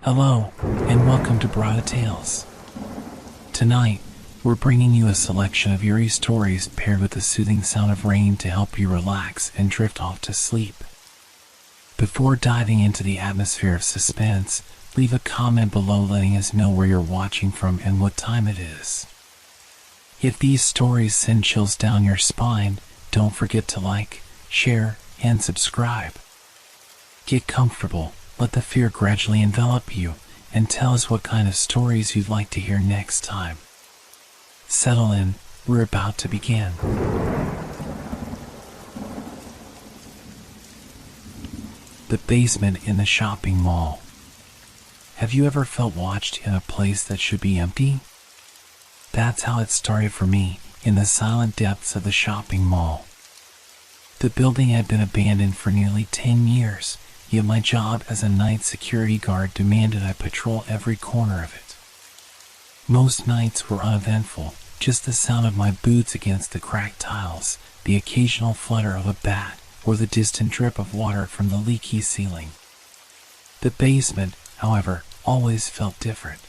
Hello, and welcome to Brada Tales. Tonight, we're bringing you a selection of eerie stories paired with the soothing sound of rain to help you relax and drift off to sleep. Before diving into the atmosphere of suspense, leave a comment below letting us know where you're watching from and what time it is. If these stories send chills down your spine, don't forget to like, share, and subscribe. Get comfortable. Let the fear gradually envelop you, and tell us what kind of stories you'd like to hear next time. Settle in, we're about to begin. The basement in the shopping mall. Have you ever felt watched in a place that should be empty? That's how it started for me, in the silent depths of the shopping mall. The building had been abandoned for nearly 10 years. Yet my job as a night security guard demanded I patrol every corner of it. Most nights were uneventful, just the sound of my boots against the cracked tiles, the occasional flutter of a bat, or the distant drip of water from the leaky ceiling. The basement, however, always felt different.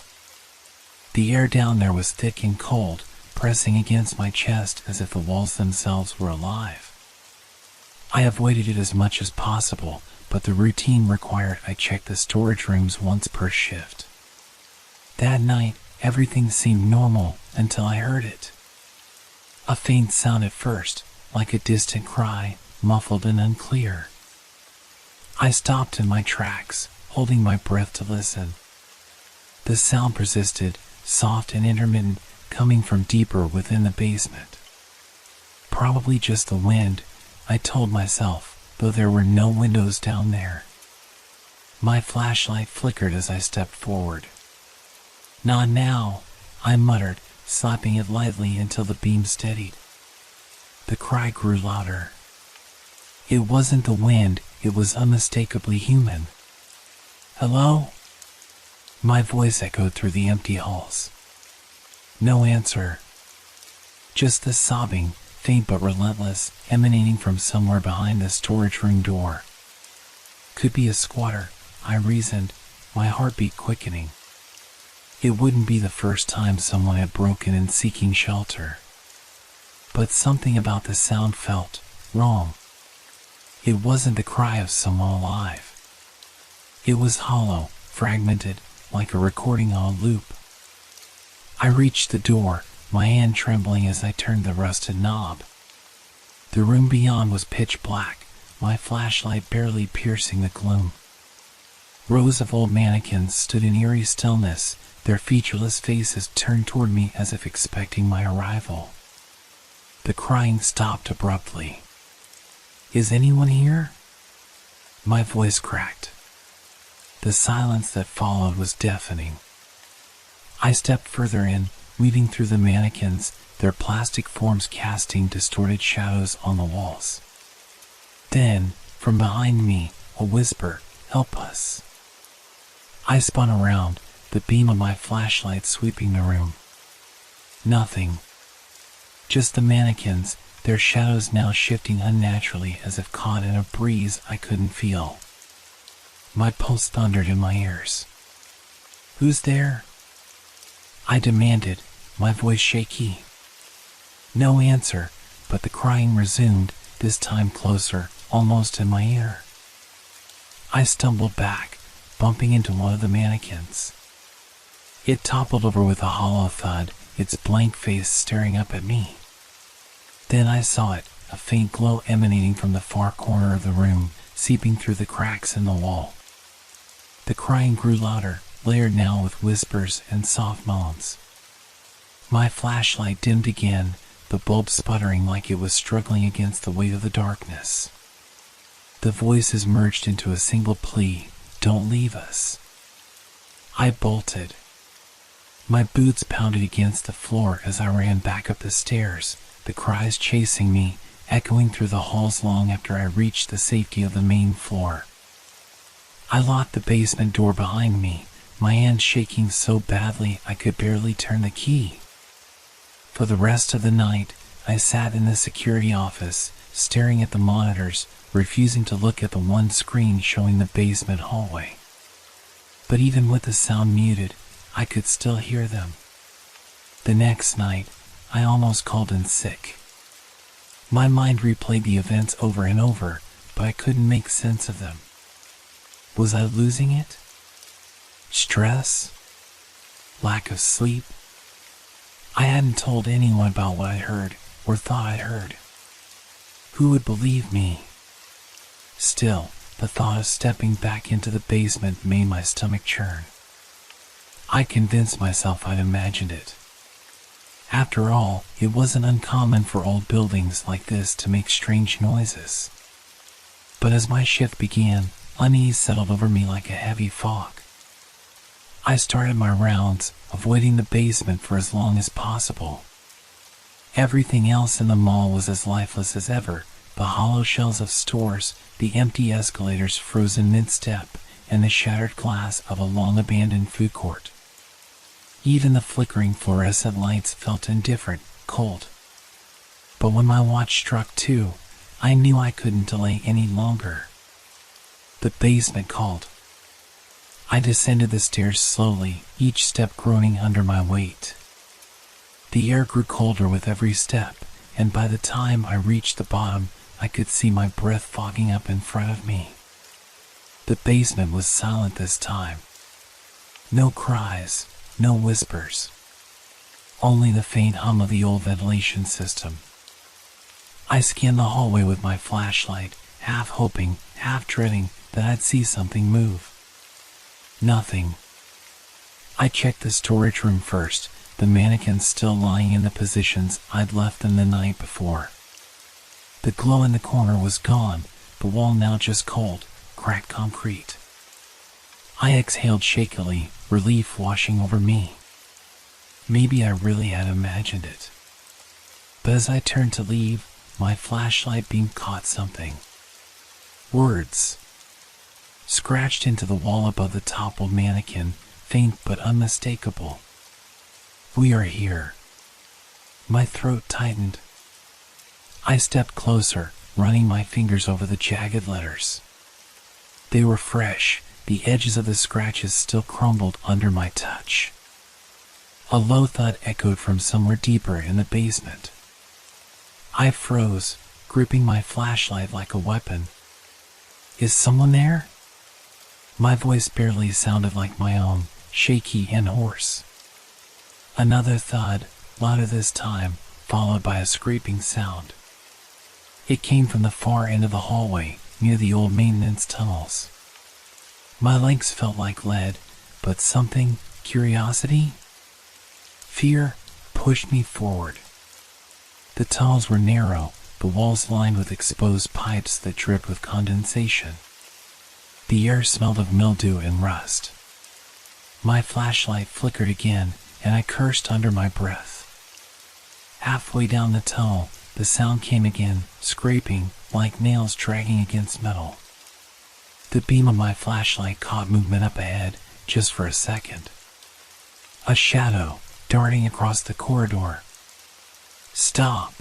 The air down there was thick and cold, pressing against my chest as if the walls themselves were alive. I avoided it as much as possible, but the routine required I check the storage rooms once per shift. That night, everything seemed normal until I heard it. A faint sound at first, like a distant cry, muffled and unclear. I stopped in my tracks, holding my breath to listen. The sound persisted, soft and intermittent, coming from deeper within the basement. Probably just the wind, I told myself, though there were no windows down there. My flashlight flickered as I stepped forward. "Not now," I muttered, slapping it lightly until the beam steadied. The cry grew louder. It wasn't the wind, it was unmistakably human. "Hello?" My voice echoed through the empty halls. No answer. Just the sobbing, faint but relentless, emanating from somewhere behind the storage room door. Could be a squatter, I reasoned, my heartbeat quickening. It wouldn't be the first time someone had broken in seeking shelter. But something about the sound felt wrong. It wasn't the cry of someone alive. It was hollow, fragmented, like a recording on a loop. I reached the door, my hand trembling as I turned the rusted knob. The room beyond was pitch black, my flashlight barely piercing the gloom. Rows of old mannequins stood in eerie stillness, their featureless faces turned toward me as if expecting my arrival. The crying stopped abruptly. "Is anyone here?" My voice cracked. The silence that followed was deafening. I stepped further in, weaving through the mannequins, their plastic forms casting distorted shadows on the walls. Then, from behind me, a whisper, "Help us." I spun around, the beam of my flashlight sweeping the room. Nothing. Just the mannequins, their shadows now shifting unnaturally as if caught in a breeze I couldn't feel. My pulse thundered in my ears. "Who's there?" I demanded, my voice shaky. No answer, but the crying resumed, this time closer, almost in my ear. I stumbled back, bumping into one of the mannequins. It toppled over with a hollow thud, its blank face staring up at me. Then I saw it, a faint glow emanating from the far corner of the room, seeping through the cracks in the wall. The crying grew louder, layered now with whispers and soft moans. My flashlight dimmed again, the bulb sputtering like it was struggling against the weight of the darkness. The voices merged into a single plea, "Don't leave us." I bolted. My boots pounded against the floor as I ran back up the stairs, the cries chasing me, echoing through the halls long after I reached the safety of the main floor. I locked the basement door behind me, my hand shaking so badly I could barely turn the key. For the rest of the night, I sat in the security office, staring at the monitors, refusing to look at the one screen showing the basement hallway. But even with the sound muted, I could still hear them. The next night, I almost called in sick. My mind replayed the events over and over, but I couldn't make sense of them. Was I losing it? Stress? Lack of sleep? I hadn't told anyone about what I heard or thought I heard. Who would believe me? Still, the thought of stepping back into the basement made my stomach churn. I convinced myself I'd imagined it. After all, it wasn't uncommon for old buildings like this to make strange noises. But as my shift began, unease settled over me like a heavy fog. I started my rounds, avoiding the basement for as long as possible. Everything else in the mall was as lifeless as ever, the hollow shells of stores, the empty escalators frozen mid-step, and the shattered glass of a long-abandoned food court. Even the flickering fluorescent lights felt indifferent, cold. But when my watch struck 2, I knew I couldn't delay any longer. The basement called. I descended the stairs slowly, each step groaning under my weight. The air grew colder with every step, and by the time I reached the bottom, I could see my breath fogging up in front of me. The basement was silent this time. No cries, no whispers. Only the faint hum of the old ventilation system. I scanned the hallway with my flashlight, half hoping, half dreading that I'd see something move. Nothing. I checked the storage room first, the mannequins still lying in the positions I'd left them the night before. The glow in the corner was gone, the wall now just cold, cracked concrete. I exhaled shakily, relief washing over me. Maybe I really had imagined it. But as I turned to leave, my flashlight beam caught something. Words. Scratched into the wall above the toppled mannequin, faint but unmistakable. We are here. My throat tightened. I stepped closer, running my fingers over the jagged letters. They were fresh, the edges of the scratches still crumbled under my touch. A low thud echoed from somewhere deeper in the basement. I froze, gripping my flashlight like a weapon. Is someone there? My voice barely sounded like my own, shaky and hoarse. Another thud, louder this time, followed by a scraping sound. It came from the far end of the hallway, near the old maintenance tunnels. My legs felt like lead, but something, curiosity, fear, pushed me forward. The tunnels were narrow, the walls lined with exposed pipes that dripped with condensation. The air smelled of mildew and rust. My flashlight flickered again, and I cursed under my breath. Halfway down the tunnel, the sound came again, scraping, like nails dragging against metal. The beam of my flashlight caught movement up ahead, just for a second. A shadow, darting across the corridor. Stop!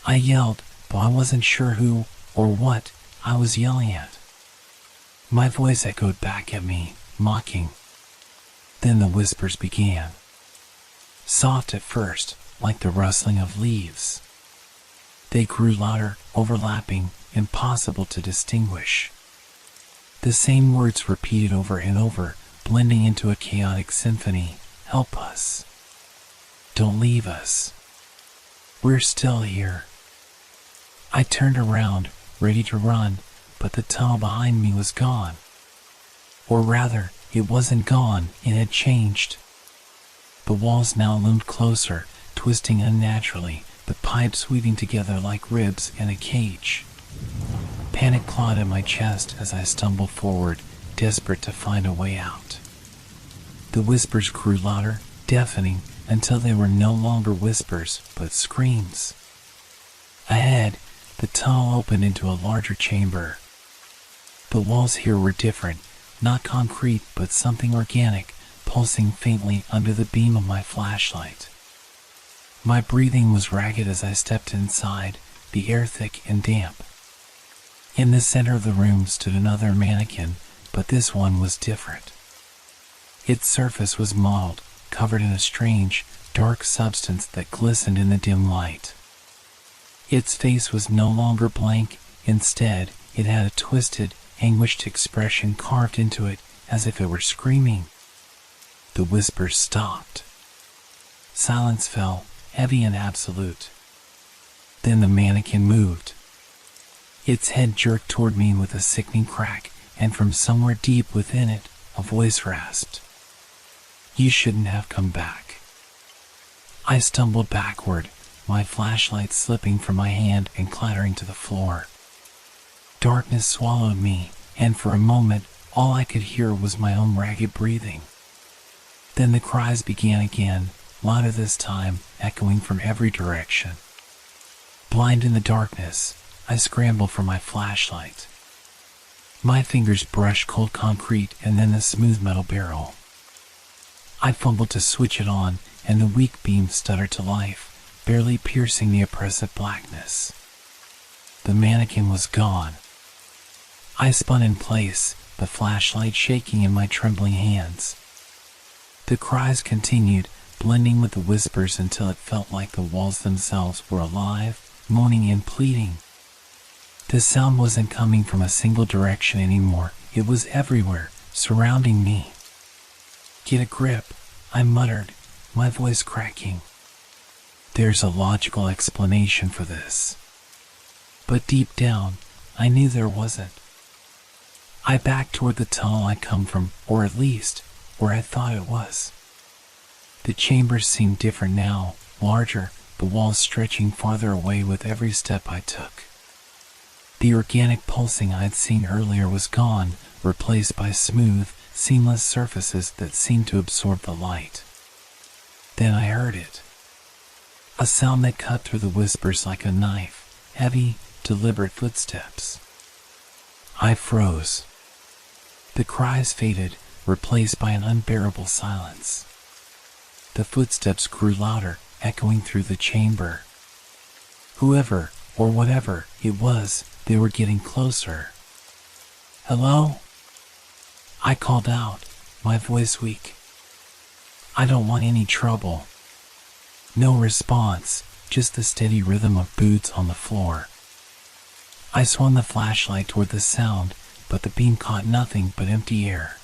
I yelled, but I wasn't sure who, or what, I was yelling at. My voice echoed back at me, mocking. Then the whispers began. Soft at first, like the rustling of leaves. They grew louder, overlapping, impossible to distinguish. The same words repeated over and over, blending into a chaotic symphony. Help us. Don't leave us. We're still here. I turned around, ready to run, but the tunnel behind me was gone. Or rather, it wasn't gone, it had changed. The walls now loomed closer, twisting unnaturally, the pipes weaving together like ribs in a cage. Panic clawed at my chest as I stumbled forward, desperate to find a way out. The whispers grew louder, deafening, until they were no longer whispers, but screams. Ahead, the tunnel opened into a larger chamber. The walls here were different, not concrete but something organic, pulsing faintly under the beam of my flashlight. My breathing was ragged as I stepped inside, the air thick and damp. In the center of the room stood another mannequin, but this one was different. Its surface was mottled, covered in a strange, dark substance that glistened in the dim light. Its face was no longer blank. Instead, it had a twisted, anguished expression carved into it, as if it were screaming. The whispers stopped. Silence fell, heavy and absolute. Then the mannequin moved. Its head jerked toward me with a sickening crack, and from somewhere deep within it, a voice rasped. "You shouldn't have come back." I stumbled backward, my flashlight slipping from my hand and clattering to the floor. Darkness swallowed me, and for a moment, all I could hear was my own ragged breathing. Then the cries began again, louder this time, echoing from every direction. Blind in the darkness, I scrambled for my flashlight. My fingers brushed cold concrete and then the smooth metal barrel. I fumbled to switch it on, and the weak beam stuttered to life, barely piercing the oppressive blackness. The mannequin was gone. I spun in place, the flashlight shaking in my trembling hands. The cries continued, blending with the whispers until it felt like the walls themselves were alive, moaning and pleading. The sound wasn't coming from a single direction anymore. It was everywhere, surrounding me. "Get a grip," I muttered, my voice cracking. There's a logical explanation for this. But deep down, I knew there wasn't. I backed toward the tunnel I'd come from, or at least, where I thought it was. The chambers seemed different now, larger, the walls stretching farther away with every step I took. The organic pulsing I'd seen earlier was gone, replaced by smooth, seamless surfaces that seemed to absorb the light. Then I heard it. A sound that cut through the whispers like a knife, heavy, deliberate footsteps. I froze. The cries faded, replaced by an unbearable silence. The footsteps grew louder, echoing through the chamber. Whoever, or whatever it was, they were getting closer. "Hello?" I called out, my voice weak. "I don't want any trouble." No response, just the steady rhythm of boots on the floor. I swung the flashlight toward the sound, but the beam caught nothing but empty air.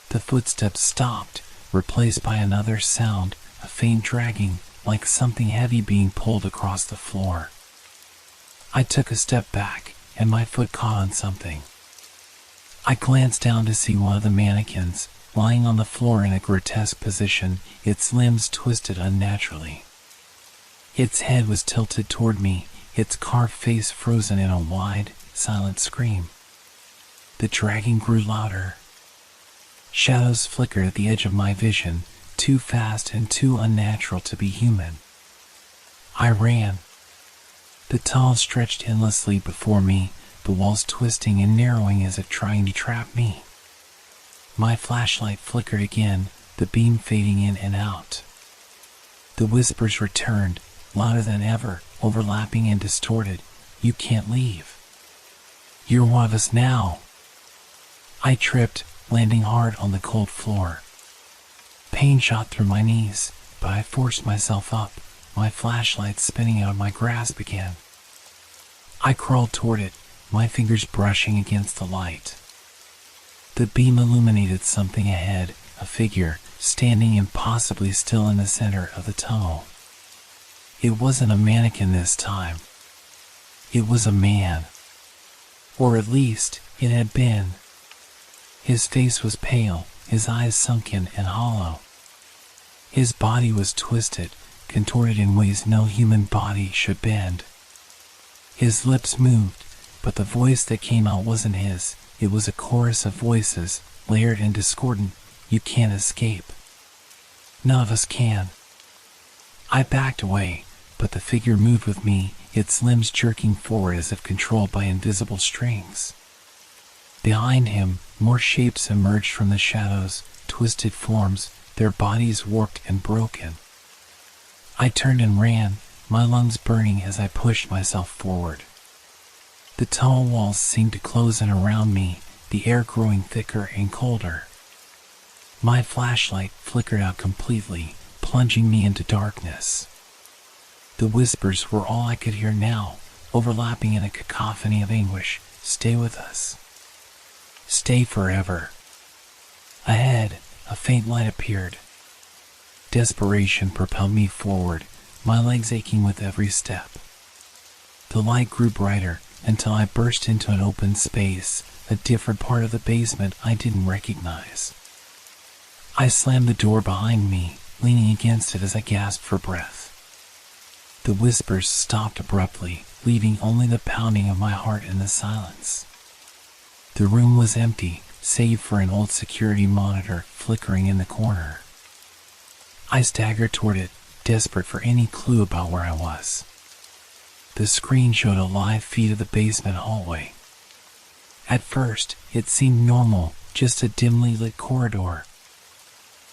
The footsteps stopped, replaced by another sound, a faint dragging, like something heavy being pulled across the floor. I took a step back, and my foot caught on something. I glanced down to see one of the mannequins, lying on the floor in a grotesque position, its limbs twisted unnaturally. Its head was tilted toward me, its carved face frozen in a wide, silent scream. The dragging grew louder. Shadows flickered at the edge of my vision, too fast and too unnatural to be human. I ran. The tunnel stretched endlessly before me, the walls twisting and narrowing as if trying to trap me. My flashlight flickered again, the beam fading in and out. The whispers returned, louder than ever, overlapping and distorted. "You can't leave. You're one of us now." I tripped, landing hard on the cold floor. Pain shot through my knees, but I forced myself up, my flashlight spinning out of my grasp again. I crawled toward it, my fingers brushing against the light. The beam illuminated something ahead, a figure, standing impossibly still in the center of the tunnel. It wasn't a mannequin this time. It was a man. Or at least, it had been. His face was pale, his eyes sunken and hollow. His body was twisted, contorted in ways no human body should bend. His lips moved, but the voice that came out wasn't his. It was a chorus of voices, layered and discordant. "You can't escape. None of us can." I backed away, but the figure moved with me, its limbs jerking forward as if controlled by invisible strings. Behind him, more shapes emerged from the shadows, twisted forms, their bodies warped and broken. I turned and ran, my lungs burning as I pushed myself forward. The tunnel walls seemed to close in around me, the air growing thicker and colder. My flashlight flickered out completely, plunging me into darkness. The whispers were all I could hear now, overlapping in a cacophony of anguish. Stay with us. Stay forever. Ahead, a faint light appeared. Desperation propelled me forward, my legs aching with every step. The light grew brighter until I burst into an open space, a different part of the basement I didn't recognize. I slammed the door behind me, leaning against it as I gasped for breath. The whispers stopped abruptly, leaving only the pounding of my heart in the silence. The room was empty, save for an old security monitor flickering in the corner. I staggered toward it, desperate for any clue about where I was. The screen showed a live feed of the basement hallway. At first, it seemed normal, just a dimly lit corridor.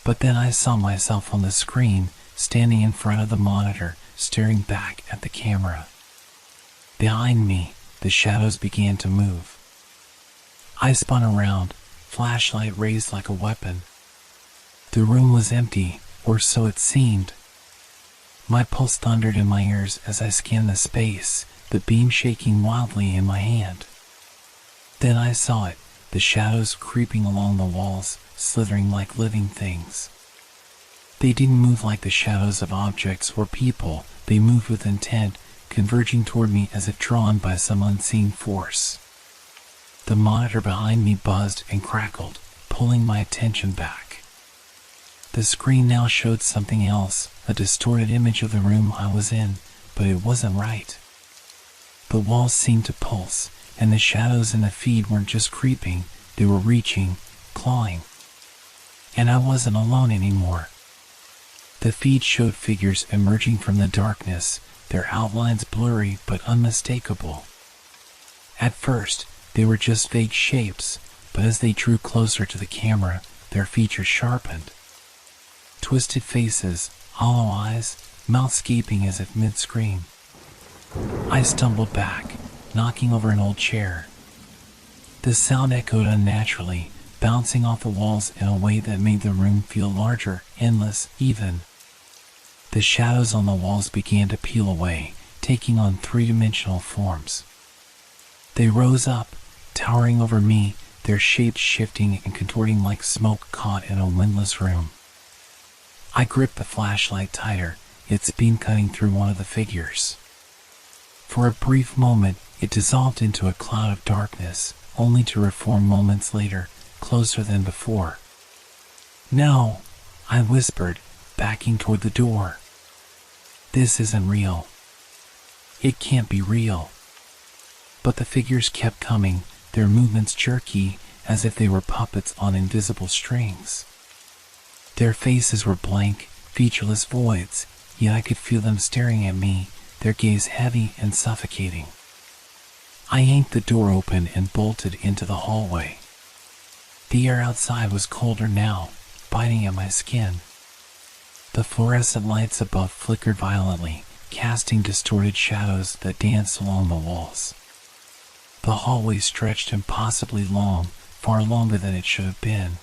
But then I saw myself on the screen, standing in front of the monitor, staring back at the camera. Behind me, the shadows began to move. I spun around, flashlight raised like a weapon. The room was empty, or so it seemed. My pulse thundered in my ears as I scanned the space, the beam shaking wildly in my hand. Then I saw it, the shadows creeping along the walls, slithering like living things. They didn't move like the shadows of objects or people, they moved with intent, converging toward me as if drawn by some unseen force. The monitor behind me buzzed and crackled, pulling my attention back. The screen now showed something else, a distorted image of the room I was in, but it wasn't right. The walls seemed to pulse, and the shadows in the feed weren't just creeping, they were reaching, clawing. And I wasn't alone anymore. The feed showed figures emerging from the darkness, their outlines blurry but unmistakable. At first, they were just vague shapes, but as they drew closer to the camera, their features sharpened. Twisted faces, hollow eyes, mouths gaping as if mid-scream. I stumbled back, knocking over an old chair. The sound echoed unnaturally, bouncing off the walls in a way that made the room feel larger, endless, even. The shadows on the walls began to peel away, taking on three-dimensional forms. They rose up, towering over me, their shapes shifting and contorting like smoke caught in a windless room. I gripped the flashlight tighter, its beam cutting through one of the figures. For a brief moment, it dissolved into a cloud of darkness, only to reform moments later, closer than before. "No," I whispered, backing toward the door. "This isn't real. It can't be real." But the figures kept coming, their movements jerky, as if they were puppets on invisible strings. Their faces were blank, featureless voids, yet I could feel them staring at me, their gaze heavy and suffocating. I yanked the door open and bolted into the hallway. The air outside was colder now, biting at my skin. The fluorescent lights above flickered violently, casting distorted shadows that danced along the walls. The hallway stretched impossibly long, far longer than it should have been.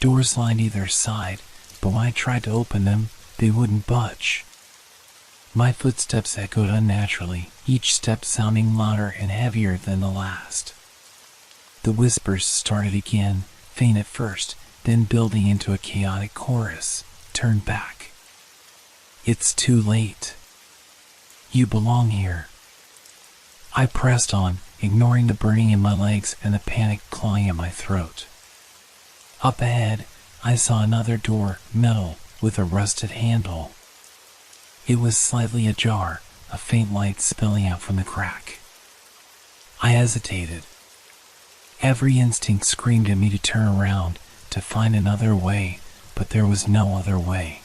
Doors lined either side, but when I tried to open them, they wouldn't budge. My footsteps echoed unnaturally, each step sounding louder and heavier than the last. The whispers started again, faint at first, then building into a chaotic chorus. "Turn back. It's too late. You belong here." I pressed on, ignoring the burning in my legs and the panic clawing at my throat. Up ahead, I saw another door, metal, with a rusted handle. It was slightly ajar, a faint light spilling out from the crack. I hesitated. Every instinct screamed at me to turn around, to find another way, but there was no other way.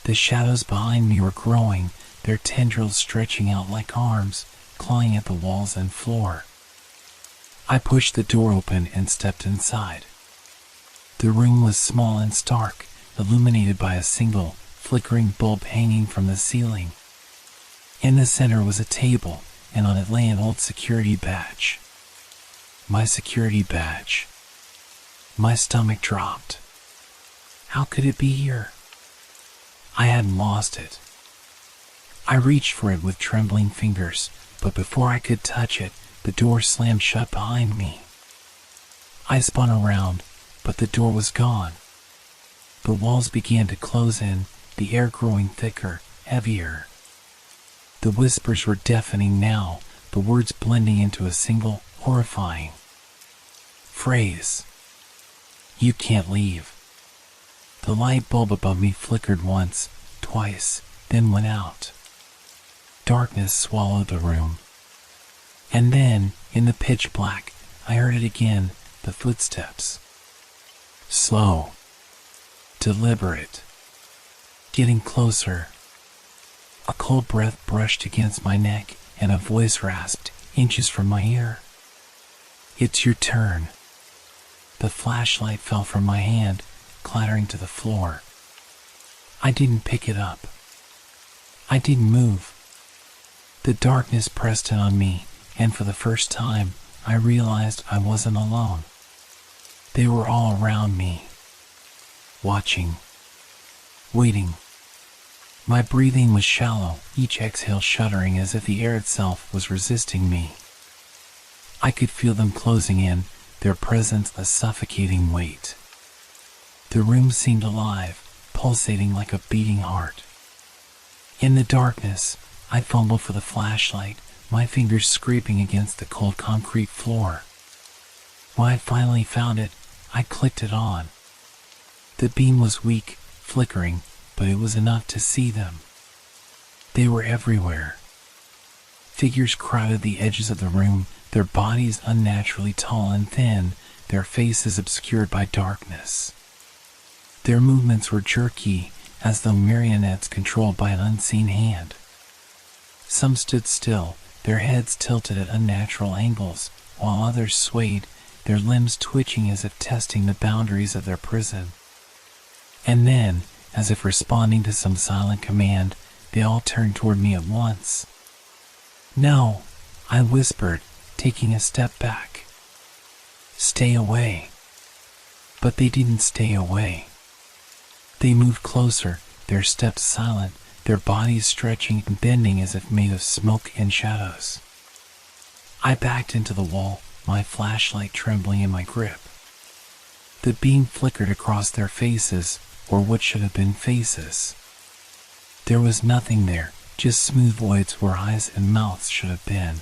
The shadows behind me were growing, their tendrils stretching out like arms, clawing at the walls and floor. I pushed the door open and stepped inside. The room was small and stark, illuminated by a single, flickering bulb hanging from the ceiling. In the center was a table, and on it lay an old security badge. My security badge. My stomach dropped. How could it be here? I hadn't lost it. I reached for it with trembling fingers, but before I could touch it, the door slammed shut behind me. I spun around, but the door was gone. The walls began to close in, the air growing thicker, heavier. The whispers were deafening now, the words blending into a single, horrifying phrase. You can't leave. The light bulb above me flickered once, twice, then went out. Darkness swallowed the room. And then, in the pitch black, I heard it again, the footsteps. Slow. Deliberate. Getting closer. A cold breath brushed against my neck, and a voice rasped, inches from my ear. It's your turn. The flashlight fell from my hand, clattering to the floor. I didn't pick it up. I didn't move. The darkness pressed in on me, and for the first time, I realized I wasn't alone. They were all around me, watching, waiting. My breathing was shallow, each exhale shuddering as if the air itself was resisting me. I could feel them closing in, their presence a suffocating weight. The room seemed alive, pulsating like a beating heart. In the darkness, I fumbled for the flashlight, my fingers scraping against the cold concrete floor. When I finally found it, I clicked it on. The beam was weak, flickering, but it was enough to see them. They were everywhere. Figures crowded the edges of the room, their bodies unnaturally tall and thin, their faces obscured by darkness. Their movements were jerky, as though marionettes controlled by an unseen hand. Some stood still, their heads tilted at unnatural angles, while others swayed, their limbs twitching as if testing the boundaries of their prison. And then, as if responding to some silent command, they all turned toward me at once. No, I whispered, taking a step back. Stay away. But they didn't stay away. They moved closer, their steps silent, their bodies stretching and bending as if made of smoke and shadows. I backed into the wall, my flashlight trembling in my grip. The beam flickered across their faces, or what should have been faces. There was nothing there, just smooth voids where eyes and mouths should have been.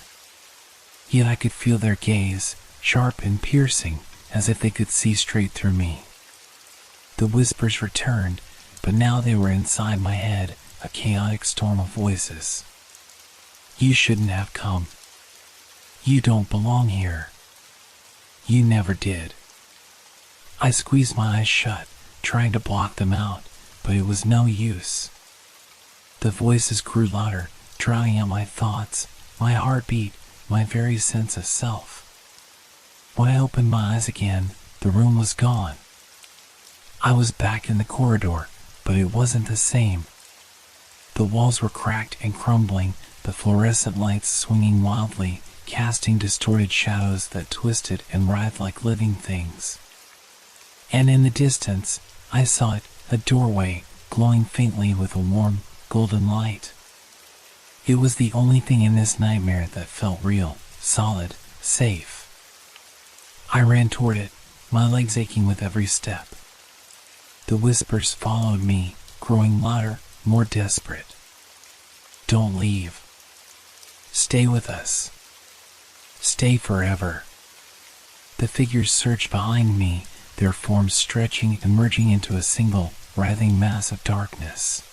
Yet I could feel their gaze, sharp and piercing, as if they could see straight through me. The whispers returned, but now they were inside my head, a chaotic storm of voices. You shouldn't have come. You don't belong here. You never did. I squeezed my eyes shut, trying to block them out, but it was no use. The voices grew louder, drowning out my thoughts, my heartbeat, my very sense of self. When I opened my eyes again, the room was gone. I was back in the corridor, but it wasn't the same. The walls were cracked and crumbling, the fluorescent lights swinging wildly, casting distorted shadows that twisted and writhed like living things. And in the distance, I saw it, a doorway, glowing faintly with a warm, golden light. It was the only thing in this nightmare that felt real, solid, safe. I ran toward it, my legs aching with every step. The whispers followed me, growing louder, more desperate. Don't leave. Stay with us. Stay forever. The figures surged behind me, their forms stretching and merging into a single, writhing mass of darkness.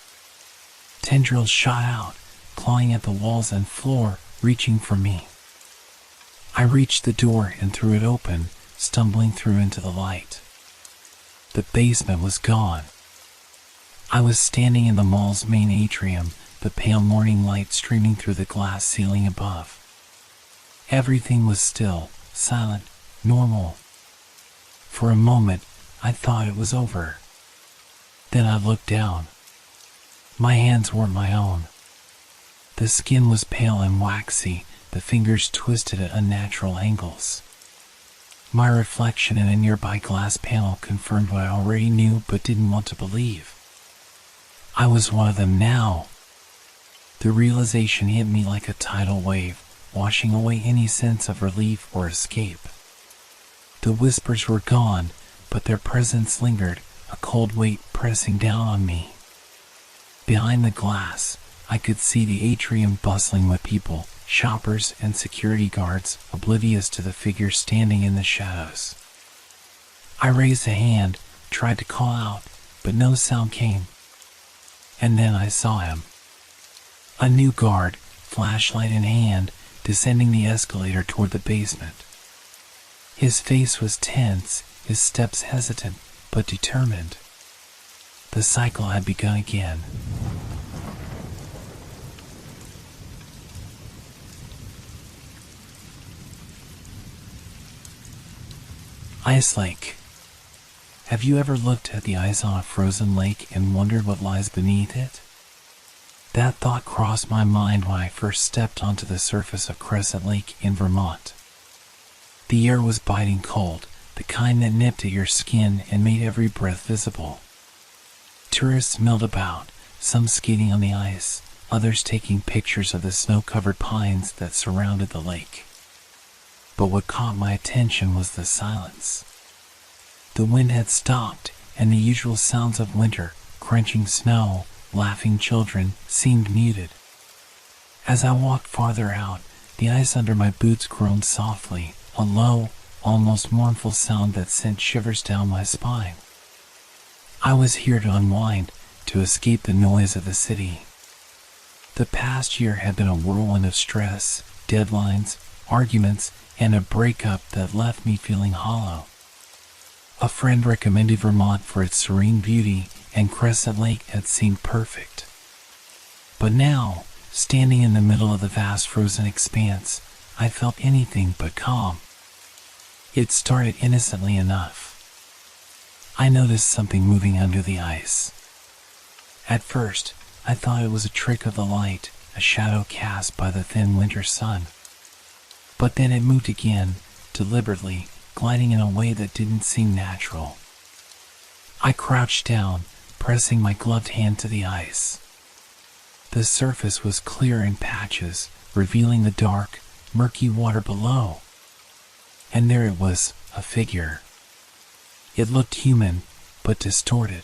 Tendrils shot out, clawing at the walls and floor, reaching for me. I reached the door and threw it open, stumbling through into the light. The basement was gone. I was standing in the mall's main atrium, the pale morning light streaming through the glass ceiling above. Everything was still, silent, normal. For a moment, I thought it was over. Then I looked down. My hands weren't my own. The skin was pale and waxy, the fingers twisted at unnatural angles. My reflection in a nearby glass panel confirmed what I already knew but didn't want to believe. I was one of them now. The realization hit me like a tidal wave, washing away any sense of relief or escape. The whispers were gone, but their presence lingered, a cold weight pressing down on me. Behind the glass, I could see the atrium bustling with people, shoppers and security guards, oblivious to the figure standing in the shadows. I raised a hand, tried to call out, but no sound came. And then I saw him. A new guard, flashlight in hand, descending the escalator toward the basement. His face was tense, his steps hesitant, but determined. The cycle had begun again. Ice Lake. Have you ever looked at the ice on a frozen lake and wondered what lies beneath it? That thought crossed my mind when I first stepped onto the surface of Crescent Lake in Vermont. The air was biting cold, the kind that nipped at your skin and made every breath visible. Tourists milled about, some skating on the ice, others taking pictures of the snow-covered pines that surrounded the lake. But what caught my attention was the silence. The wind had stopped, and the usual sounds of winter, crunching snow, laughing children, seemed muted. As I walked farther out, the ice under my boots groaned softly, a low, almost mournful sound that sent shivers down my spine. I was here to unwind, to escape the noise of the city. The past year had been a whirlwind of stress, deadlines, arguments, and a breakup that left me feeling hollow. A friend recommended Vermont for its serene beauty, and Crescent Lake had seemed perfect. But now, standing in the middle of the vast frozen expanse, I felt anything but calm. It started innocently enough. I noticed something moving under the ice. At first, I thought it was a trick of the light, a shadow cast by the thin winter sun. But then it moved again, deliberately, gliding in a way that didn't seem natural. I crouched down, pressing my gloved hand to the ice. The surface was clear in patches, revealing the dark, murky water below. And there it was, a figure. It looked human, but distorted.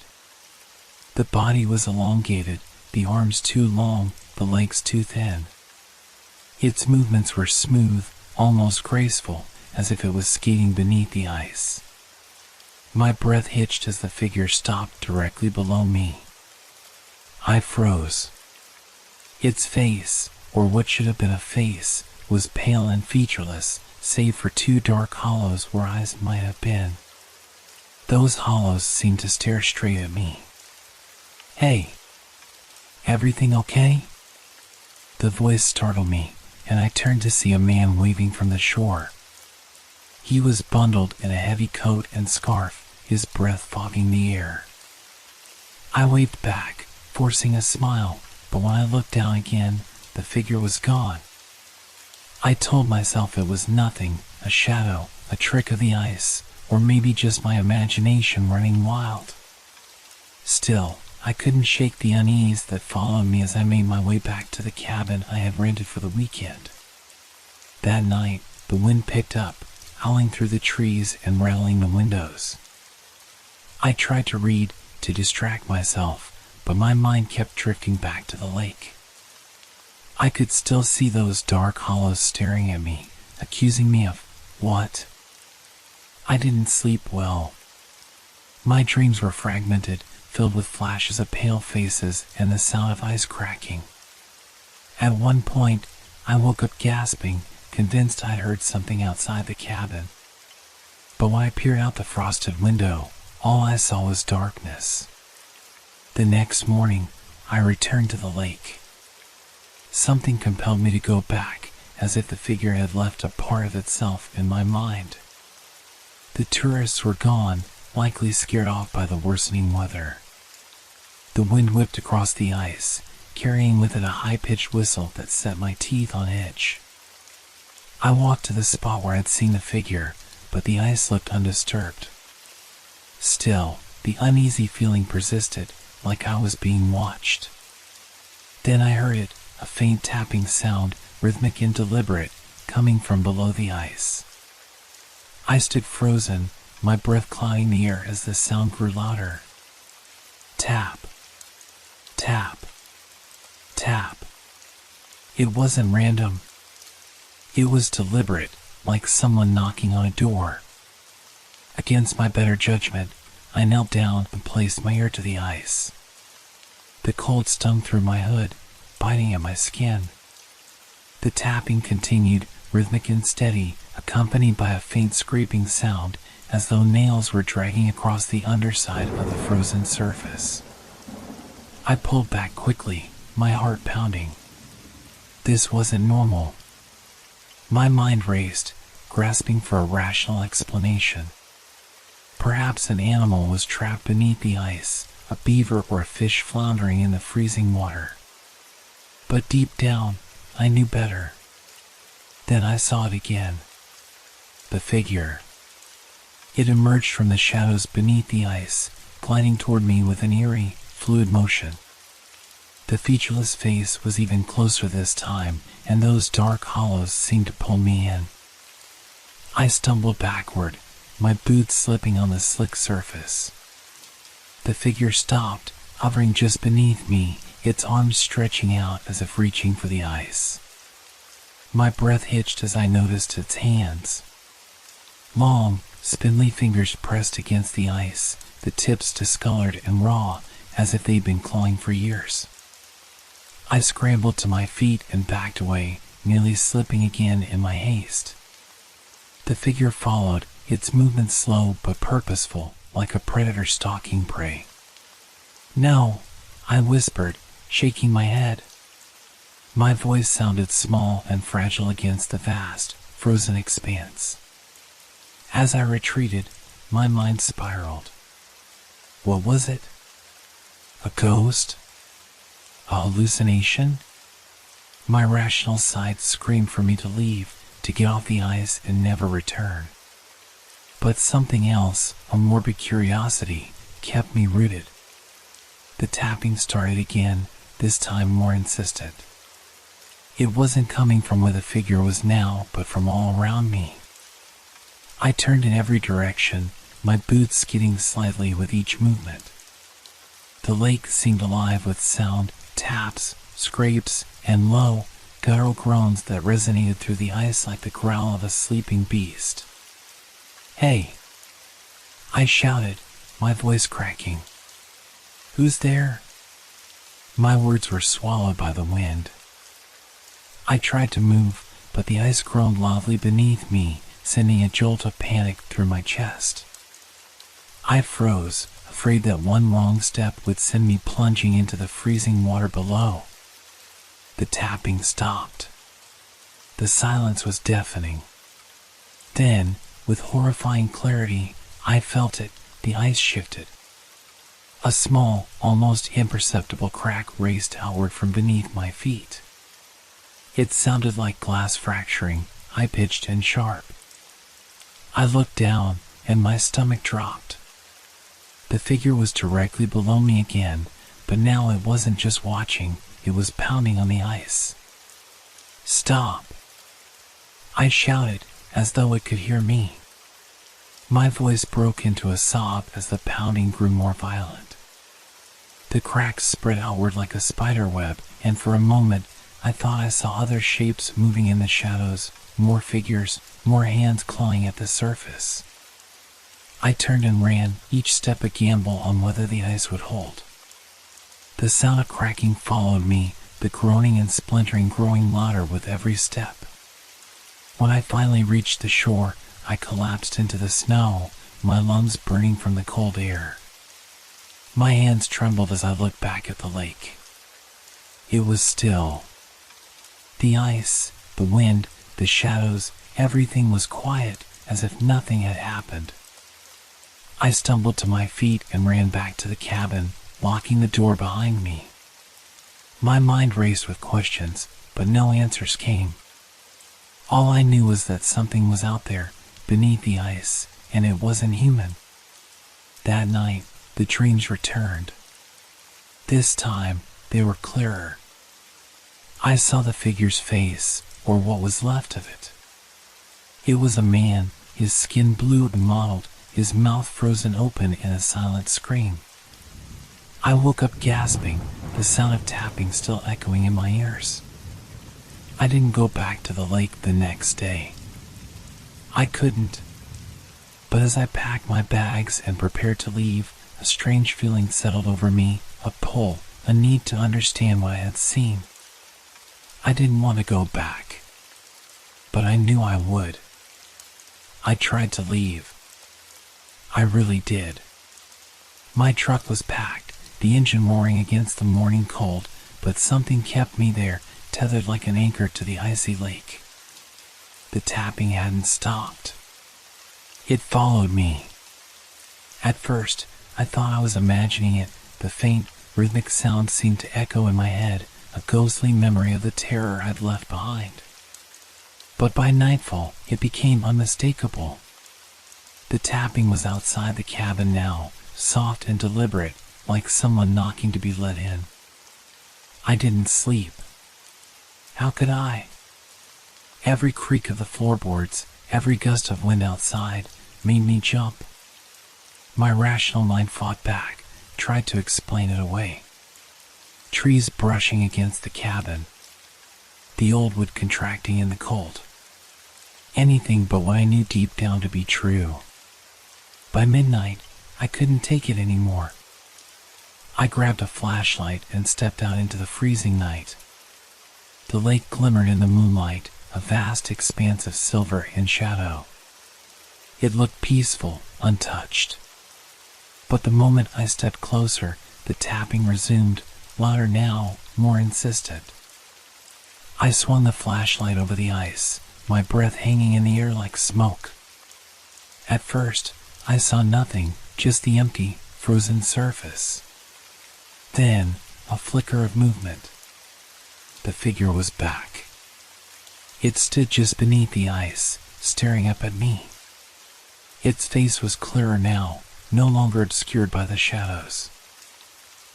The body was elongated, the arms too long, the legs too thin. Its movements were smooth, almost graceful, as if it was skating beneath the ice. My breath hitched as the figure stopped directly below me. I froze. Its face, or what should have been a face, was pale and featureless, save for two dark hollows where eyes might have been. Those hollows seemed to stare straight at me. "Hey, everything okay?" The voice startled me, and I turned to see a man waving from the shore. He was bundled in a heavy coat and scarf, his breath fogging the air. I waved back, forcing a smile, but when I looked down again, the figure was gone. I told myself it was nothing, a shadow, a trick of the ice, or maybe just my imagination running wild. Still, I couldn't shake the unease that followed me as I made my way back to the cabin I had rented for the weekend. That night, the wind picked up, howling through the trees and rattling the windows. I tried to read, to distract myself, but my mind kept drifting back to the lake. I could still see those dark hollows staring at me, accusing me of what? I didn't sleep well. My dreams were fragmented, filled with flashes of pale faces and the sound of ice cracking. At one point, I woke up gasping, convinced I'd heard something outside the cabin. But when I peered out the frosted window, all I saw was darkness. The next morning, I returned to the lake. Something compelled me to go back, as if the figure had left a part of itself in my mind. The tourists were gone, likely scared off by the worsening weather. The wind whipped across the ice, carrying with it a high-pitched whistle that set my teeth on edge. I walked to the spot where I'd seen the figure, but the ice looked undisturbed. Still, the uneasy feeling persisted, like I was being watched. Then I heard it, a faint tapping sound, rhythmic and deliberate, coming from below the ice. I stood frozen, my breath clouding the air as the sound grew louder. Tap. Tap. Tap. It wasn't random. It was deliberate, like someone knocking on a door. Against my better judgment, I knelt down and placed my ear to the ice. The cold stung through my hood, biting at my skin. The tapping continued, rhythmic and steady, accompanied by a faint scraping sound, as though nails were dragging across the underside of the frozen surface. I pulled back quickly, my heart pounding. This wasn't normal. My mind raced, grasping for a rational explanation. Perhaps an animal was trapped beneath the ice, a beaver or a fish floundering in the freezing water. But deep down, I knew better. Then I saw it again. The figure. It emerged from the shadows beneath the ice, gliding toward me with an eerie, fluid motion. The featureless face was even closer this time, and those dark hollows seemed to pull me in. I stumbled backward, my boots slipping on the slick surface. The figure stopped, hovering just beneath me, its arms stretching out as if reaching for the ice. My breath hitched as I noticed its hands. Long, spindly fingers pressed against the ice, the tips discolored and raw, as if they'd been clawing for years. I scrambled to my feet and backed away, nearly slipping again in my haste. The figure followed, its movements slow but purposeful, like a predator stalking prey. "No," I whispered, shaking my head. My voice sounded small and fragile against the vast, frozen expanse. As I retreated, my mind spiraled. What was it? A ghost? A hallucination? My rational side screamed for me to leave, to get off the ice and never return. But something else, a morbid curiosity, kept me rooted. The tapping started again, this time more insistent. It wasn't coming from where the figure was now, but from all around me. I turned in every direction, my boots skidding slightly with each movement. The lake seemed alive with sound, taps, scrapes, and low, guttural groans that resonated through the ice like the growl of a sleeping beast. "Hey!" I shouted, my voice cracking. "Who's there?" My words were swallowed by the wind. I tried to move, but the ice groaned loudly beneath me, sending a jolt of panic through my chest. I froze, afraid that one wrong step would send me plunging into the freezing water below. The tapping stopped. The silence was deafening. Then, with horrifying clarity, I felt it, the ice shifted. A small, almost imperceptible crack raced outward from beneath my feet. It sounded like glass fracturing, high-pitched and sharp. I looked down, and my stomach dropped. The figure was directly below me again, but now it wasn't just watching, it was pounding on the ice. "Stop!" I shouted, as though it could hear me. My voice broke into a sob as the pounding grew more violent. The cracks spread outward like a spider web, and for a moment I thought I saw other shapes moving in the shadows, more figures, more hands clawing at the surface. I turned and ran, each step a gamble on whether the ice would hold. The sound of cracking followed me, the groaning and splintering growing louder with every step. When I finally reached the shore, I collapsed into the snow, my lungs burning from the cold air. My hands trembled as I looked back at the lake. It was still. The ice, the wind, the shadows, everything was quiet, as if nothing had happened. I stumbled to my feet and ran back to the cabin, locking the door behind me. My mind raced with questions, but no answers came. All I knew was that something was out there, beneath the ice, and it wasn't human. That night, the dreams returned. This time, they were clearer. I saw the figure's face, or what was left of it. It was a man, his skin blue and mottled, his mouth frozen open in a silent scream. I woke up gasping, the sound of tapping still echoing in my ears. I didn't go back to the lake the next day. I couldn't. But as I packed my bags and prepared to leave, a strange feeling settled over me, a pull, a need to understand what I had seen. I didn't want to go back, but I knew I would. I tried to leave. I really did. My truck was packed, the engine roaring against the morning cold, but something kept me there, tethered like an anchor to the icy lake. The tapping hadn't stopped. It followed me. At first, I thought I was imagining it. The faint, rhythmic sound seemed to echo in my head, a ghostly memory of the terror I'd left behind. But by nightfall, it became unmistakable. The tapping was outside the cabin now, soft and deliberate, like someone knocking to be let in. I didn't sleep. How could I? Every creak of the floorboards, every gust of wind outside, made me jump. My rational mind fought back, tried to explain it away. Trees brushing against the cabin. The old wood contracting in the cold. Anything but what I knew deep down to be true. By midnight, I couldn't take it anymore. I grabbed a flashlight and stepped out into the freezing night. The lake glimmered in the moonlight, a vast expanse of silver and shadow. It looked peaceful, untouched. But the moment I stepped closer, the tapping resumed, louder now, more insistent. I swung the flashlight over the ice, my breath hanging in the air like smoke. At first, I saw nothing, just the empty, frozen surface. Then, a flicker of movement. The figure was back. It stood just beneath the ice, staring up at me. Its face was clearer now, no longer obscured by the shadows.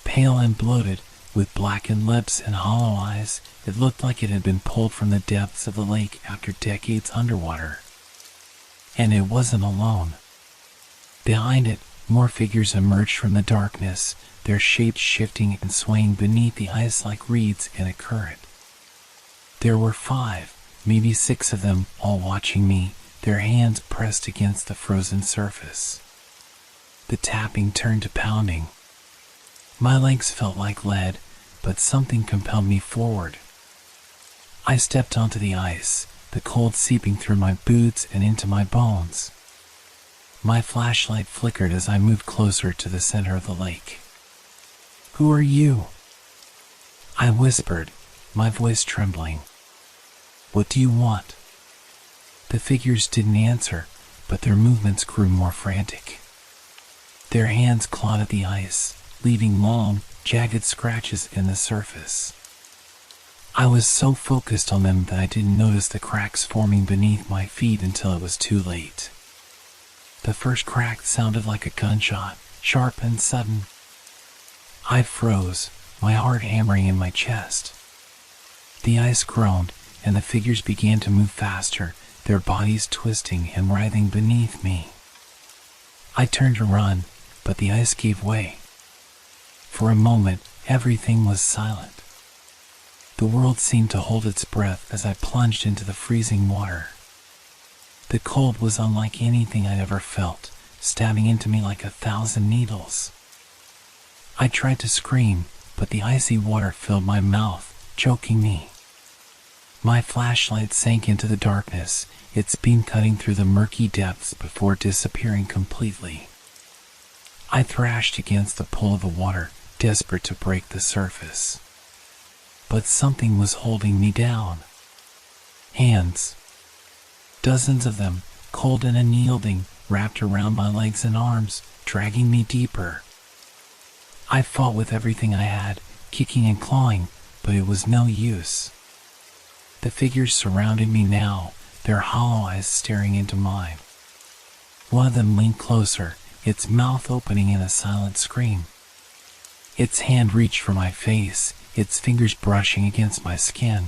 Pale and bloated, with blackened lips and hollow eyes, it looked like it had been pulled from the depths of the lake after decades underwater. And it wasn't alone. Behind it, more figures emerged from the darkness, their shapes shifting and swaying beneath the ice like reeds in a current. There were 5, maybe 6 of them, all watching me, their hands pressed against the frozen surface. The tapping turned to pounding. My legs felt like lead, but something compelled me forward. I stepped onto the ice, the cold seeping through my boots and into my bones. My flashlight flickered as I moved closer to the center of the lake. "Who are you?" I whispered, my voice trembling. "What do you want?" The figures didn't answer, but their movements grew more frantic. Their hands clawed at the ice, leaving long, jagged scratches in the surface. I was so focused on them that I didn't notice the cracks forming beneath my feet until it was too late. The first crack sounded like a gunshot, sharp and sudden. I froze, my heart hammering in my chest. The ice groaned, and the figures began to move faster, their bodies twisting and writhing beneath me. I turned to run, but the ice gave way. For a moment, everything was silent. The world seemed to hold its breath as I plunged into the freezing water. The cold was unlike anything I'd ever felt, stabbing into me like 1,000 needles. I tried to scream, but the icy water filled my mouth, choking me. My flashlight sank into the darkness, its beam cutting through the murky depths before disappearing completely. I thrashed against the pull of the water, desperate to break the surface. But something was holding me down. Hands. Dozens of them, cold and unyielding, wrapped around my legs and arms, dragging me deeper. I fought with everything I had, kicking and clawing, but it was no use. The figures surrounded me now, their hollow eyes staring into mine. One of them leaned closer, its mouth opening in a silent scream. Its hand reached for my face, its fingers brushing against my skin.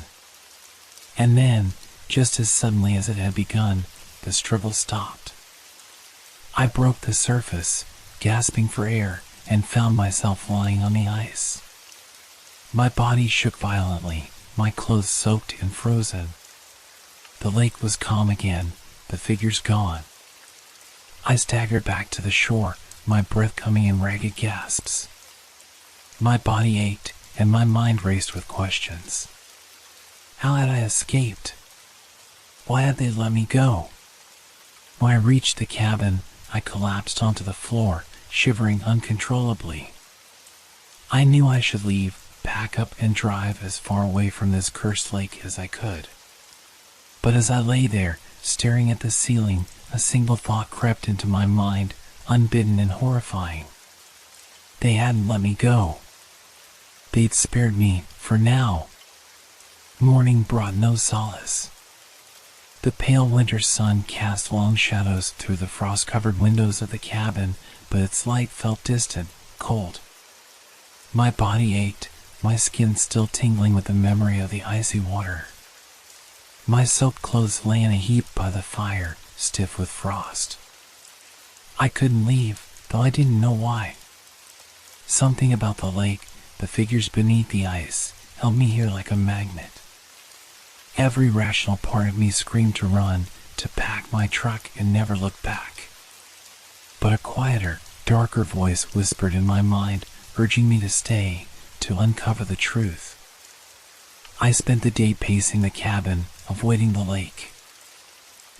And then, just as suddenly as it had begun, the struggle stopped. I broke the surface, gasping for air, and found myself lying on the ice. My body shook violently, my clothes soaked and frozen. The lake was calm again, the figures gone. I staggered back to the shore, my breath coming in ragged gasps. My body ached, and my mind raced with questions. How had I escaped? Why had they let me go? When I reached the cabin, I collapsed onto the floor, shivering uncontrollably. I knew I should leave, pack up, and drive as far away from this cursed lake as I could. But as I lay there, staring at the ceiling, a single thought crept into my mind, unbidden and horrifying. They hadn't let me go. They'd spared me, for now. Morning brought no solace. The pale winter sun cast long shadows through the frost-covered windows of the cabin, but its light felt distant, cold. My body ached, my skin still tingling with the memory of the icy water. My soaked clothes lay in a heap by the fire, stiff with frost. I couldn't leave, though I didn't know why. Something about the lake, the figures beneath the ice, held me here like a magnet. Every rational part of me screamed to run, to pack my truck and never look back. But a quieter, darker voice whispered in my mind, urging me to stay, to uncover the truth. I spent the day pacing the cabin, avoiding the lake.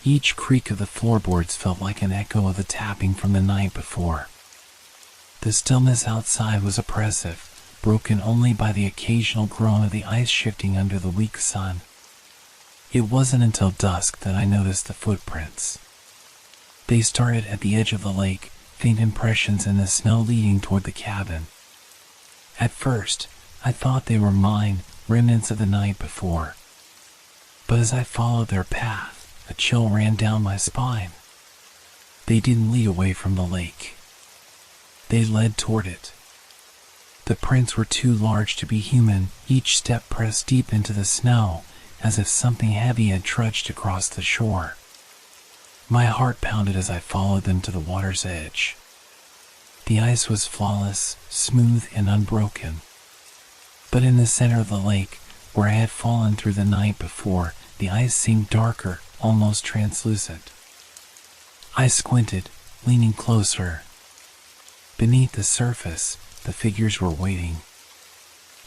Each creak of the floorboards felt like an echo of the tapping from the night before. The stillness outside was oppressive, broken only by the occasional groan of the ice shifting under the weak sun. It wasn't until dusk that I noticed the footprints. They started at the edge of the lake, faint impressions in the snow leading toward the cabin. At first, I thought they were mine, remnants of the night before. But as I followed their path, a chill ran down my spine. They didn't lead away from the lake. They led toward it. The prints were too large to be human, each step pressed deep into the snow, as if something heavy had trudged across the shore. My heart pounded as I followed them to the water's edge. The ice was flawless, smooth, and unbroken. But in the center of the lake, where I had fallen through the night before, the ice seemed darker, almost translucent. I squinted, leaning closer. Beneath the surface, the figures were waiting.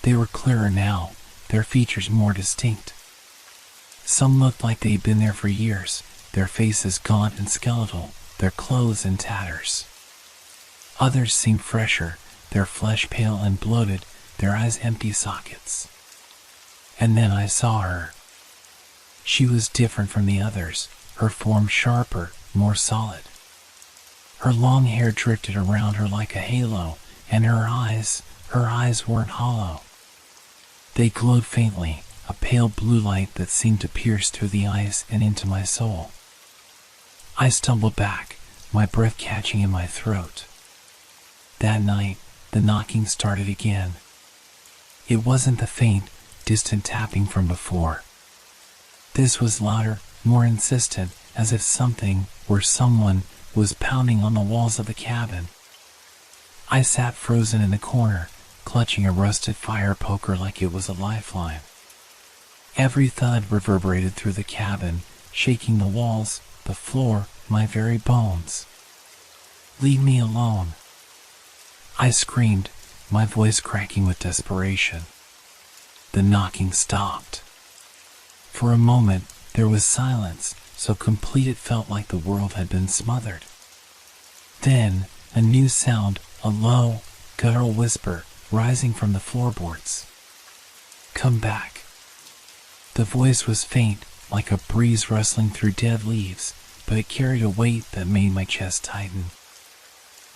They were clearer now, their features more distinct. Some looked like they'd been there for years, their faces gaunt and skeletal, their clothes in tatters. Others seemed fresher, their flesh pale and bloated, their eyes empty sockets. And then I saw her. She was different from the others, her form sharper, more solid. Her long hair drifted around her like a halo, and her eyes weren't hollow. They glowed faintly, a pale blue light that seemed to pierce through the ice and into my soul. I stumbled back, my breath catching in my throat. That night, the knocking started again. It wasn't the faint, distant tapping from before. This was louder, more insistent, as if something, or someone, was pounding on the walls of the cabin. I sat frozen in the corner, clutching a rusted fire poker like it was a lifeline. Every thud reverberated through the cabin, shaking the walls, the floor, my very bones. Leave me alone. I screamed, my voice cracking with desperation. The knocking stopped. For a moment, there was silence, so complete it felt like the world had been smothered. Then, a new sound, a low, guttural whisper, rising from the floorboards. Come back. The voice was faint, like a breeze rustling through dead leaves, but it carried a weight that made my chest tighten.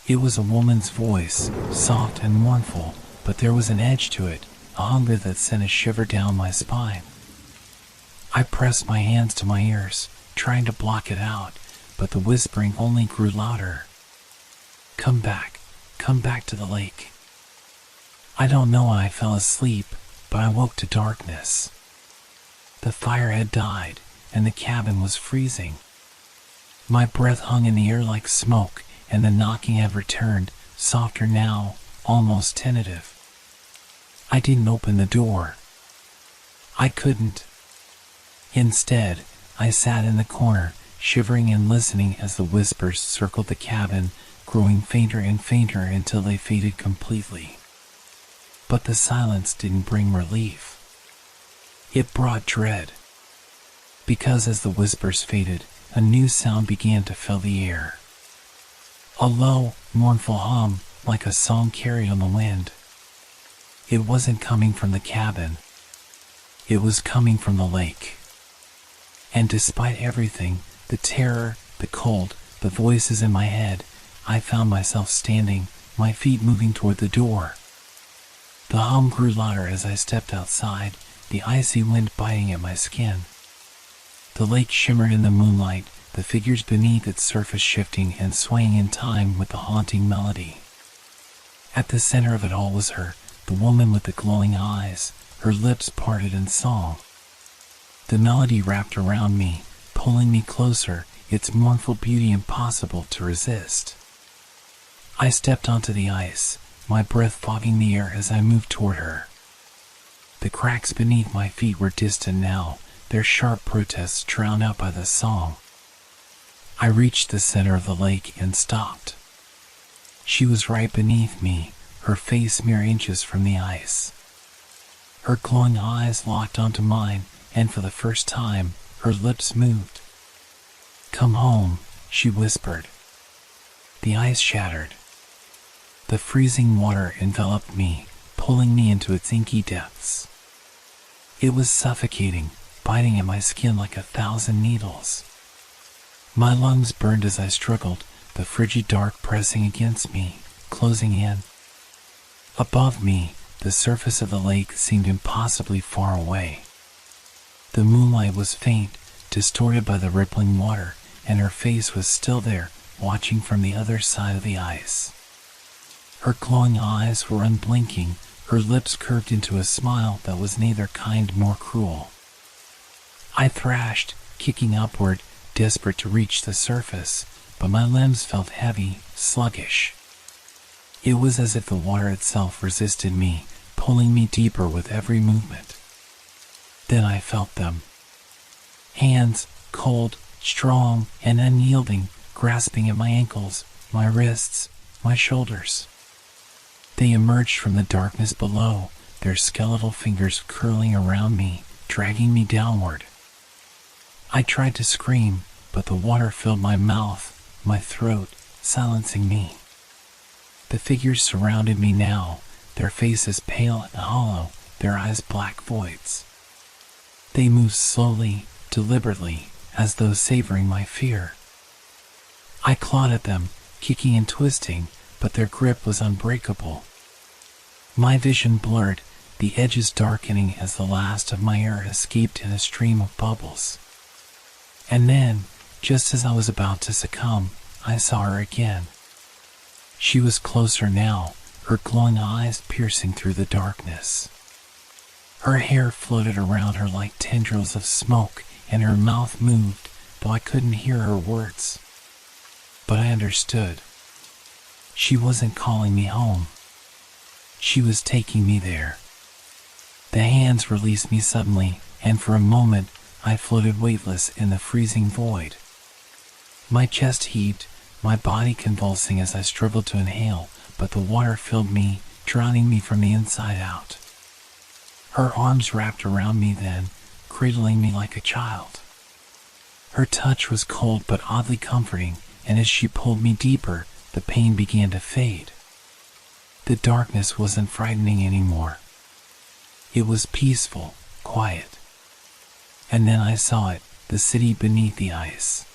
It was a woman's voice, soft and mournful, but there was an edge to it, a hunger that sent a shiver down my spine. I pressed my hands to my ears, trying to block it out, but the whispering only grew louder. Come back to the lake. I don't know when I fell asleep, but I woke to darkness. The fire had died, and the cabin was freezing. My breath hung in the air like smoke, and the knocking had returned, softer now, almost tentative. I didn't open the door. I couldn't. Instead, I sat in the corner, shivering and listening as the whispers circled the cabin, growing fainter and fainter until they faded completely. But the silence didn't bring relief. It brought dread. Because as the whispers faded, a new sound began to fill the air. A low, mournful hum, like a song carried on the wind. It wasn't coming from the cabin. It was coming from the lake. And despite everything, the terror, the cold, the voices in my head, I found myself standing, my feet moving toward the door. The hum grew louder as I stepped outside, the icy wind biting at my skin. The lake shimmered in the moonlight, the figures beneath its surface shifting and swaying in time with the haunting melody. At the center of it all was her, the woman with the glowing eyes, her lips parted in song. The melody wrapped around me, pulling me closer, its mournful beauty impossible to resist. I stepped onto the ice, my breath fogging the air as I moved toward her. The cracks beneath my feet were distant now, their sharp protests drowned out by the song. I reached the center of the lake and stopped. She was right beneath me, her face mere inches from the ice. Her glowing eyes locked onto mine, and for the first time, her lips moved. "Come home," she whispered. The ice shattered. The freezing water enveloped me, pulling me into its inky depths. It was suffocating, biting at my skin like 1,000 needles. My lungs burned as I struggled, the frigid dark pressing against me, closing in. Above me, the surface of the lake seemed impossibly far away. The moonlight was faint, distorted by the rippling water, and her face was still there, watching from the other side of the ice. Her glowing eyes were unblinking, her lips curved into a smile that was neither kind nor cruel. I thrashed, kicking upward, desperate to reach the surface, but my limbs felt heavy, sluggish. It was as if the water itself resisted me, pulling me deeper with every movement. Then I felt them. Hands, cold, strong, and unyielding, grasping at my ankles, my wrists, my shoulders. They emerged from the darkness below, their skeletal fingers curling around me, dragging me downward. I tried to scream, but the water filled my mouth, my throat, silencing me. The figures surrounded me now, their faces pale and hollow, their eyes black voids. They moved slowly, deliberately, as though savoring my fear. I clawed at them, kicking and twisting, but their grip was unbreakable. My vision blurred, the edges darkening as the last of my air escaped in a stream of bubbles. And then, just as I was about to succumb, I saw her again. She was closer now, her glowing eyes piercing through the darkness. Her hair floated around her like tendrils of smoke, and her mouth moved, though I couldn't hear her words. But I understood. She wasn't calling me home. She was taking me there. The hands released me suddenly, and for a moment, I floated weightless in the freezing void. My chest heaved, my body convulsing as I struggled to inhale, but the water filled me, drowning me from the inside out. Her arms wrapped around me then, cradling me like a child. Her touch was cold but oddly comforting, and as she pulled me deeper, the pain began to fade. The darkness wasn't frightening anymore. It was peaceful, quiet. And then I saw it, the city beneath the ice.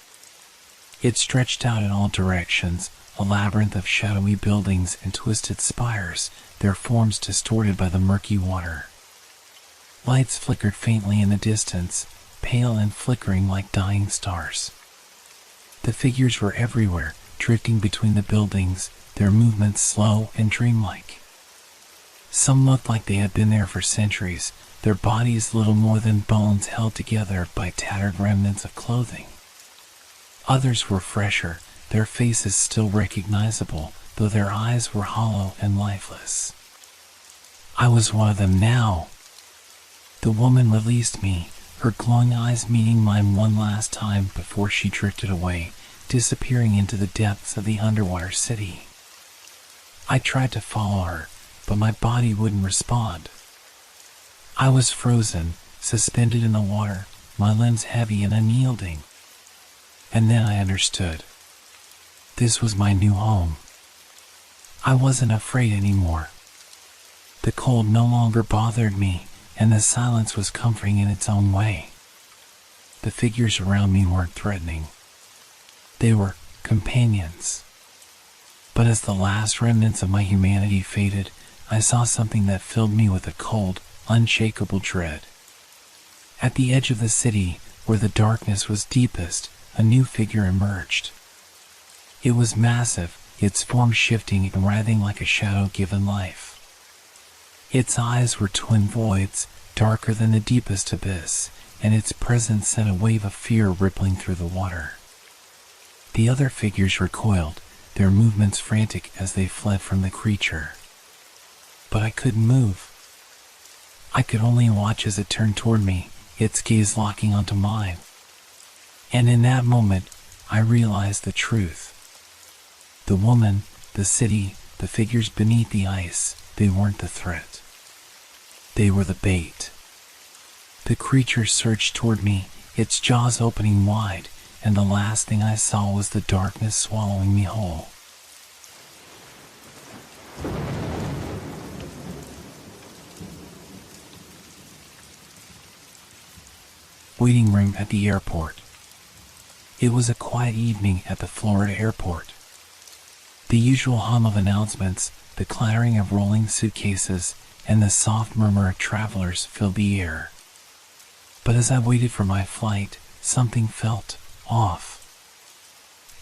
It stretched out in all directions, a labyrinth of shadowy buildings and twisted spires, their forms distorted by the murky water. Lights flickered faintly in the distance, pale and flickering like dying stars. The figures were everywhere, drifting between the buildings, their movements slow and dreamlike. Some looked like they had been there for centuries, their bodies little more than bones held together by tattered remnants of clothing. Others were fresher, their faces still recognizable, though their eyes were hollow and lifeless. I was one of them now. The woman released me, her glowing eyes meeting mine one last time before she drifted away, disappearing into the depths of the underwater city. I tried to follow her, but my body wouldn't respond. I was frozen, suspended in the water, my limbs heavy and unyielding. And then I understood. This was my new home. I wasn't afraid anymore. The cold no longer bothered me, and the silence was comforting in its own way. The figures around me weren't threatening. They were companions. But as the last remnants of my humanity faded, I saw something that filled me with a cold, unshakable dread. At the edge of the city, where the darkness was deepest, a new figure emerged. It was massive, its form shifting and writhing like a shadow given life. Its eyes were twin voids, darker than the deepest abyss, and its presence sent a wave of fear rippling through the water. The other figures recoiled, their movements frantic as they fled from the creature. But I couldn't move. I could only watch as it turned toward me, its gaze locking onto mine. And in that moment, I realized the truth. The woman, the city, the figures beneath the ice, they weren't the threat. They were the bait. The creature surged toward me, its jaws opening wide, and the last thing I saw was the darkness swallowing me whole. Waiting room at the airport. It was a quiet evening at the Florida airport. The usual hum of announcements, the clattering of rolling suitcases, and the soft murmur of travelers filled the air. But as I waited for my flight, something felt off.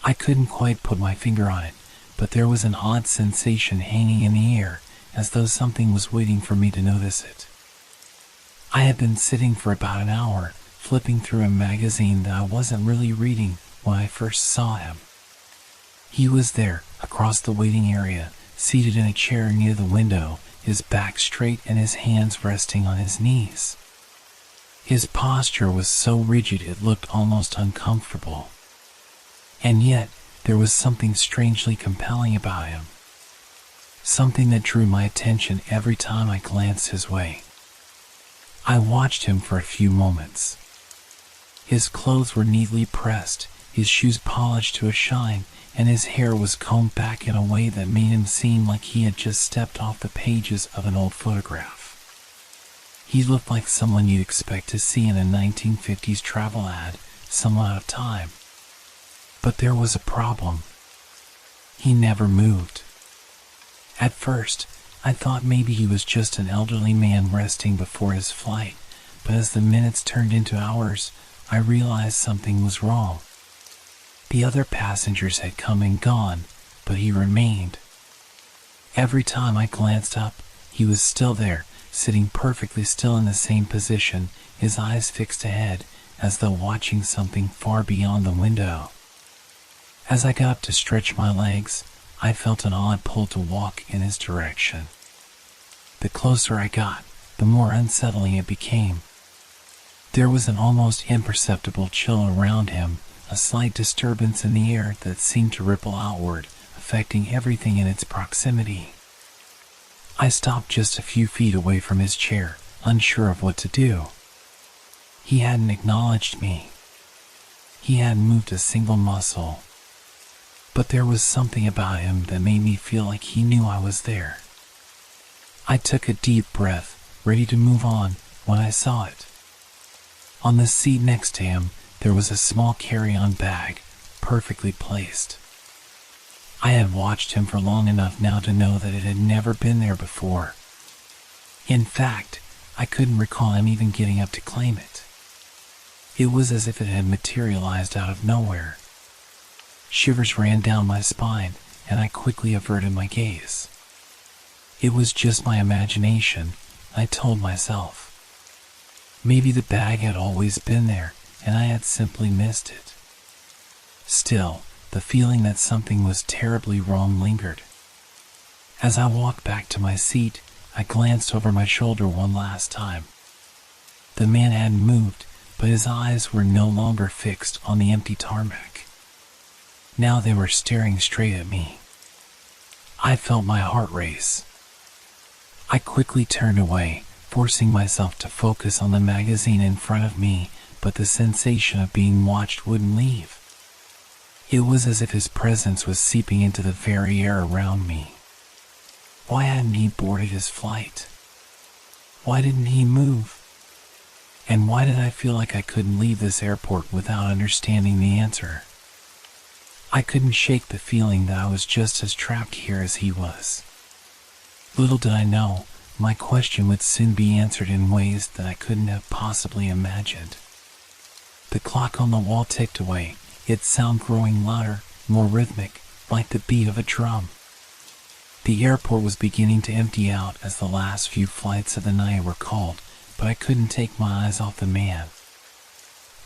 I couldn't quite put my finger on it, but there was an odd sensation hanging in the air, as though something was waiting for me to notice it. I had been sitting for about an hour, flipping through a magazine that I wasn't really reading when I first saw him. He was there, across the waiting area, seated in a chair near the window, his back straight and his hands resting on his knees. His posture was so rigid it looked almost uncomfortable. And yet, there was something strangely compelling about him. Something that drew my attention every time I glanced his way. I watched him for a few moments. His clothes were neatly pressed, his shoes polished to a shine, and his hair was combed back in a way that made him seem like he had just stepped off the pages of an old photograph. He looked like someone you'd expect to see in a 1950s travel ad, someone out of time. But there was a problem. He never moved. At first, I thought maybe he was just an elderly man resting before his flight, but as the minutes turned into hours, I realized something was wrong. The other passengers had come and gone, but he remained. Every time I glanced up, he was still there, sitting perfectly still in the same position, his eyes fixed ahead, as though watching something far beyond the window. As I got up to stretch my legs, I felt an odd pull to walk in his direction. The closer I got, the more unsettling it became. There was an almost imperceptible chill around him, a slight disturbance in the air that seemed to ripple outward, affecting everything in its proximity. I stopped just a few feet away from his chair, unsure of what to do. He hadn't acknowledged me. He hadn't moved a single muscle. But there was something about him that made me feel like he knew I was there. I took a deep breath, ready to move on, when I saw it. On the seat next to him, there was a small carry-on bag, perfectly placed. I had watched him for long enough now to know that it had never been there before. In fact, I couldn't recall him even getting up to claim it. It was as if it had materialized out of nowhere. Shivers ran down my spine, and I quickly averted my gaze. It was just my imagination, I told myself. Maybe the bag had always been there, and I had simply missed it. Still, the feeling that something was terribly wrong lingered. As I walked back to my seat, I glanced over my shoulder one last time. The man hadn't moved, but his eyes were no longer fixed on the empty tarmac. Now they were staring straight at me. I felt my heart race. I quickly turned away, forcing myself to focus on the magazine in front of me, but the sensation of being watched wouldn't leave. It was as if his presence was seeping into the very air around me. Why hadn't he boarded his flight? Why didn't he move? And why did I feel like I couldn't leave this airport without understanding the answer? I couldn't shake the feeling that I was just as trapped here as he was. Little did I know, my question would soon be answered in ways that I couldn't have possibly imagined. The clock on the wall ticked away, its sound growing louder, more rhythmic, like the beat of a drum. The airport was beginning to empty out as the last few flights of the night were called, but I couldn't take my eyes off the man.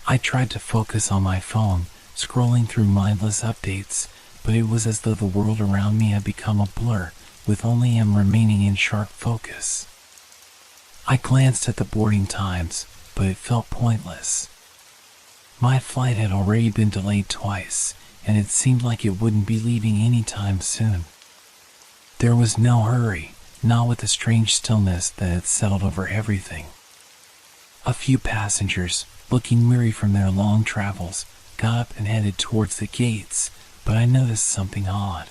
I tried to focus on my phone, scrolling through mindless updates, but it was as though the world around me had become a blur, with only him remaining in sharp focus. I glanced at the boarding times, but it felt pointless. My flight had already been delayed twice, and it seemed like it wouldn't be leaving anytime soon. There was no hurry, not with the strange stillness that had settled over everything. A few passengers, looking weary from their long travels, got up and headed towards the gates, but I noticed something odd.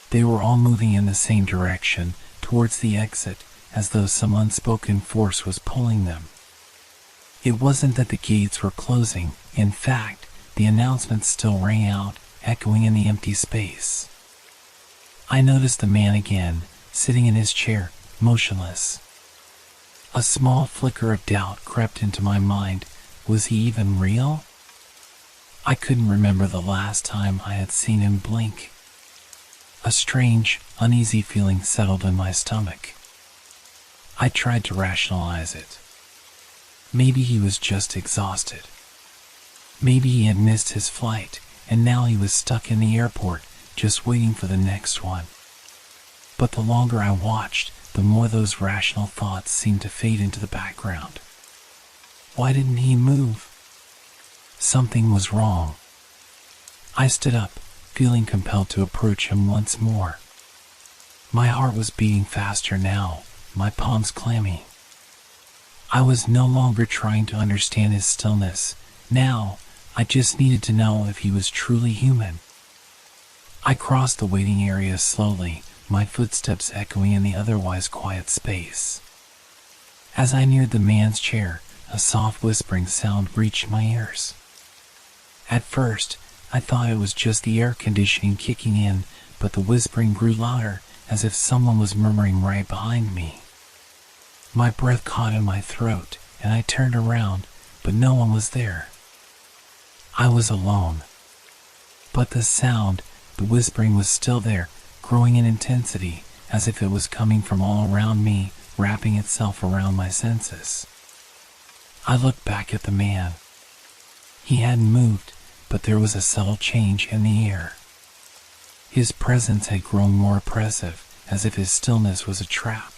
They were all moving in the same direction, towards the exit, as though some unspoken force was pulling them. It wasn't that the gates were closing. In fact, the announcement still rang out, echoing in the empty space. I noticed the man again, sitting in his chair, motionless. A small flicker of doubt crept into my mind. Was he even real? I couldn't remember the last time I had seen him blink. A strange, uneasy feeling settled in my stomach. I tried to rationalize it. Maybe he was just exhausted. Maybe he had missed his flight, and now he was stuck in the airport, just waiting for the next one. But the longer I watched, the more those rational thoughts seemed to fade into the background. Why didn't he move? Something was wrong. I stood up, feeling compelled to approach him once more. My heart was beating faster now, my palms clammy. I was no longer trying to understand his stillness. Now, I just needed to know if he was truly human. I crossed the waiting area slowly, my footsteps echoing in the otherwise quiet space. As I neared the man's chair, a soft whispering sound reached my ears. At first, I thought it was just the air conditioning kicking in, but the whispering grew louder, as if someone was murmuring right behind me. My breath caught in my throat, and I turned around, but no one was there. I was alone. But the sound, the whispering was still there, growing in intensity, as if it was coming from all around me, wrapping itself around my senses. I looked back at the man. He hadn't moved, but there was a subtle change in the air. His presence had grown more oppressive, as if his stillness was a trap.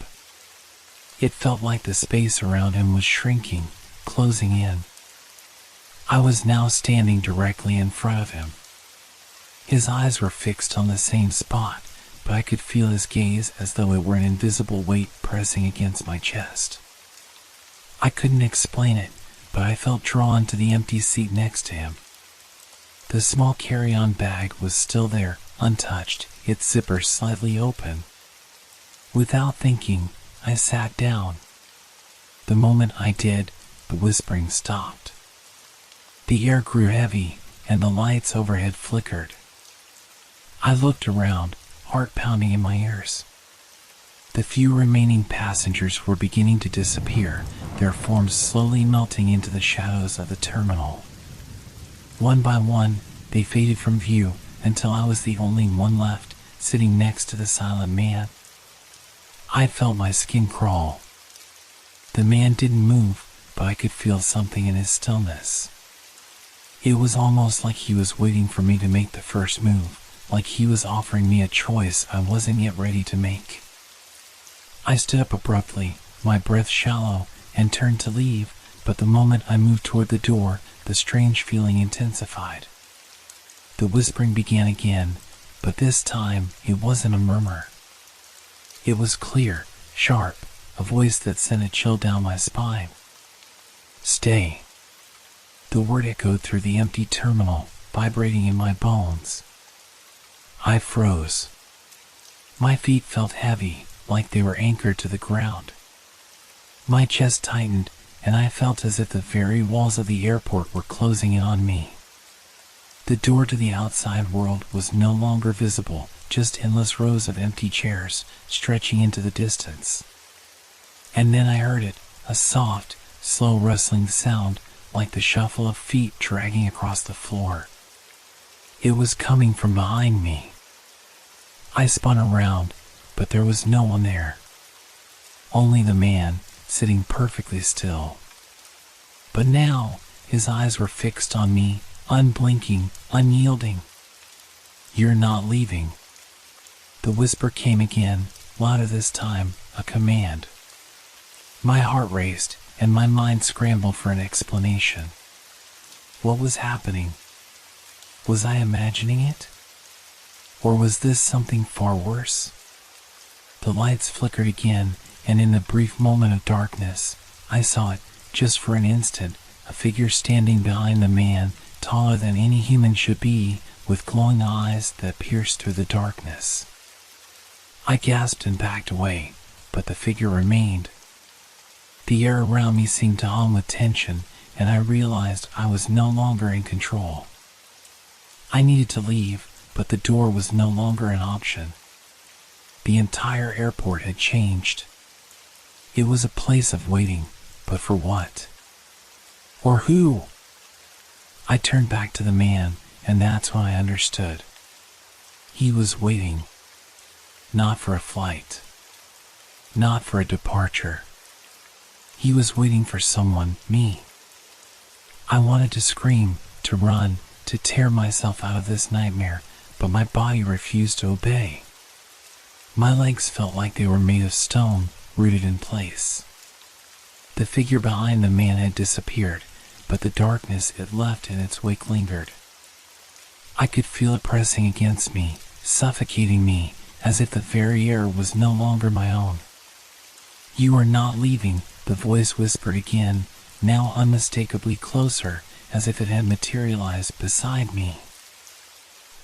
It felt like the space around him was shrinking, closing in. I was now standing directly in front of him. His eyes were fixed on the same spot, but I could feel his gaze as though it were an invisible weight pressing against my chest. I couldn't explain it, but I felt drawn to the empty seat next to him. The small carry-on bag was still there, untouched, its zipper slightly open. Without thinking, I sat down. The moment I did, the whispering stopped. The air grew heavy, and the lights overhead flickered. I looked around, heart pounding in my ears. The few remaining passengers were beginning to disappear, their forms slowly melting into the shadows of the terminal. One by one, they faded from view until I was the only one left, sitting next to the silent man. I felt my skin crawl. The man didn't move, but I could feel something in his stillness. It was almost like he was waiting for me to make the first move, like he was offering me a choice I wasn't yet ready to make. I stood up abruptly, my breath shallow, and turned to leave, but the moment I moved toward the door, the strange feeling intensified. The whispering began again, but this time it wasn't a murmur. It was clear, sharp, a voice that sent a chill down my spine. Stay. The word echoed through the empty terminal, vibrating in my bones. I froze. My feet felt heavy, like they were anchored to the ground. My chest tightened, and I felt as if the very walls of the airport were closing in on me. The door to the outside world was no longer visible, just endless rows of empty chairs stretching into the distance. And then I heard it, a soft, slow rustling sound, like the shuffle of feet dragging across the floor. It was coming from behind me. I spun around, but there was no one there. Only the man, sitting perfectly still. But now, his eyes were fixed on me, unblinking, unyielding. You're not leaving. The whisper came again, louder this time, a command. My heart raced, and my mind scrambled for an explanation. What was happening? Was I imagining it? Or was this something far worse? The lights flickered again, and in the brief moment of darkness, I saw it, just for an instant, a figure standing behind the man, taller than any human should be, with glowing eyes that pierced through the darkness. I gasped and backed away, but the figure remained. The air around me seemed to hum with tension, and I realized I was no longer in control. I needed to leave, but the door was no longer an option. The entire airport had changed. It was a place of waiting, but for what? Or who? I turned back to the man, and that's when I understood. He was waiting. Not for a flight. Not for a departure. He was waiting for someone, me. I wanted to scream, to run, to tear myself out of this nightmare, but my body refused to obey. My legs felt like they were made of stone, rooted in place. The figure behind the man had disappeared, but the darkness it left in its wake lingered. I could feel it pressing against me, suffocating me, as if the very air was no longer my own. You are not leaving, the voice whispered again, now unmistakably closer, as if it had materialized beside me.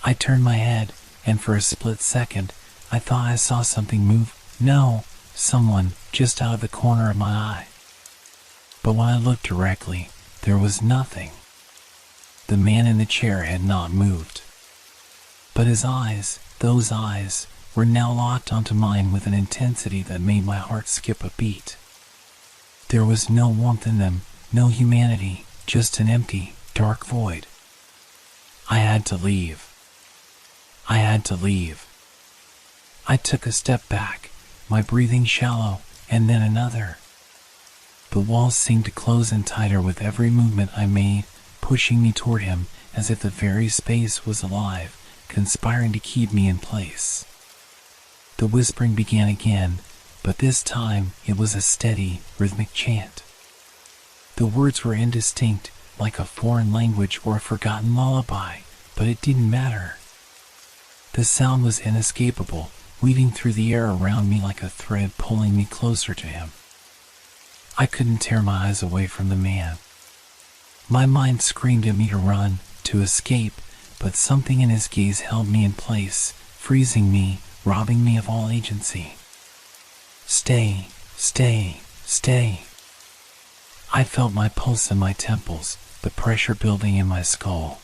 I turned my head, and for a split second, I thought I saw something move. No, someone, just out of the corner of my eye. But when I looked directly, there was nothing. The man in the chair had not moved. But his eyes, those eyes, were now locked onto mine with an intensity that made my heart skip a beat. There was no warmth in them, no humanity, just an empty, dark void. I had to leave. I had to leave. I took a step back, my breathing shallow, and then another. The walls seemed to close in tighter with every movement I made, pushing me toward him as if the very space was alive, conspiring to keep me in place. The whispering began again, but this time it was a steady, rhythmic chant. The words were indistinct, like a foreign language or a forgotten lullaby, but it didn't matter. The sound was inescapable, weaving through the air around me like a thread pulling me closer to him. I couldn't tear my eyes away from the man. My mind screamed at me to run, to escape, but something in his gaze held me in place, freezing me, robbing me of all agency. Stay, stay, stay. I felt my pulse in my temples, the pressure building in my skull.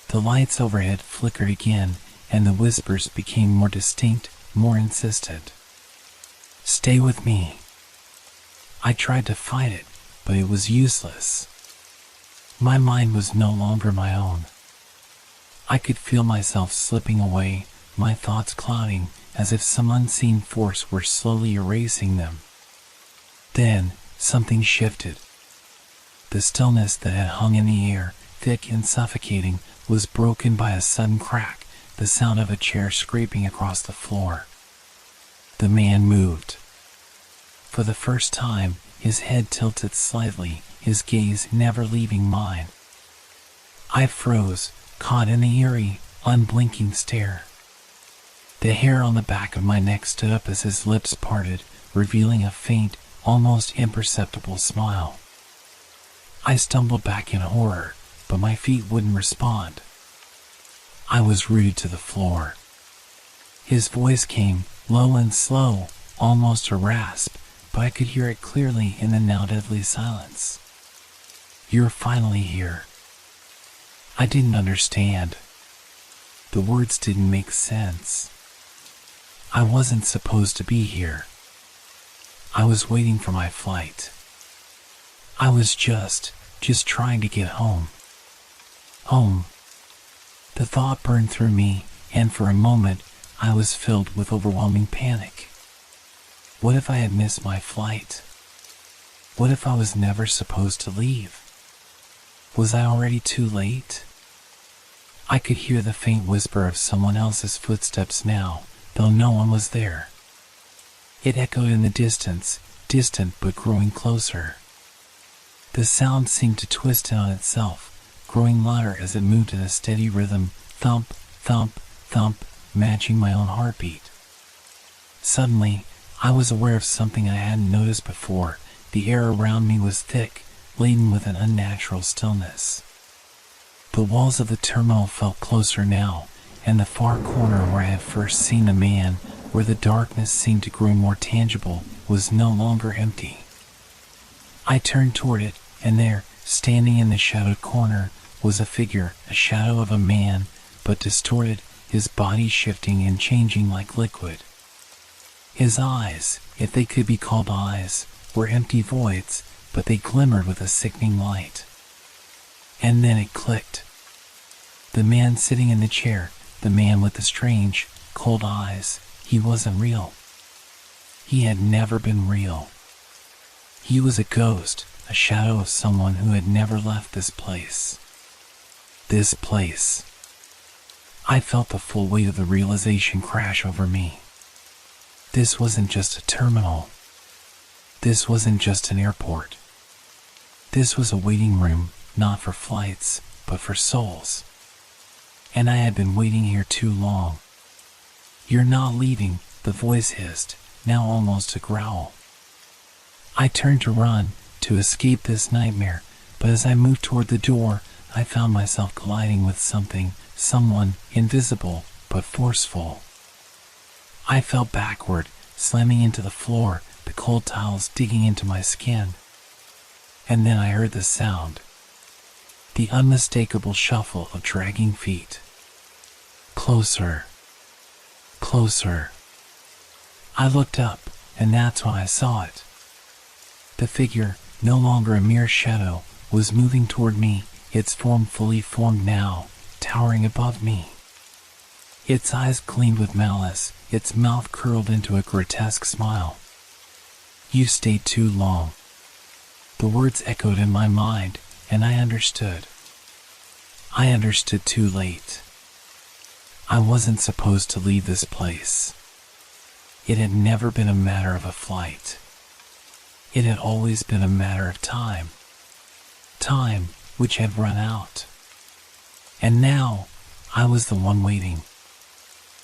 The lights overhead flickered again, and the whispers became more distinct, more insistent. Stay with me. I tried to fight it, but it was useless. My mind was no longer my own. I could feel myself slipping away, my thoughts clouding, as if some unseen force were slowly erasing them. Then, something shifted. The stillness that had hung in the air, thick and suffocating, was broken by a sudden crack, the sound of a chair scraping across the floor. The man moved. For the first time, his head tilted slightly, his gaze never leaving mine. I froze, caught in the eerie, unblinking stare. The hair on the back of my neck stood up as his lips parted, revealing a faint, almost imperceptible smile. I stumbled back in horror, but my feet wouldn't respond. I was rooted to the floor. His voice came, low and slow, almost a rasp, but I could hear it clearly in the now deadly silence. "You're finally here." I didn't understand. The words didn't make sense. I wasn't supposed to be here. I was waiting for my flight. I was just trying to get home. Home. The thought burned through me, and for a moment, I was filled with overwhelming panic. What if I had missed my flight? What if I was never supposed to leave? Was I already too late? I could hear the faint whisper of someone else's footsteps now, though no one was there. It echoed in the distance, distant but growing closer. The sound seemed to twist in on itself, growing louder as it moved in a steady rhythm, thump, thump, thump, matching my own heartbeat. Suddenly, I was aware of something I hadn't noticed before. The air around me was thick, laden with an unnatural stillness. The walls of the terminal felt closer now, and the far corner where I had first seen the man, where the darkness seemed to grow more tangible, was no longer empty. I turned toward it, and there, standing in the shadowed corner, was a figure, a shadow of a man, but distorted, his body shifting and changing like liquid. His eyes, if they could be called eyes, were empty voids, but they glimmered with a sickening light. And then it clicked. The man sitting in the chair, the man with the strange, cold eyes, he wasn't real. He had never been real. He was a ghost, a shadow of someone who had never left this place. This place. I felt the full weight of the realization crash over me. This wasn't just a terminal. This wasn't just an airport. This was a waiting room, not for flights, but for souls. And I had been waiting here too long. "You're not leaving," the voice hissed, now almost a growl. I turned to run, to escape this nightmare, but as I moved toward the door, I found myself colliding with someone invisible, but forceful. I fell backward, slamming into the floor, the cold tiles digging into my skin. And then I heard the sound. The unmistakable shuffle of dragging feet. Closer. Closer. I looked up, and that's when I saw it. The figure, no longer a mere shadow, was moving toward me, its form fully formed now, towering above me. Its eyes gleamed with malice, its mouth curled into a grotesque smile. "You stayed too long." The words echoed in my mind, and I understood. I understood too late. I wasn't supposed to leave this place. It had never been a matter of a flight. It had always been a matter of time. Time which had run out. And now, I was the one waiting.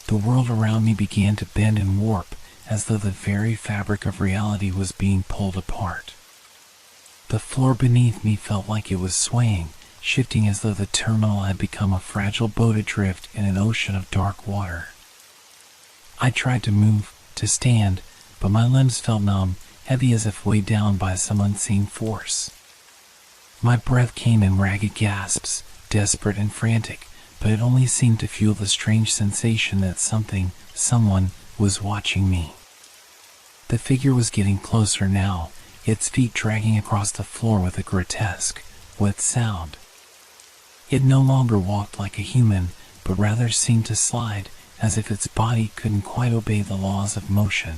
The world around me began to bend and warp, as though the very fabric of reality was being pulled apart. The floor beneath me felt like it was swaying, shifting as though the terminal had become a fragile boat adrift in an ocean of dark water. I tried to move, to stand, but my limbs felt numb, heavy as if weighed down by some unseen force. My breath came in ragged gasps, desperate and frantic, but it only seemed to fuel the strange sensation that someone, was watching me. The figure was getting closer now, its feet dragging across the floor with a grotesque, wet sound. It no longer walked like a human, but rather seemed to slide, as if its body couldn't quite obey the laws of motion.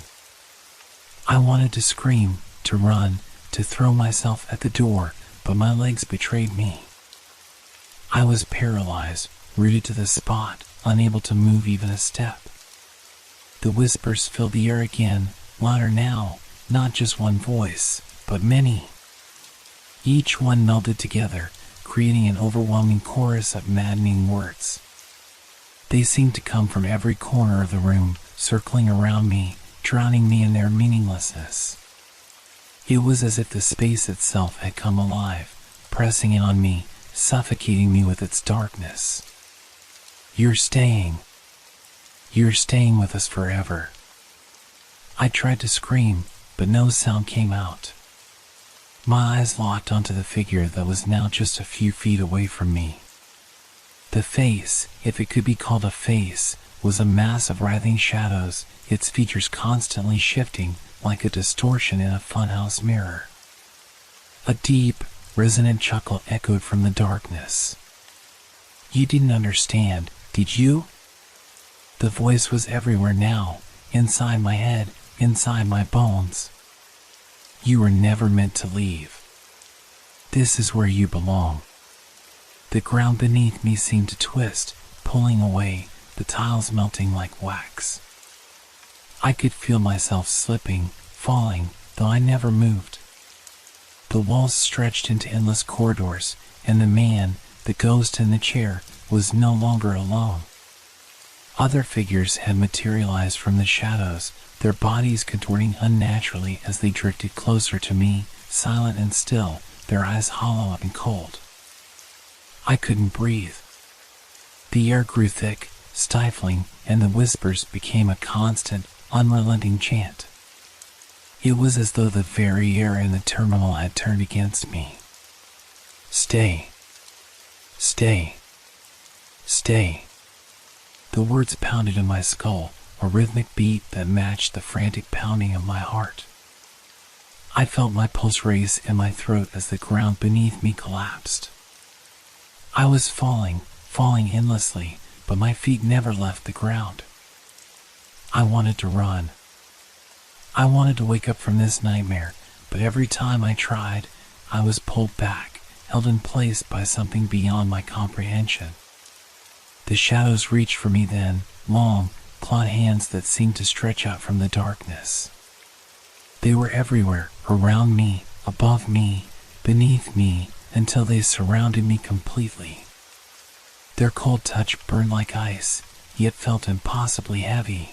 I wanted to scream, to run, to throw myself at the door, but my legs betrayed me. I was paralyzed, rooted to the spot, unable to move even a step. The whispers filled the air again, louder now, not just one voice, but many. Each one melded together, creating an overwhelming chorus of maddening words. They seemed to come from every corner of the room, circling around me, drowning me in their meaninglessness. It was as if the space itself had come alive, pressing in on me, suffocating me with its darkness. You're staying with us forever. I tried to scream, but no sound came out. My eyes locked onto the figure that was now just a few feet away from me. The face, if it could be called a face, was a mass of writhing shadows, its features constantly shifting like a distortion in a funhouse mirror. A deep, resonant chuckle echoed from the darkness. You didn't understand, did you? The voice was everywhere now, inside my head, inside my bones. You were never meant to leave. This is where you belong. The ground beneath me seemed to twist, pulling away, the tiles melting like wax. I could feel myself slipping, falling, though I never moved. The walls stretched into endless corridors, and the man, the ghost in the chair, was no longer alone. Other figures had materialized from the shadows, their bodies contorting unnaturally as they drifted closer to me, silent and still, their eyes hollow and cold. I couldn't breathe. The air grew thick, stifling, and the whispers became a constant, unrelenting chant. It was as though the very air in the terminal had turned against me. Stay. Stay. Stay. The words pounded in my skull, a rhythmic beat that matched the frantic pounding of my heart. I felt my pulse race in my throat as the ground beneath me collapsed. I was falling endlessly, but my feet never left the ground. I wanted to run. I wanted to wake up from this nightmare, but every time I tried, I was pulled back, held in place by something beyond my comprehension. The shadows reached for me then, long, clawed hands that seemed to stretch out from the darkness. They were everywhere, around me, above me, beneath me, until they surrounded me completely. Their cold touch burned like ice, yet felt impossibly heavy.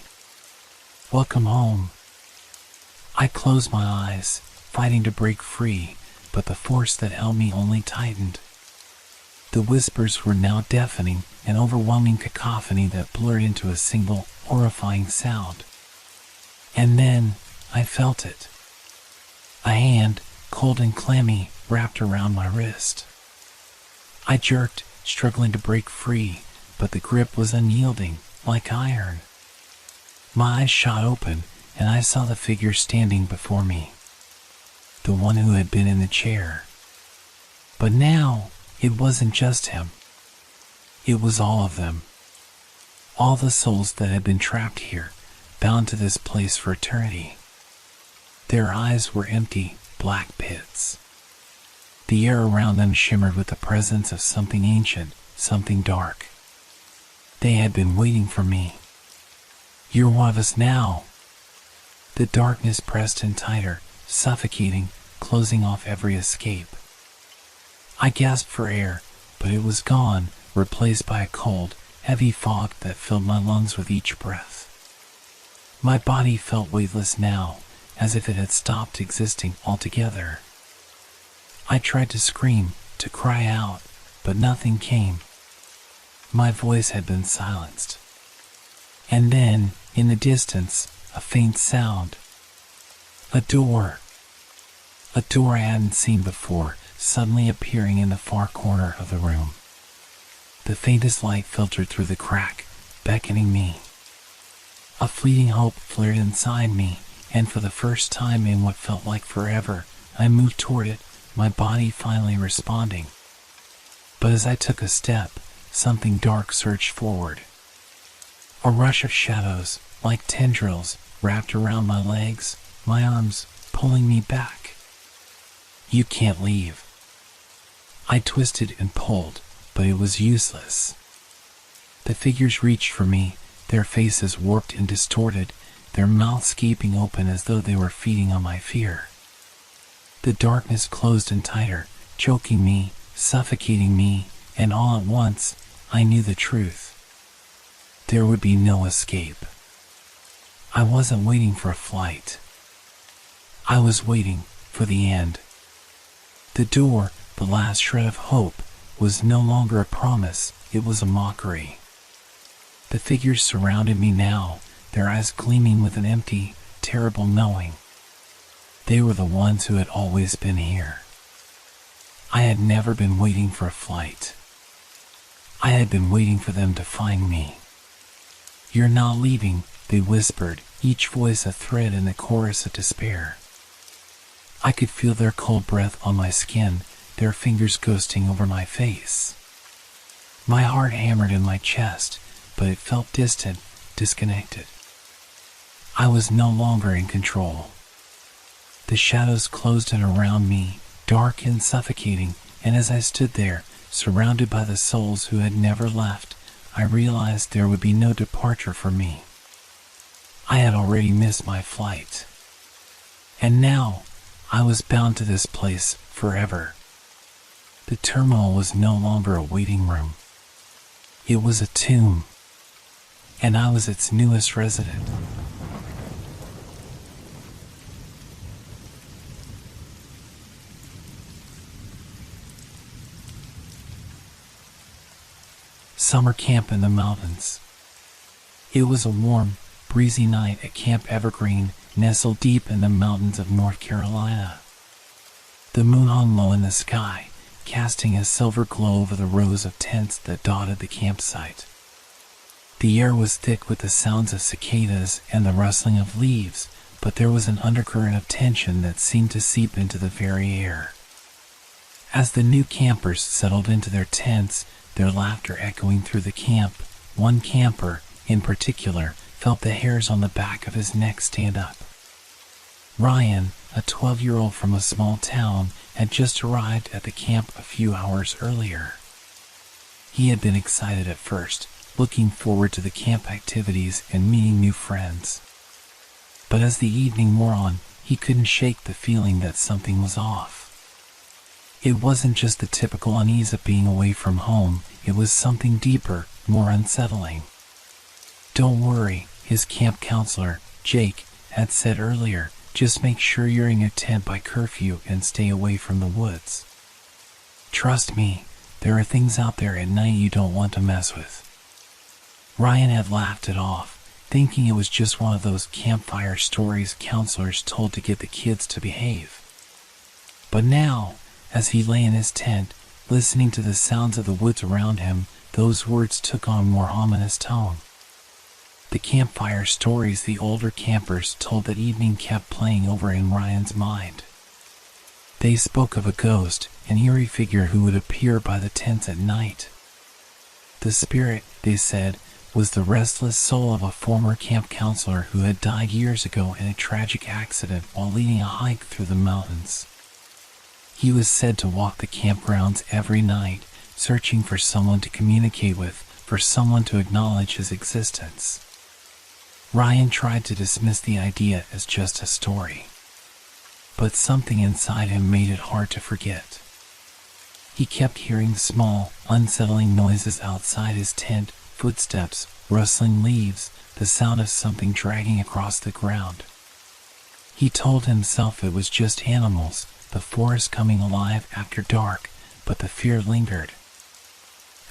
Welcome home. I closed my eyes, fighting to break free, but the force that held me only tightened. The whispers were now deafening, an overwhelming cacophony that blurred into a single, horrifying sound. And then, I felt it. A hand, cold and clammy, wrapped around my wrist. I jerked, struggling to break free, but the grip was unyielding, like iron. My eyes shot open, and I saw the figure standing before me. The one who had been in the chair. But now, it wasn't just him. It was all of them. All the souls that had been trapped here, bound to this place for eternity. Their eyes were empty, black pits. The air around them shimmered with the presence of something ancient, something dark. They had been waiting for me. You're one of us now. The darkness pressed in tighter, suffocating, closing off every escape. I gasped for air, but it was gone, replaced by a cold, heavy fog that filled my lungs with each breath. My body felt weightless now, as if it had stopped existing altogether. I tried to scream, to cry out, but nothing came. My voice had been silenced. And then, in the distance, a faint sound. A door. A door I hadn't seen before, suddenly appearing in the far corner of the room. The faintest light filtered through the crack, beckoning me. A fleeting hope flared inside me, and for the first time in what felt like forever, I moved toward it, my body finally responding. But as I took a step, something dark surged forward. A rush of shadows, like tendrils, wrapped around my legs, my arms, pulling me back. "You can't leave." I twisted and pulled, but it was useless. The figures reached for me, their faces warped and distorted, their mouths gaping open as though they were feeding on my fear. The darkness closed in tighter, choking me, suffocating me, and all at once, I knew the truth. There would be no escape. I wasn't waiting for a flight. I was waiting for the end. The door, the last shred of hope, was no longer a promise, it was a mockery. The figures surrounded me now, their eyes gleaming with an empty, terrible knowing. They were the ones who had always been here. I had never been waiting for a flight. I had been waiting for them to find me. "You're not leaving," they whispered, each voice a thread in the chorus of despair. I could feel their cold breath on my skin, their fingers ghosting over my face. My heart hammered in my chest, but it felt distant, disconnected. I was no longer in control. The shadows closed in around me, dark and suffocating, and as I stood there, surrounded by the souls who had never left, I realized there would be no departure for me. I had already missed my flight. And now, I was bound to this place forever. The terminal was no longer a waiting room. It was a tomb, and I was its newest resident. Summer camp in the mountains. It was a warm, breezy night at Camp Evergreen, nestled deep in the mountains of North Carolina. The moon hung low in the sky, casting a silver glow over the rows of tents that dotted the campsite. The air was thick with the sounds of cicadas and the rustling of leaves, but there was an undercurrent of tension that seemed to seep into the very air. As the new campers settled into their tents, their laughter echoing through the camp, one camper, in particular, felt the hairs on the back of his neck stand up. Ryan, a 12-year-old from a small town, had just arrived at the camp a few hours earlier. He had been excited at first, looking forward to the camp activities and meeting new friends. But as the evening wore on, he couldn't shake the feeling that something was off. It wasn't just the typical unease of being away from home, it was something deeper, more unsettling. "Don't worry," his camp counselor, Jake, had said earlier, "just make sure you're in your tent by curfew and stay away from the woods. Trust me, there are things out there at night you don't want to mess with." Ryan had laughed it off, thinking it was just one of those campfire stories counselors told to get the kids to behave. But now, as he lay in his tent, listening to the sounds of the woods around him, those words took on more ominous tone. The campfire stories the older campers told that evening kept playing over in Ryan's mind. They spoke of a ghost, an eerie figure who would appear by the tents at night. The spirit, they said, was the restless soul of a former camp counselor who had died years ago in a tragic accident while leading a hike through the mountains. He was said to walk the campgrounds every night, searching for someone to communicate with, for someone to acknowledge his existence. Ryan tried to dismiss the idea as just a story, but something inside him made it hard to forget. He kept hearing small, unsettling noises outside his tent, footsteps, rustling leaves, the sound of something dragging across the ground. He told himself it was just animals, the forest coming alive after dark, but the fear lingered.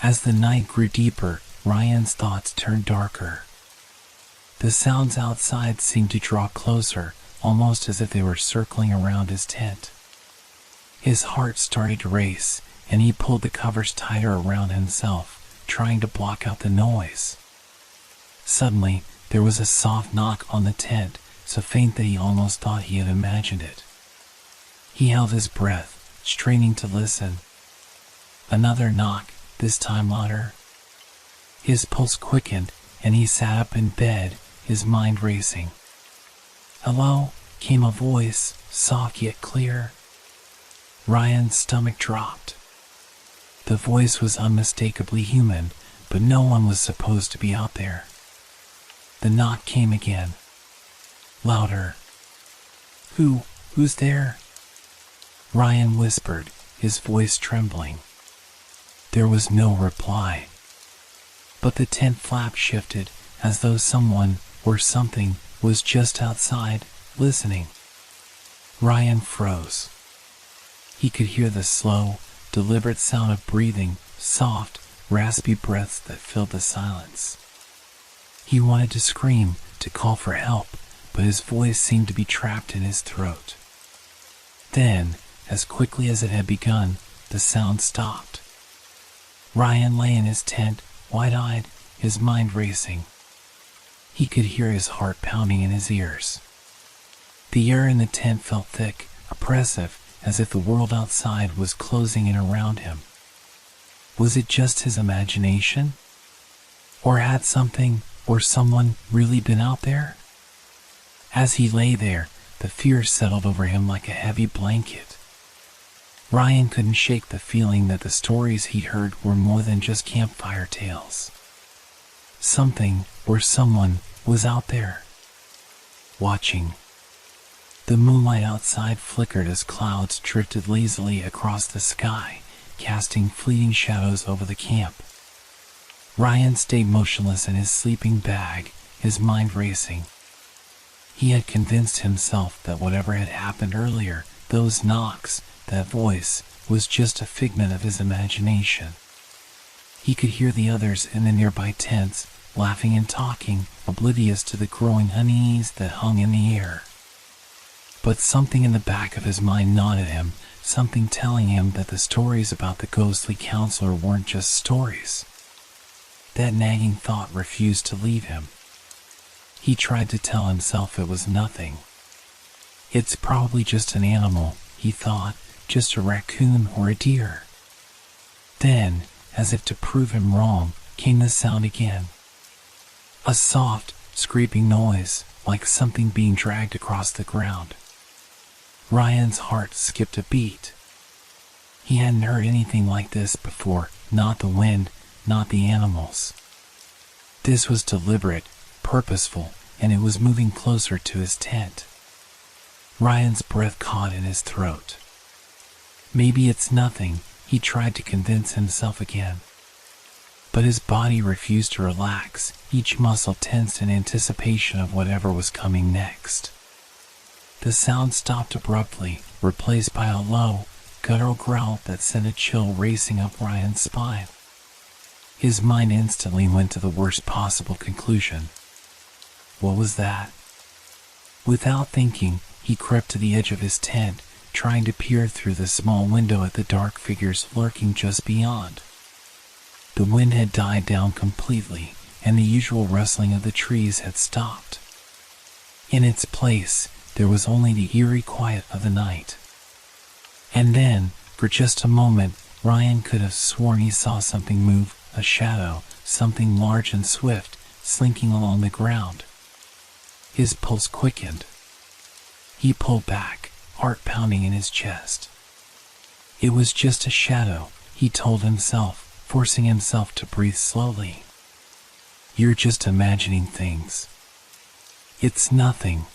As the night grew deeper, Ryan's thoughts turned darker. The sounds outside seemed to draw closer, almost as if they were circling around his tent. His heart started to race, and he pulled the covers tighter around himself, trying to block out the noise. Suddenly, there was a soft knock on the tent, so faint that he almost thought he had imagined it. He held his breath, straining to listen. Another knock, this time louder. His pulse quickened, and he sat up in bed, his mind racing. "Hello?" came a voice, soft yet clear. Ryan's stomach dropped. The voice was unmistakably human, but no one was supposed to be out there. The knock came again. Louder. Who's there?" Ryan whispered, his voice trembling. There was no reply. But the tent flap shifted, as though someone, or something, was just outside, listening. Ryan froze. He could hear the slow, deliberate sound of breathing, soft, raspy breaths that filled the silence. He wanted to scream, to call for help, but his voice seemed to be trapped in his throat. Then, as quickly as it had begun, the sound stopped. Ryan lay in his tent, wide-eyed, his mind racing. He could hear his heart pounding in his ears. The air in the tent felt thick, oppressive, as if the world outside was closing in around him. Was it just his imagination? Or had something, or someone, really been out there? As he lay there, the fear settled over him like a heavy blanket. Ryan couldn't shake the feeling that the stories he'd heard were more than just campfire tales. Something, or someone, was out there, watching. The moonlight outside flickered as clouds drifted lazily across the sky, casting fleeting shadows over the camp. Ryan stayed motionless in his sleeping bag, his mind racing. He had convinced himself that whatever had happened earlier, those knocks, that voice, was just a figment of his imagination. He could hear the others in the nearby tents, laughing and talking, oblivious to the growing unease that hung in the air. But something in the back of his mind nodded him, something telling him that the stories about the ghostly counselor weren't just stories. That nagging thought refused to leave him. He tried to tell himself it was nothing. It's probably just an animal, he thought, just a raccoon or a deer. Then, as if to prove him wrong, came the sound again. A soft, scraping noise, like something being dragged across the ground. Ryan's heart skipped a beat. He hadn't heard anything like this before, not the wind, not the animals. This was deliberate, purposeful, and it was moving closer to his tent. Ryan's breath caught in his throat. Maybe it's nothing, he tried to convince himself again. But his body refused to relax, each muscle tensed in anticipation of whatever was coming next. The sound stopped abruptly, replaced by a low, guttural growl that sent a chill racing up Ryan's spine. His mind instantly went to the worst possible conclusion. What was that? Without thinking, he crept to the edge of his tent, trying to peer through the small window at the dark figures lurking just beyond. The wind had died down completely, and the usual rustling of the trees had stopped. In its place, there was only the eerie quiet of the night. And then, for just a moment, Ryan could have sworn he saw something move, a shadow, something large and swift, slinking along the ground. His pulse quickened. He pulled back, heart pounding in his chest. It was just a shadow, he told himself, forcing himself to breathe slowly. You're just imagining things. It's nothing.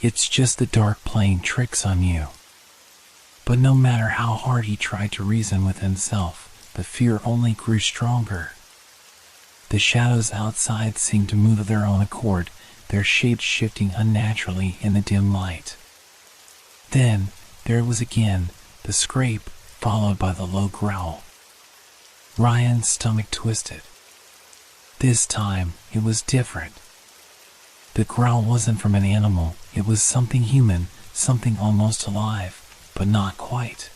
It's just the dark playing tricks on you. But no matter how hard he tried to reason with himself, the fear only grew stronger. The shadows outside seemed to move of their own accord, their shapes shifting unnaturally in the dim light. Then, there it was again, the scrape, followed by the low growl. Ryan's stomach twisted. This time, it was different. The growl wasn't from an animal, it was something human, something almost alive, but not quite.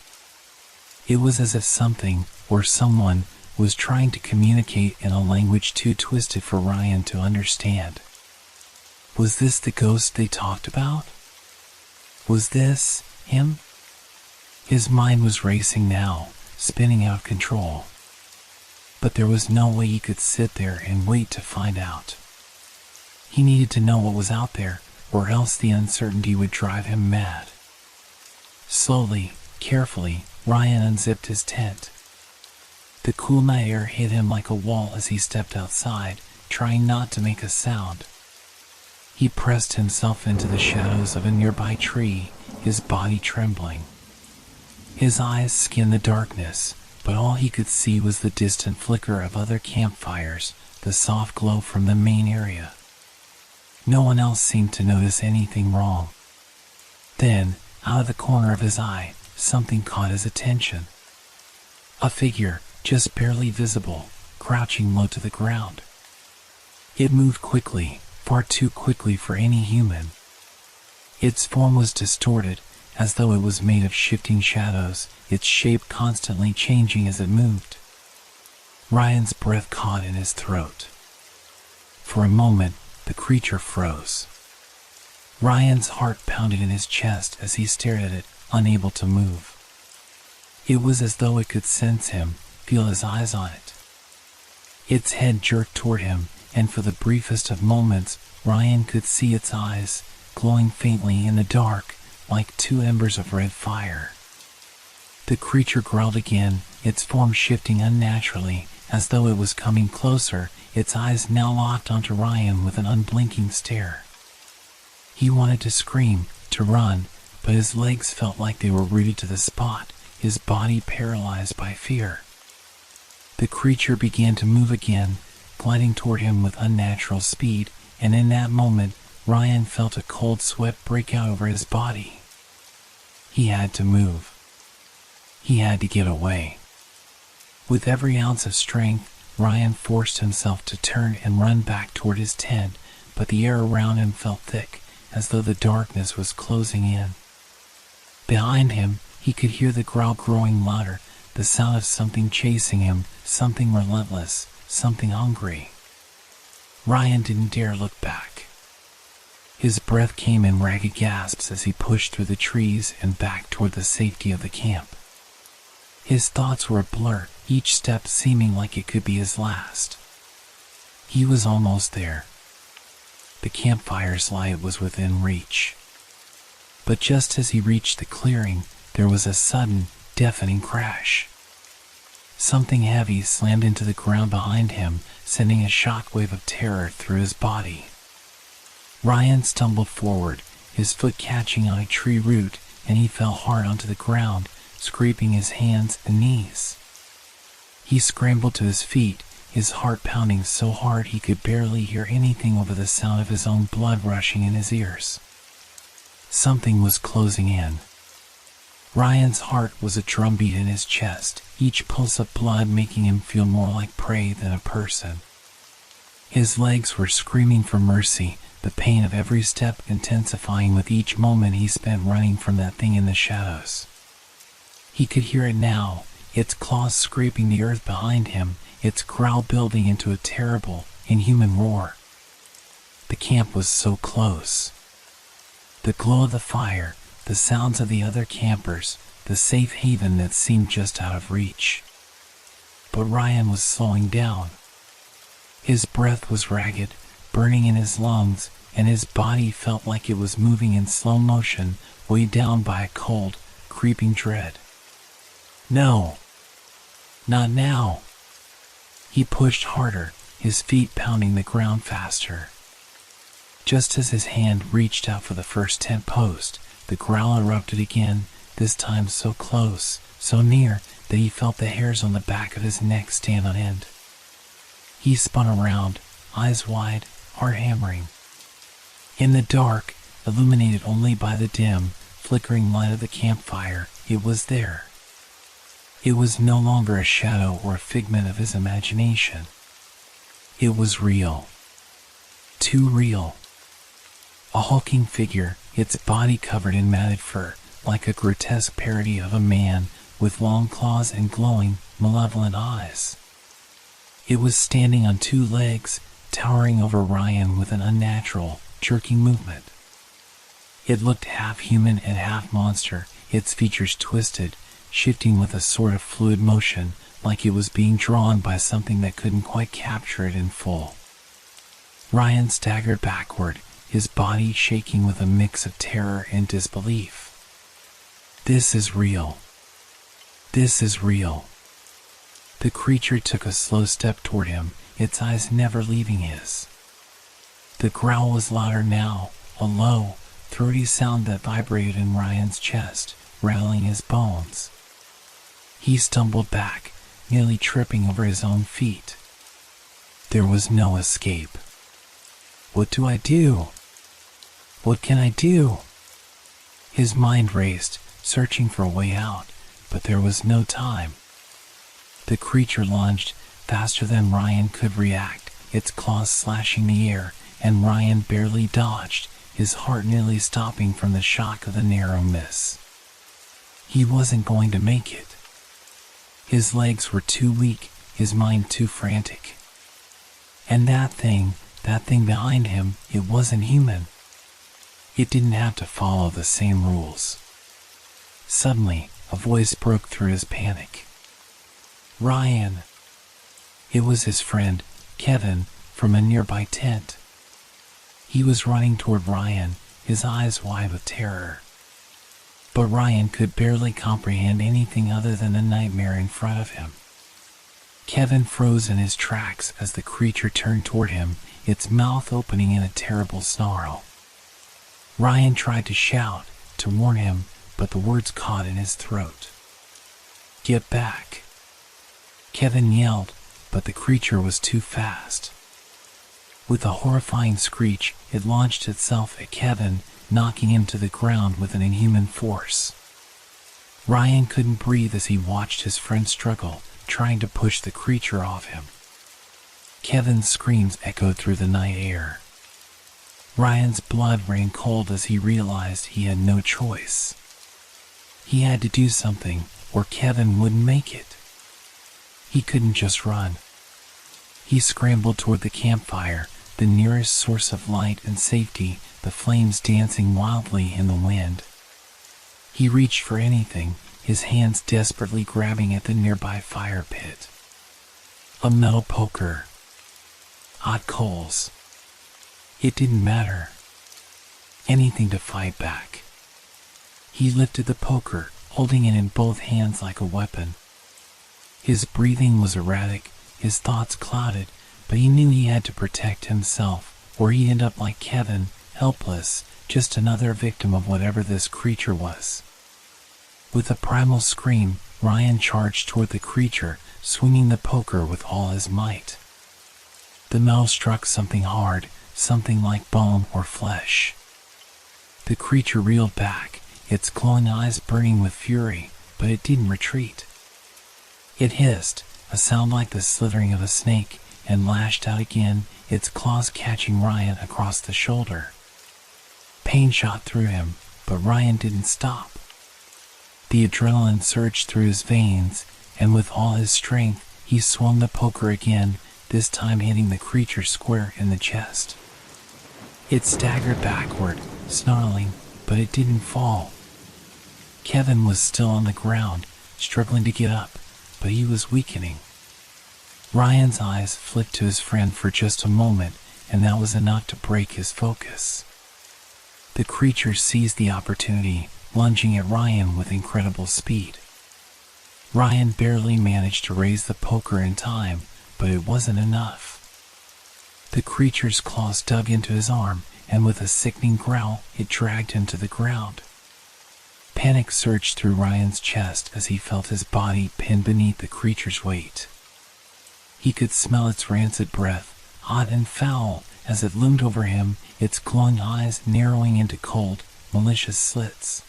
It was as if something, or someone, was trying to communicate in a language too twisted for Ryan to understand. Was this the ghost they talked about? Was this him? His mind was racing now, spinning out of control. but there was no way he could sit there and wait to find out. He needed to know what was out there, or else the uncertainty would drive him mad. Slowly, carefully, Ryan unzipped his tent. The cool night air hit him like a wall as he stepped outside, trying not to make a sound. He pressed himself into the shadows of a nearby tree, his body trembling. His eyes scanned the darkness, but all he could see was the distant flicker of other campfires, the soft glow from the main area. No one else seemed to notice anything wrong. Then, out of the corner of his eye, something caught his attention. A figure, just barely visible, crouching low to the ground. It moved quickly, far too quickly for any human. Its form was distorted, as though it was made of shifting shadows, its shape constantly changing as it moved. Ryan's breath caught in his throat. For a moment, the creature froze. Ryan's heart pounded in his chest as he stared at it, unable to move. It was as though it could sense him, feel his eyes on it. Its head jerked toward him, and for the briefest of moments, Ryan could see its eyes, glowing faintly in the dark, like two embers of red fire. The creature growled again, its form shifting unnaturally, as though it was coming closer, its eyes now locked onto Ryan with an unblinking stare. He wanted to scream, to run, but his legs felt like they were rooted to the spot, his body paralyzed by fear. The creature began to move again, gliding toward him with unnatural speed, and in that moment, Ryan felt a cold sweat break out over his body. He had to move. He had to get away. With every ounce of strength, Ryan forced himself to turn and run back toward his tent, but the air around him felt thick, as though the darkness was closing in. Behind him, he could hear the growl growing louder, the sound of something chasing him, something relentless, something hungry. Ryan didn't dare look back. His breath came in ragged gasps as he pushed through the trees and back toward the safety of the camp. His thoughts were a blur, each step seeming like it could be his last. He was almost there. The campfire's light was within reach. But just as he reached the clearing, there was a sudden, deafening crash. Something heavy slammed into the ground behind him, sending a shockwave of terror through his body. Ryan stumbled forward, his foot catching on a tree root, and he fell hard onto the ground, scraping his hands and knees. He scrambled to his feet, his heart pounding so hard he could barely hear anything over the sound of his own blood rushing in his ears. Something was closing in. Ryan's heart was a drumbeat in his chest, each pulse of blood making him feel more like prey than a person. His legs were screaming for mercy, the pain of every step intensifying with each moment he spent running from that thing in the shadows. He could hear it now, its claws scraping the earth behind him, its growl building into a terrible, inhuman roar. The camp was so close. The glow of the fire, the sounds of the other campers, the safe haven that seemed just out of reach. But Ryan was slowing down. His breath was ragged, burning in his lungs, and his body felt like it was moving in slow motion, weighed down by a cold, creeping dread. No! Not now! He pushed harder, his feet pounding the ground faster. Just as his hand reached out for the first tent post, the growl erupted again, this time so close, so near, that he felt the hairs on the back of his neck stand on end. He spun around, eyes wide, heart hammering. In the dark, illuminated only by the dim, flickering light of the campfire, it was there. It was no longer a shadow or a figment of his imagination. It was real. Too real. A hulking figure, its body covered in matted fur, like a grotesque parody of a man, with long claws and glowing, malevolent eyes. It was standing on two legs, towering over Ryan with an unnatural, jerking movement. It looked half human and half monster, its features twisted, shifting with a sort of fluid motion, like it was being drawn by something that couldn't quite capture it in full. Ryan staggered backward, his body shaking with a mix of terror and disbelief. This is real. This is real. The creature took a slow step toward him, its eyes never leaving his. The growl was louder now, a low, throaty sound that vibrated in Ryan's chest, rattling his bones. He stumbled back, nearly tripping over his own feet. There was no escape. What do I do? What can I do? His mind raced, searching for a way out, but there was no time. The creature lunged, faster than Ryan could react, its claws slashing the air, and Ryan barely dodged, his heart nearly stopping from the shock of the narrow miss. He wasn't going to make it. His legs were too weak, his mind too frantic. And that thing behind him, it wasn't human. It didn't have to follow the same rules. Suddenly, a voice broke through his panic. Ryan. It was his friend, Kevin, from a nearby tent. He was running toward Ryan, his eyes wide with terror. But Ryan could barely comprehend anything other than the nightmare in front of him. Kevin froze in his tracks as the creature turned toward him, its mouth opening in a terrible snarl. Ryan tried to shout, to warn him, but the words caught in his throat. Get back. Kevin yelled, but the creature was too fast. With a horrifying screech, it launched itself at Kevin, knocking him to the ground with an inhuman force. Ryan couldn't breathe as he watched his friend struggle, trying to push the creature off him. Kevin's screams echoed through the night air. Ryan's blood ran cold as he realized he had no choice. He had to do something, or Kevin wouldn't make it. He couldn't just run. He scrambled toward the campfire, the nearest source of light and safety, the flames dancing wildly in the wind. He reached for anything, his hands desperately grabbing at the nearby fire pit. A metal poker. Hot coals. It didn't matter. Anything to fight back. He lifted the poker, holding it in both hands like a weapon. His breathing was erratic, his thoughts clouded, but he knew he had to protect himself, or he'd end up like Kevin, helpless, just another victim of whatever this creature was. With a primal scream, Ryan charged toward the creature, swinging the poker with all his might. The metal struck something hard, something like bone or flesh. The creature reeled back, its glowing eyes burning with fury, but it didn't retreat. It hissed, a sound like the slithering of a snake, and lashed out again, its claws catching Ryan across the shoulder. Pain shot through him, but Ryan didn't stop. The adrenaline surged through his veins, and with all his strength, he swung the poker again, this time hitting the creature square in the chest. It staggered backward, snarling, but it didn't fall. Kevin was still on the ground, struggling to get up, but he was weakening. Ryan's eyes flipped to his friend for just a moment, and that was enough to break his focus. The creature seized the opportunity, lunging at Ryan with incredible speed. Ryan barely managed to raise the poker in time, but it wasn't enough. The creature's claws dug into his arm, and with a sickening growl, it dragged him to the ground. Panic surged through Ryan's chest as he felt his body pinned beneath the creature's weight. He could smell its rancid breath, hot and foul, as it loomed over him, its glowing eyes narrowing into cold, malicious slits.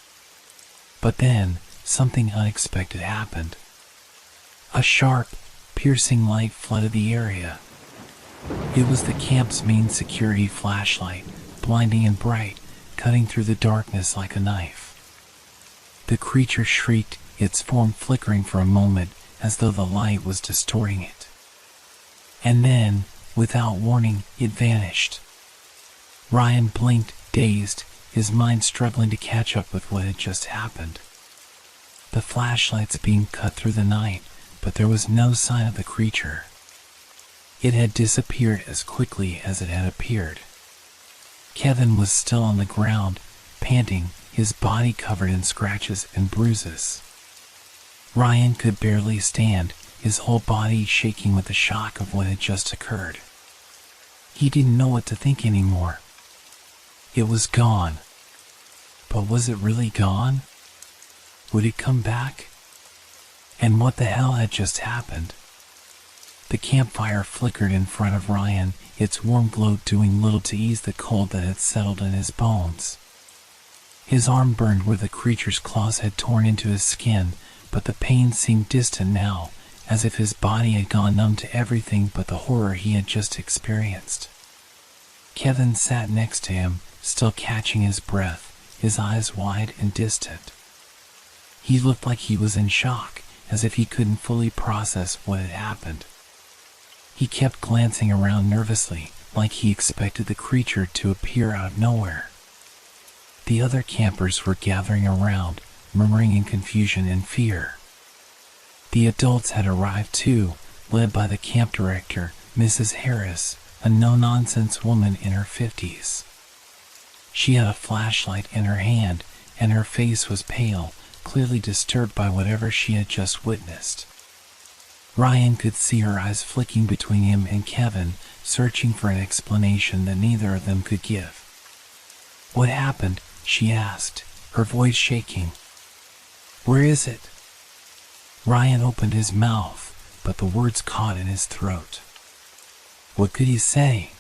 But then, something unexpected happened. A sharp, piercing light flooded the area. It was the camp's main security flashlight, blinding and bright, cutting through the darkness like a knife. The creature shrieked, its form flickering for a moment, as though the light was distorting it. And then, without warning, it vanished. Ryan blinked, dazed, his mind struggling to catch up with what had just happened. The flashlight's beam cut through the night, but there was no sign of the creature. It had disappeared as quickly as it had appeared. Kevin was still on the ground, panting, his body covered in scratches and bruises. Ryan could barely stand, his whole body shaking with the shock of what had just occurred. He didn't know what to think anymore. It was gone. But was it really gone? Would it come back? And what the hell had just happened? The campfire flickered in front of Ryan, its warm glow doing little to ease the cold that had settled in his bones. His arm burned where the creature's claws had torn into his skin, but the pain seemed distant now, as if his body had gone numb to everything but the horror he had just experienced. Kevin sat next to him, still catching his breath, his eyes wide and distant. He looked like he was in shock, as if he couldn't fully process what had happened. He kept glancing around nervously, like he expected the creature to appear out of nowhere. The other campers were gathering around, murmuring in confusion and fear. The adults had arrived too, led by the camp director, Mrs. Harris, a no-nonsense woman in her 50s. She had a flashlight in her hand, and her face was pale, clearly disturbed by whatever she had just witnessed. Ryan could see her eyes flicking between him and Kevin, searching for an explanation that neither of them could give. "What happened?" she asked, her voice shaking. "Where is it?" Ryan opened his mouth, but the words caught in his throat. What could he say?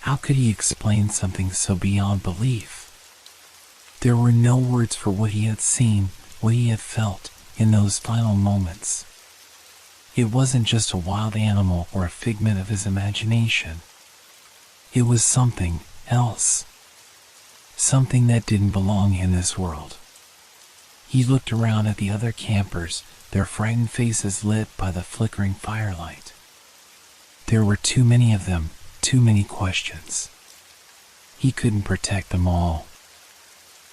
How could he explain something so beyond belief? There were no words for what he had seen, what he had felt in those final moments. It wasn't just a wild animal or a figment of his imagination. It was something else. Something that didn't belong in this world. He looked around at the other campers, their frightened faces lit by the flickering firelight. There were too many of them, too many questions. He couldn't protect them all.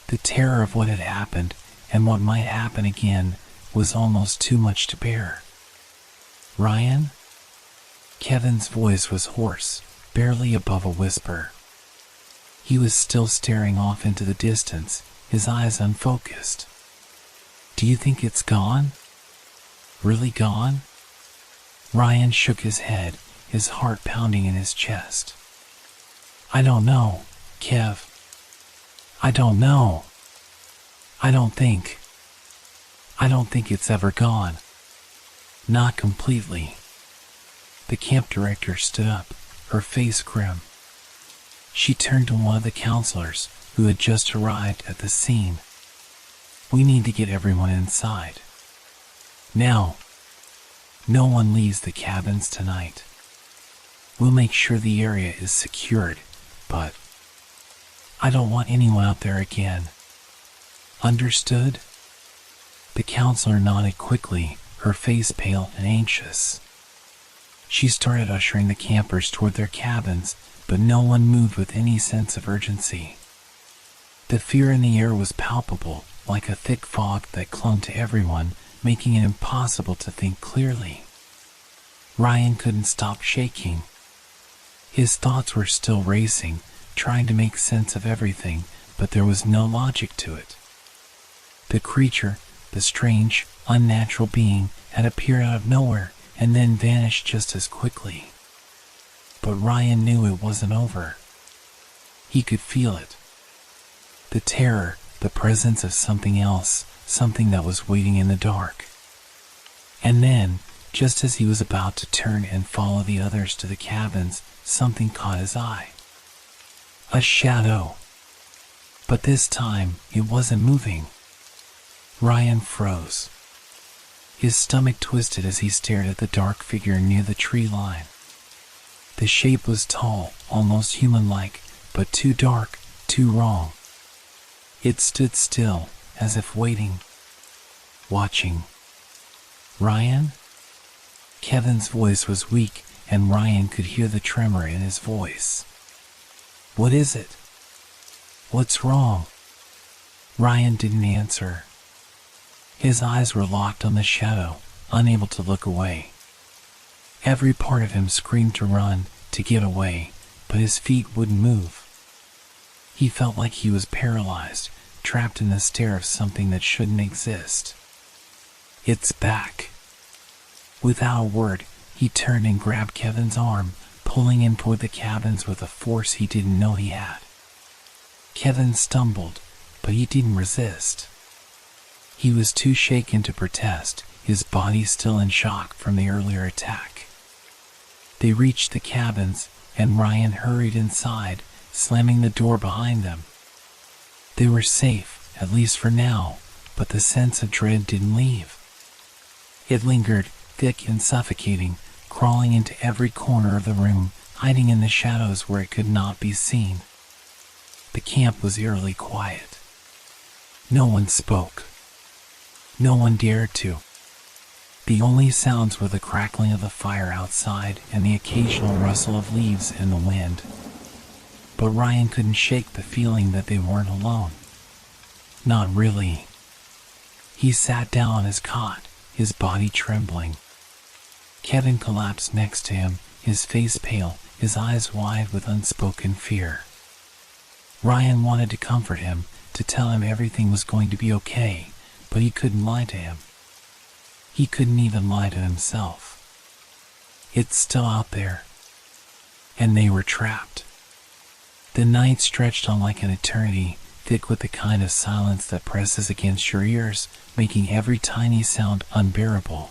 The terror of what had happened, and what might happen again, was almost too much to bear. "Ryan?" Kevin's voice was hoarse, barely above a whisper. He was still staring off into the distance, his eyes unfocused. "Do you think it's gone? Really gone?" Ryan shook his head, his heart pounding in his chest. "I don't know, Kev. I don't know. I don't think it's ever gone. Not completely." The camp director stood up, her face grim. She turned to one of the counselors, who had just arrived at the scene. "We need to get everyone inside. Now. No one leaves the cabins tonight. We'll make sure the area is secured, but I don't want anyone out there again. Understood?" The counselor nodded quickly, her face pale and anxious. She started ushering the campers toward their cabins, but no one moved with any sense of urgency. The fear in the air was palpable, like a thick fog that clung to everyone, making it impossible to think clearly. Ryan couldn't stop shaking. His thoughts were still racing, trying to make sense of everything, but there was no logic to it. The creature, the strange, unnatural being, had appeared out of nowhere and then vanished just as quickly. But Ryan knew it wasn't over. He could feel it. The terror, the presence of something else, something that was waiting in the dark. And then, just as he was about to turn and follow the others to the cabins, something caught his eye. A shadow. But this time, it wasn't moving. Ryan froze. His stomach twisted as he stared at the dark figure near the tree line. The shape was tall, almost human-like, but too dark, too wrong. It stood still, as if waiting, watching. "Ryan?" Kevin's voice was weak, and Ryan could hear the tremor in his voice. "What is it? What's wrong?" Ryan didn't answer. His eyes were locked on the shadow, unable to look away. Every part of him screamed to run, to get away, but his feet wouldn't move. He felt like he was paralyzed, trapped in the stare of something that shouldn't exist. It's back. Without a word, he turned and grabbed Kevin's arm, pulling him toward the cabins with a force he didn't know he had. Kevin stumbled, but he didn't resist. He was too shaken to protest, his body still in shock from the earlier attack. They reached the cabins, and Ryan hurried inside, slamming the door behind them. They were safe, at least for now, but the sense of dread didn't leave. It lingered, thick and suffocating, crawling into every corner of the room, hiding in the shadows where it could not be seen. The camp was eerily quiet. No one spoke. No one dared to. The only sounds were the crackling of the fire outside and the occasional rustle of leaves in the wind. But Ryan couldn't shake the feeling that they weren't alone. Not really. He sat down on his cot, his body trembling. Kevin collapsed next to him, his face pale, his eyes wide with unspoken fear. Ryan wanted to comfort him, to tell him everything was going to be okay, but he couldn't lie to him. He couldn't even lie to himself. It's still out there. And they were trapped. The night stretched on like an eternity, thick with the kind of silence that presses against your ears, making every tiny sound unbearable.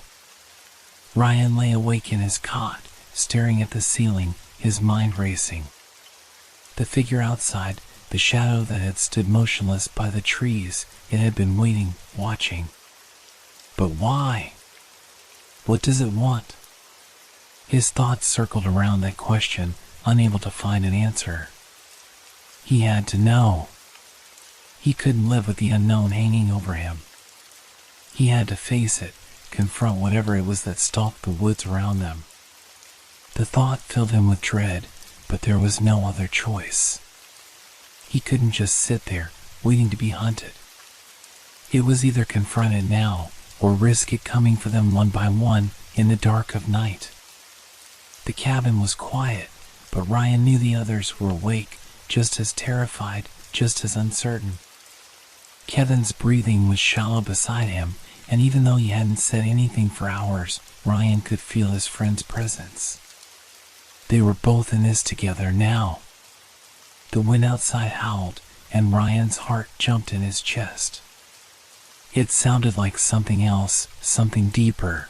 Ryan lay awake in his cot, staring at the ceiling, his mind racing. The figure outside, the shadow that had stood motionless by the trees, it had been waiting, watching. But why? What does it want? His thoughts circled around that question, unable to find an answer. He had to know. He couldn't live with the unknown hanging over him. He had to face it, confront whatever it was that stalked the woods around them. The thought filled him with dread, but there was no other choice. He couldn't just sit there, waiting to be hunted. It was either confront it now, or risk it coming for them one by one in the dark of night. The cabin was quiet, but Ryan knew the others were awake, just as terrified, just as uncertain. Kevin's breathing was shallow beside him, and even though he hadn't said anything for hours, Ryan could feel his friend's presence. They were both in this together now. The wind outside howled, and Ryan's heart jumped in his chest. It sounded like something else, something deeper.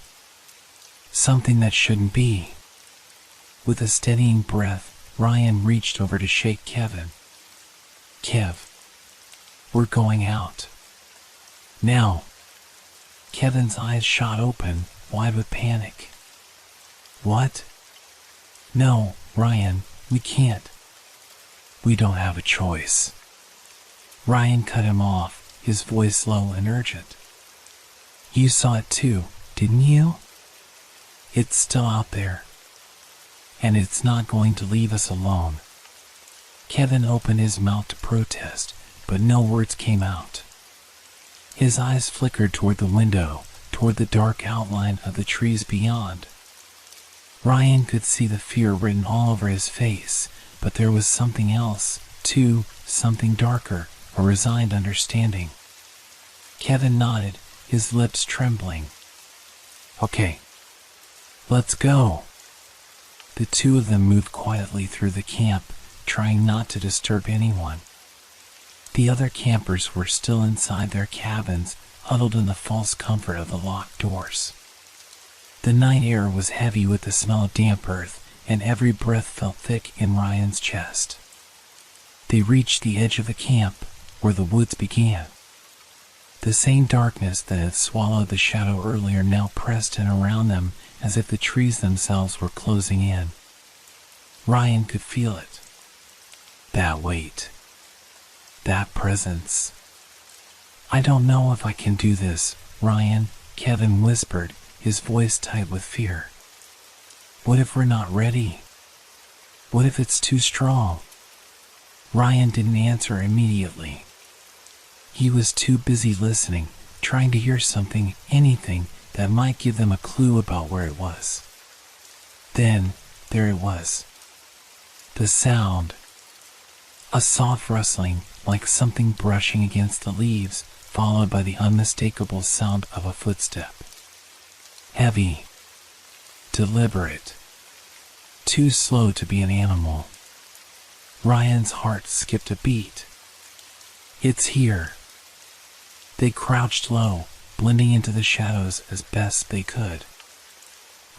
Something that shouldn't be. With a steadying breath, Ryan reached over to shake Kevin. Kev, we're going out. Now. Kevin's eyes shot open, wide with panic. What? No, Ryan, we can't. We don't have a choice. Ryan cut him off, his voice low and urgent. You saw it too, didn't you? It's still out there. And it's not going to leave us alone. Kevin opened his mouth to protest, but no words came out. His eyes flickered toward the window, toward the dark outline of the trees beyond. Ryan could see the fear written all over his face, but there was something else, too, something darker, a resigned understanding. Kevin nodded, his lips trembling. Okay. Let's go. The two of them moved quietly through the camp, trying not to disturb anyone. The other campers were still inside their cabins, huddled in the false comfort of the locked doors. The night air was heavy with the smell of damp earth, and every breath felt thick in Ryan's chest. They reached the edge of the camp, where the woods began. The same darkness that had swallowed the shadow earlier now pressed in around them, as if the trees themselves were closing in. Ryan could feel it. That weight. That presence. I don't know if I can do this, Ryan, Kevin whispered, his voice tight with fear. What if we're not ready? What if it's too strong? Ryan didn't answer immediately. He was too busy listening, trying to hear something, anything, that might give them a clue about where it was. Then, there it was. The sound. A soft rustling, like something brushing against the leaves, followed by the unmistakable sound of a footstep. Heavy. Deliberate. Too slow to be an animal. Ryan's heart skipped a beat. It's here. They crouched low, blending into the shadows as best they could.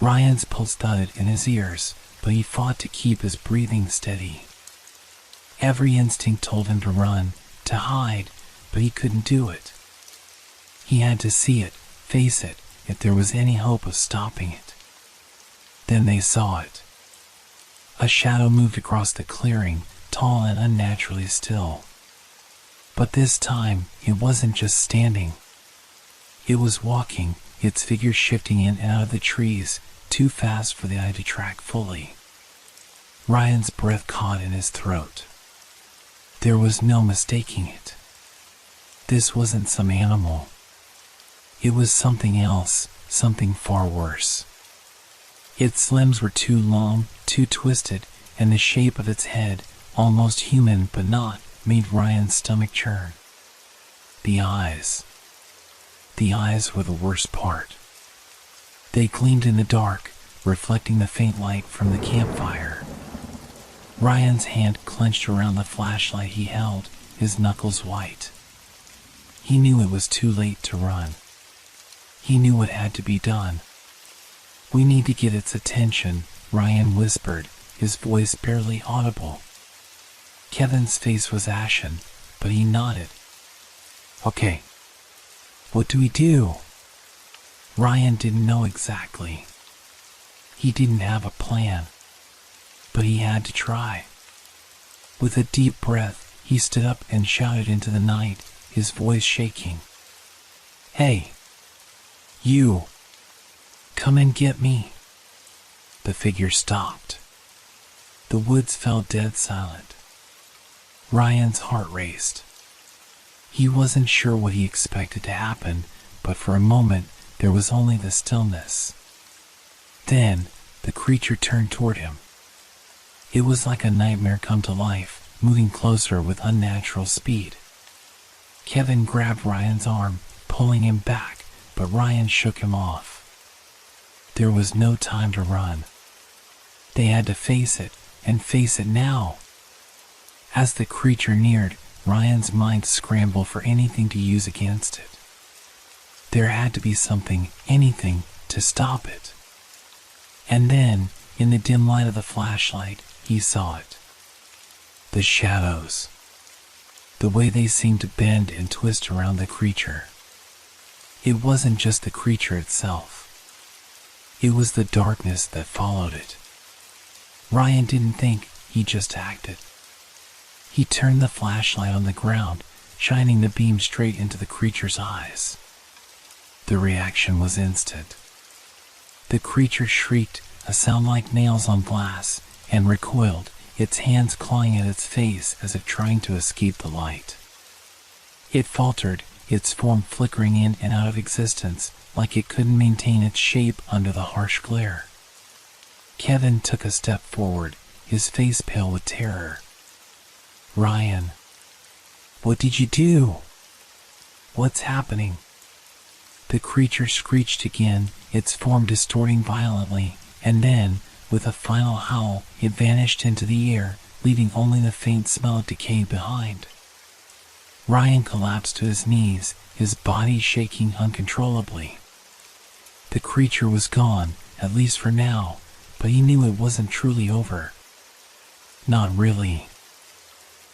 Ryan's pulse thudded in his ears, but he fought to keep his breathing steady. Every instinct told him to run, to hide, but he couldn't do it. He had to see it, face it, if there was any hope of stopping it. Then they saw it. A shadow moved across the clearing, tall and unnaturally still. But this time, it wasn't just standing. It was walking, its figure shifting in and out of the trees, too fast for the eye to track fully. Ryan's breath caught in his throat. There was no mistaking it. This wasn't some animal. It was something else, something far worse. Its limbs were too long, too twisted, and the shape of its head, almost human but not, made Ryan's stomach churn. The eyes. The eyes were the worst part. They gleamed in the dark, reflecting the faint light from the campfire. Ryan's hand clenched around the flashlight he held, his knuckles white. He knew it was too late to run. He knew what had to be done. We need to get its attention, Ryan whispered, his voice barely audible. Kevin's face was ashen, but he nodded. Okay. What do we do? Ryan didn't know exactly. He didn't have a plan. But he had to try. With a deep breath, he stood up and shouted into the night, his voice shaking. Hey! You! Come and get me! The figure stopped. The woods fell dead silent. Ryan's heart raced. He wasn't sure what he expected to happen, but for a moment there was only the stillness. Then, the creature turned toward him. It was like a nightmare come to life, moving closer with unnatural speed. Kevin grabbed Ryan's arm, pulling him back, but Ryan shook him off. There was no time to run. They had to face it, and face it now. As the creature neared, Ryan's mind scrambled for anything to use against it. There had to be something, anything, to stop it. And then, in the dim light of the flashlight, he saw it. The shadows. The way they seemed to bend and twist around the creature. It wasn't just the creature itself. It was the darkness that followed it. Ryan didn't think, he just acted. He turned the flashlight on the ground, shining the beam straight into the creature's eyes. The reaction was instant. The creature shrieked, a sound like nails on glass, and recoiled, its hands clawing at its face as if trying to escape the light. It faltered, its form flickering in and out of existence, like it couldn't maintain its shape under the harsh glare. Kevin took a step forward, his face pale with terror. Ryan, what did you do? What's happening? The creature screeched again, its form distorting violently, and then, with a final howl, it vanished into the air, leaving only the faint smell of decay behind. Ryan collapsed to his knees, his body shaking uncontrollably. The creature was gone, at least for now, but he knew it wasn't truly over. Not really.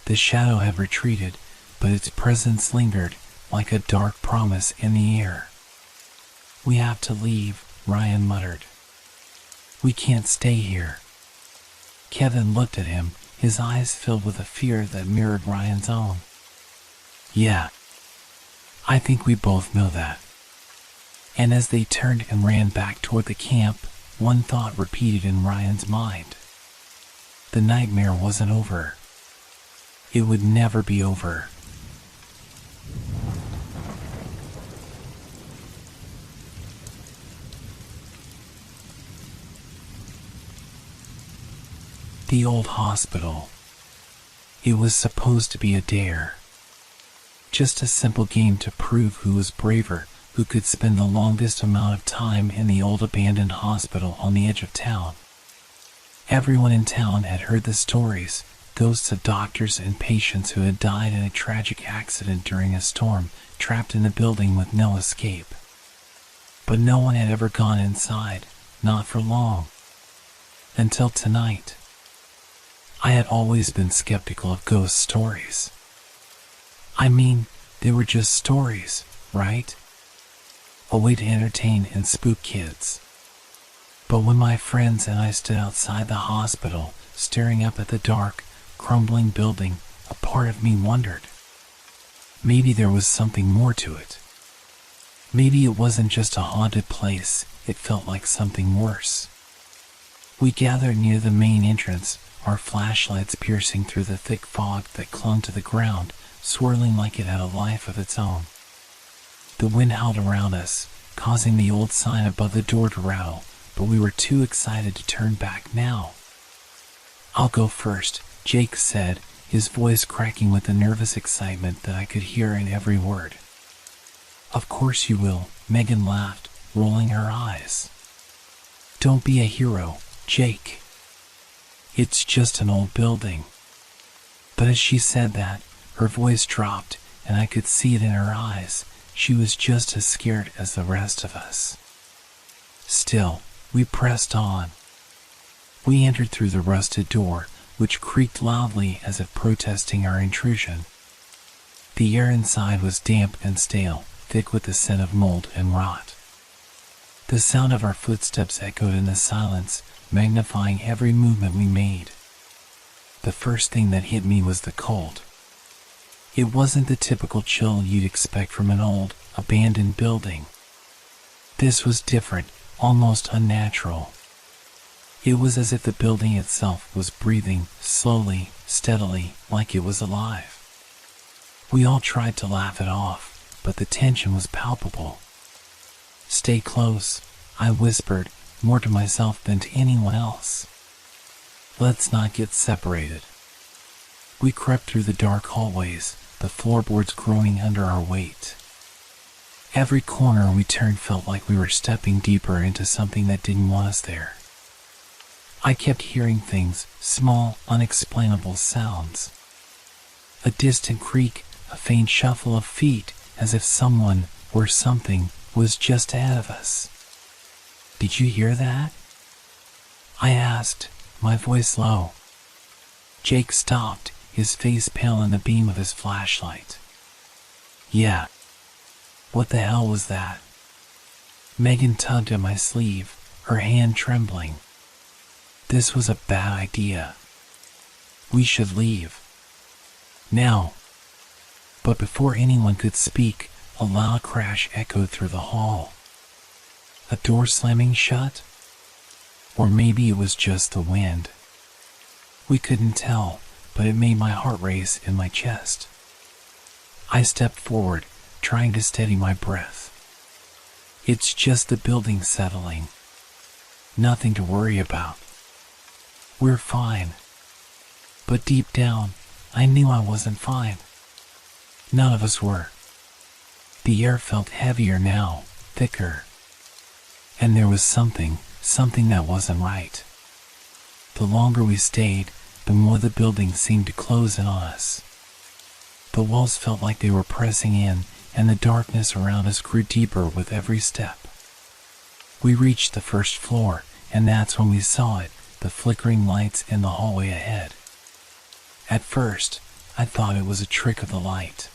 The shadow had retreated, but its presence lingered, like a dark promise in the air. We have to leave, Ryan muttered. We can't stay here. Kevin looked at him, his eyes filled with a fear that mirrored Ryan's own. Yeah. I think we both know that. And as they turned and ran back toward the camp, one thought repeated in Ryan's mind. The nightmare wasn't over. It would never be over. The old hospital. It was supposed to be a dare. Just a simple game to prove who was braver, who could spend the longest amount of time in the old abandoned hospital on the edge of town. Everyone in town had heard the stories, ghosts of doctors and patients who had died in a tragic accident during a storm, trapped in the building with no escape. But no one had ever gone inside, not for long. Until tonight. I had always been skeptical of ghost stories. I mean, they were just stories, right? A way to entertain and spook kids. But when my friends and I stood outside the hospital, staring up at the dark, crumbling building, a part of me wondered. Maybe there was something more to it. Maybe it wasn't just a haunted place, it felt like something worse. We gathered near the main entrance, our flashlights piercing through the thick fog that clung to the ground, swirling like it had a life of its own. The wind howled around us, causing the old sign above the door to rattle, but we were too excited to turn back now. "I'll go first," Jake said, his voice cracking with the nervous excitement that I could hear in every word. "Of course you will," Megan laughed, rolling her eyes. "Don't be a hero, Jake. It's just an old building." But as she said that, her voice dropped, and I could see it in her eyes. She was just as scared as the rest of us. Still, we pressed on. We entered through the rusted door, which creaked loudly as if protesting our intrusion. The air inside was damp and stale, thick with the scent of mold and rot. The sound of our footsteps echoed in the silence, magnifying every movement we made. The first thing that hit me was the cold. It wasn't the typical chill you'd expect from an old, abandoned building. This was different, almost unnatural. It was as if the building itself was breathing, slowly, steadily, like it was alive. We all tried to laugh it off, but the tension was palpable. "Stay close," I whispered, more to myself than to anyone else. "Let's not get separated." We crept through the dark hallways, the floorboards groaning under our weight. Every corner we turned felt like we were stepping deeper into something that didn't want us there. I kept hearing things, small, unexplainable sounds. A distant creak, a faint shuffle of feet, as if someone, or something, was just ahead of us. "Did you hear that?" I asked, my voice low. Jake stopped, his face pale in the beam of his flashlight. "Yeah. What the hell was that?" Megan tugged at my sleeve, her hand trembling. This was a bad idea. We should leave. Now. But before anyone could speak, a loud crash echoed through the hall. A door slamming shut? Or maybe it was just the wind. We couldn't tell, but it made my heart race in my chest. I stepped forward, trying to steady my breath. It's just the building settling. Nothing to worry about. We're fine. But deep down, I knew I wasn't fine. None of us were. The air felt heavier now, thicker. And there was something that wasn't right. The longer we stayed, the more the building seemed to close in on us. The walls felt like they were pressing in, and the darkness around us grew deeper with every step. We reached the first floor, and that's when we saw it, the flickering lights in the hallway ahead. At first, I thought it was a trick of the light.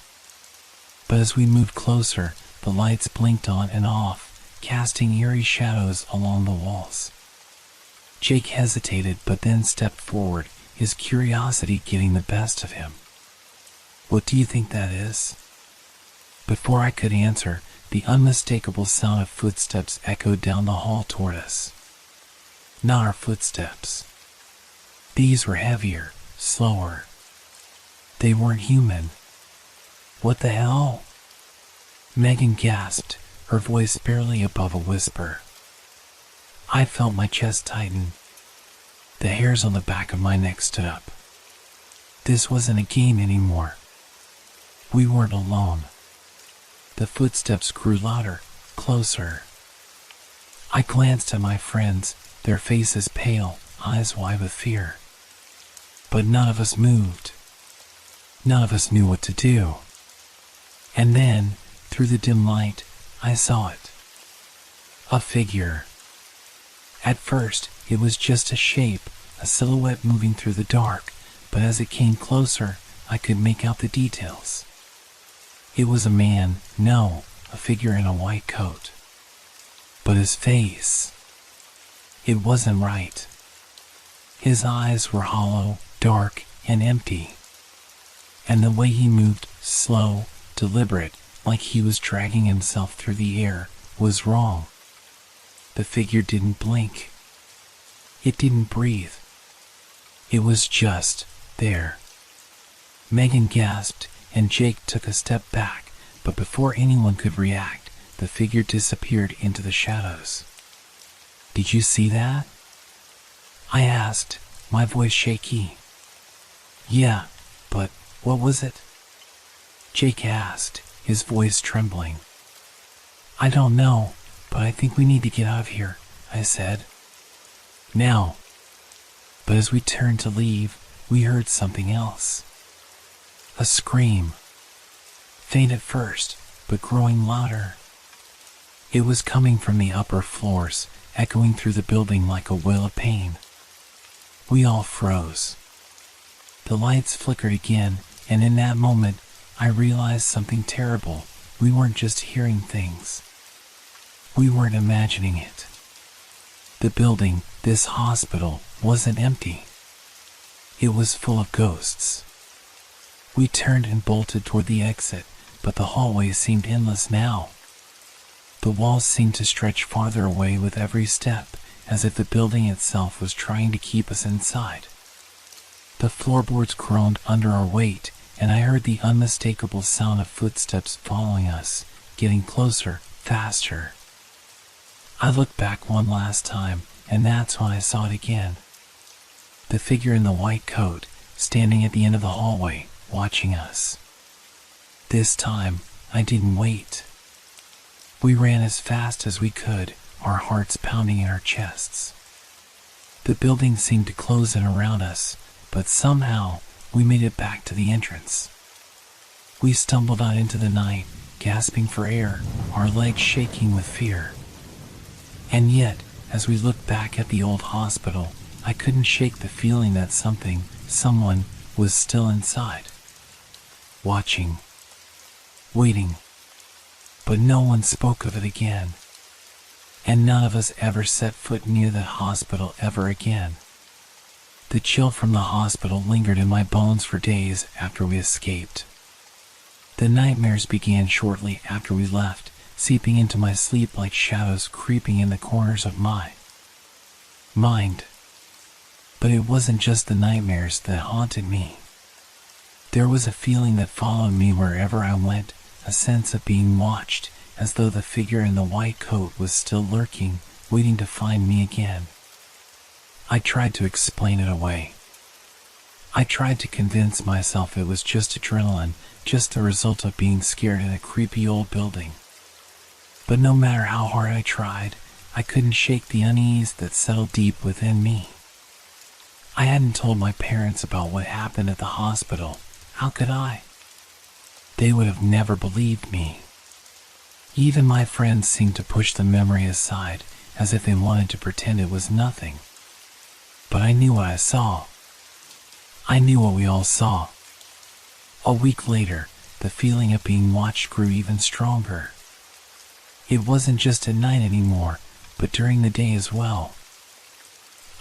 But as we moved closer, the lights blinked on and off, casting eerie shadows along the walls. Jake hesitated but then stepped forward, his curiosity getting the best of him. "What do you think that is?" Before I could answer, the unmistakable sound of footsteps echoed down the hall toward us. Not our footsteps. These were heavier, slower. They weren't human. "What the hell?" Megan gasped, her voice barely above a whisper. I felt my chest tighten. The hairs on the back of my neck stood up. This wasn't a game anymore. We weren't alone. The footsteps grew louder, closer. I glanced at my friends, their faces pale, eyes wide with fear. But none of us moved. None of us knew what to do. And then, through the dim light, I saw it. A figure. At first, it was just a shape, a silhouette moving through the dark, but as it came closer, I could make out the details. It was a man, no, a figure in a white coat. But his face, it wasn't right. His eyes were hollow, dark, and empty. And the way he moved, slow, deliberate, like he was dragging himself through the air, was wrong. The figure didn't blink. It didn't breathe. It was just there. Megan gasped, and Jake took a step back, but before anyone could react, the figure disappeared into the shadows. "Did you see that?" I asked, my voice shaky. "Yeah, but what was it?" Jake asked, his voice trembling. "I don't know, but I think we need to get out of here," I said. "Now." But as we turned to leave, we heard something else. A scream. Faint at first, but growing louder. It was coming from the upper floors, echoing through the building like a wail of pain. We all froze. The lights flickered again, and in that moment, I realized something terrible. We weren't just hearing things. We weren't imagining it. The building, this hospital, wasn't empty. It was full of ghosts. We turned and bolted toward the exit, but the hallway seemed endless now. The walls seemed to stretch farther away with every step, as if the building itself was trying to keep us inside. The floorboards groaned under our weight, and I heard the unmistakable sound of footsteps following us, getting closer, faster. I looked back one last time, and that's when I saw it again. The figure in the white coat, standing at the end of the hallway, watching us. This time, I didn't wait. We ran as fast as we could, our hearts pounding in our chests. The building seemed to close in around us, but somehow we made it back to the entrance. We stumbled out into the night, gasping for air, our legs shaking with fear. And yet, as we looked back at the old hospital, I couldn't shake the feeling that someone was still inside. Watching. Waiting. But no one spoke of it again. And none of us ever set foot near that hospital ever again. The chill from the hospital lingered in my bones for days after we escaped. The nightmares began shortly after we left, seeping into my sleep like shadows creeping in the corners of my mind. But it wasn't just the nightmares that haunted me. There was a feeling that followed me wherever I went, a sense of being watched, as though the figure in the white coat was still lurking, waiting to find me again. I tried to explain it away. I tried to convince myself it was just adrenaline, just the result of being scared in a creepy old building. But no matter how hard I tried, I couldn't shake the unease that settled deep within me. I hadn't told my parents about what happened at the hospital. How could I? They would have never believed me. Even my friends seemed to push the memory aside, as if they wanted to pretend it was nothing. But I knew what I saw. I knew what we all saw. A week later, the feeling of being watched grew even stronger. It wasn't just at night anymore, but during the day as well.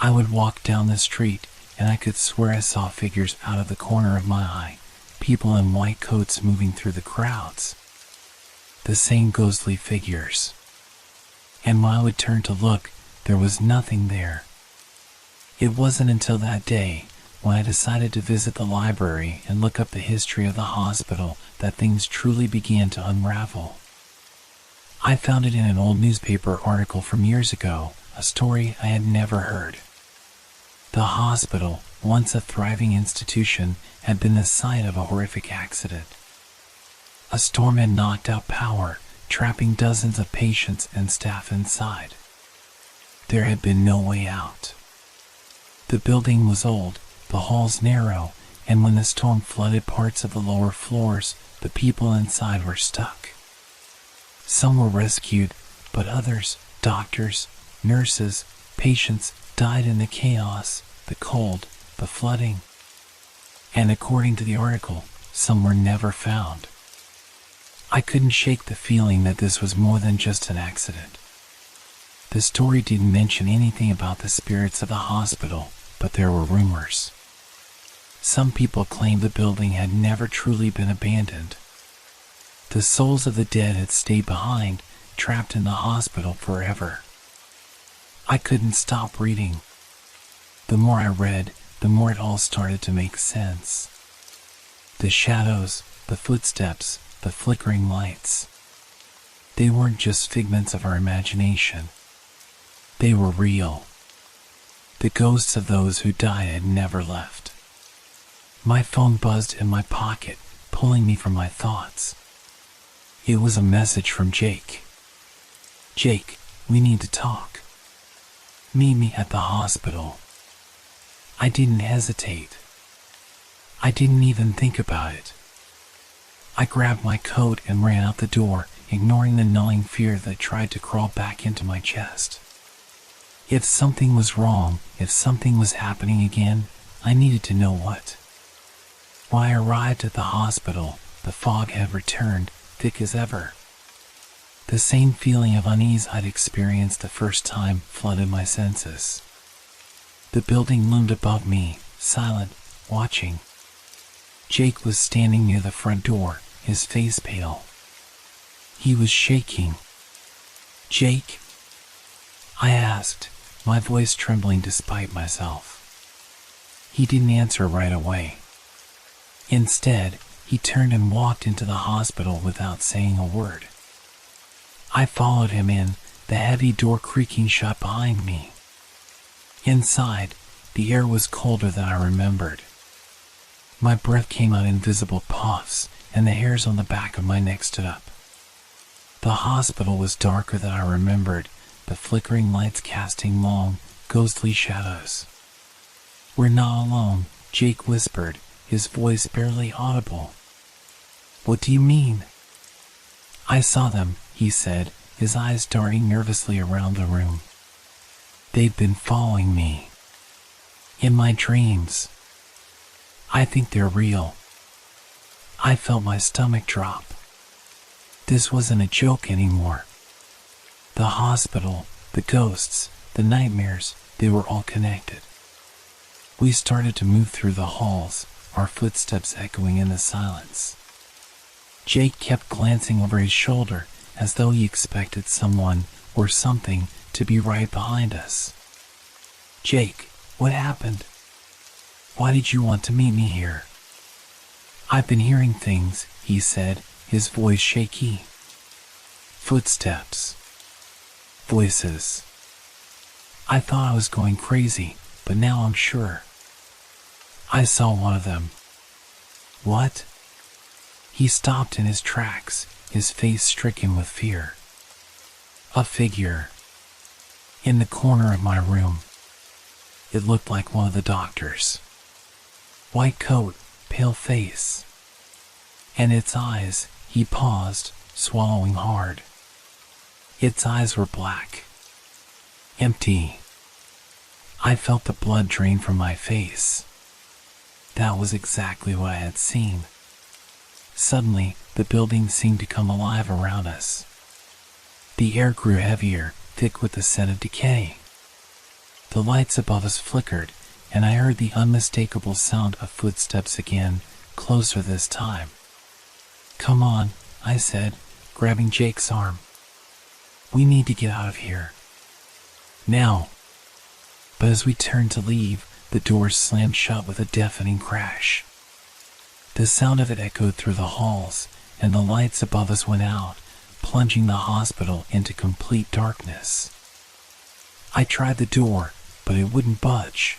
I would walk down the street, and I could swear I saw figures out of the corner of my eye, people in white coats moving through the crowds. The same ghostly figures. And when I would turn to look, there was nothing there. It wasn't until that day, when I decided to visit the library and look up the history of the hospital, that things truly began to unravel. I found it in an old newspaper article from years ago, a story I had never heard. The hospital, once a thriving institution, had been the site of a horrific accident. A storm had knocked out power, trapping dozens of patients and staff inside. There had been no way out. The building was old, the halls narrow, and when the storm flooded parts of the lower floors, the people inside were stuck. Some were rescued, but others, doctors, nurses, patients, died in the chaos, the cold, the flooding. And according to the article, some were never found. I couldn't shake the feeling that this was more than just an accident. The story didn't mention anything about the spirits of the hospital, but there were rumors. Some people claimed the building had never truly been abandoned. The souls of the dead had stayed behind, trapped in the hospital forever. I couldn't stop reading. The more I read, the more it all started to make sense. The shadows, the footsteps, the flickering lights. They weren't just figments of our imagination. They were real. The ghosts of those who died had never left. My phone buzzed in my pocket, pulling me from my thoughts. It was a message from Jake. "Jake, we need to talk. Meet me at the hospital." I didn't hesitate. I didn't even think about it. I grabbed my coat and ran out the door, ignoring the gnawing fear that tried to crawl back into my chest. If something was wrong, if something was happening again, I needed to know what. When I arrived at the hospital, the fog had returned, thick as ever. The same feeling of unease I'd experienced the first time flooded my senses. The building loomed above me, silent, watching. Jake was standing near the front door, his face pale. He was shaking. "Jake?" I asked, my voice trembling despite myself. He didn't answer right away. Instead, he turned and walked into the hospital without saying a word. I followed him in, the heavy door creaking shut behind me. Inside, the air was colder than I remembered. My breath came out in invisible puffs, and the hairs on the back of my neck stood up. The hospital was darker than I remembered, the flickering lights casting long, ghostly shadows. "We're not alone," Jake whispered, his voice barely audible. "What do you mean?" "I saw them," he said, his eyes darting nervously around the room. "They've been following me. In my dreams. I think they're real." I felt my stomach drop. This wasn't a joke anymore. The hospital, the ghosts, the nightmares, they were all connected. We started to move through the halls, our footsteps echoing in the silence. Jake kept glancing over his shoulder as though he expected someone or something to be right behind us. "Jake, what happened? Why did you want to meet me here?" "I've been hearing things," he said, his voice shaky. Footsteps. Voices. I thought I was going crazy, but now I'm sure. I saw one of them. "What?" He stopped in his tracks, his face stricken with fear. A figure. In the corner of my room. It looked like one of the doctors. White coat, pale face. And its eyes, he paused, swallowing hard. Its eyes were black. Empty. I felt the blood drain from my face. That was exactly what I had seen. Suddenly, the building seemed to come alive around us. The air grew heavier, thick with the scent of decay. The lights above us flickered, and I heard the unmistakable sound of footsteps again, closer this time. "Come on," I said, grabbing Jake's arm. "We need to get out of here. Now." But as we turned to leave, the doors slammed shut with a deafening crash. The sound of it echoed through the halls, and the lights above us went out, plunging the hospital into complete darkness. I tried the door, but it wouldn't budge.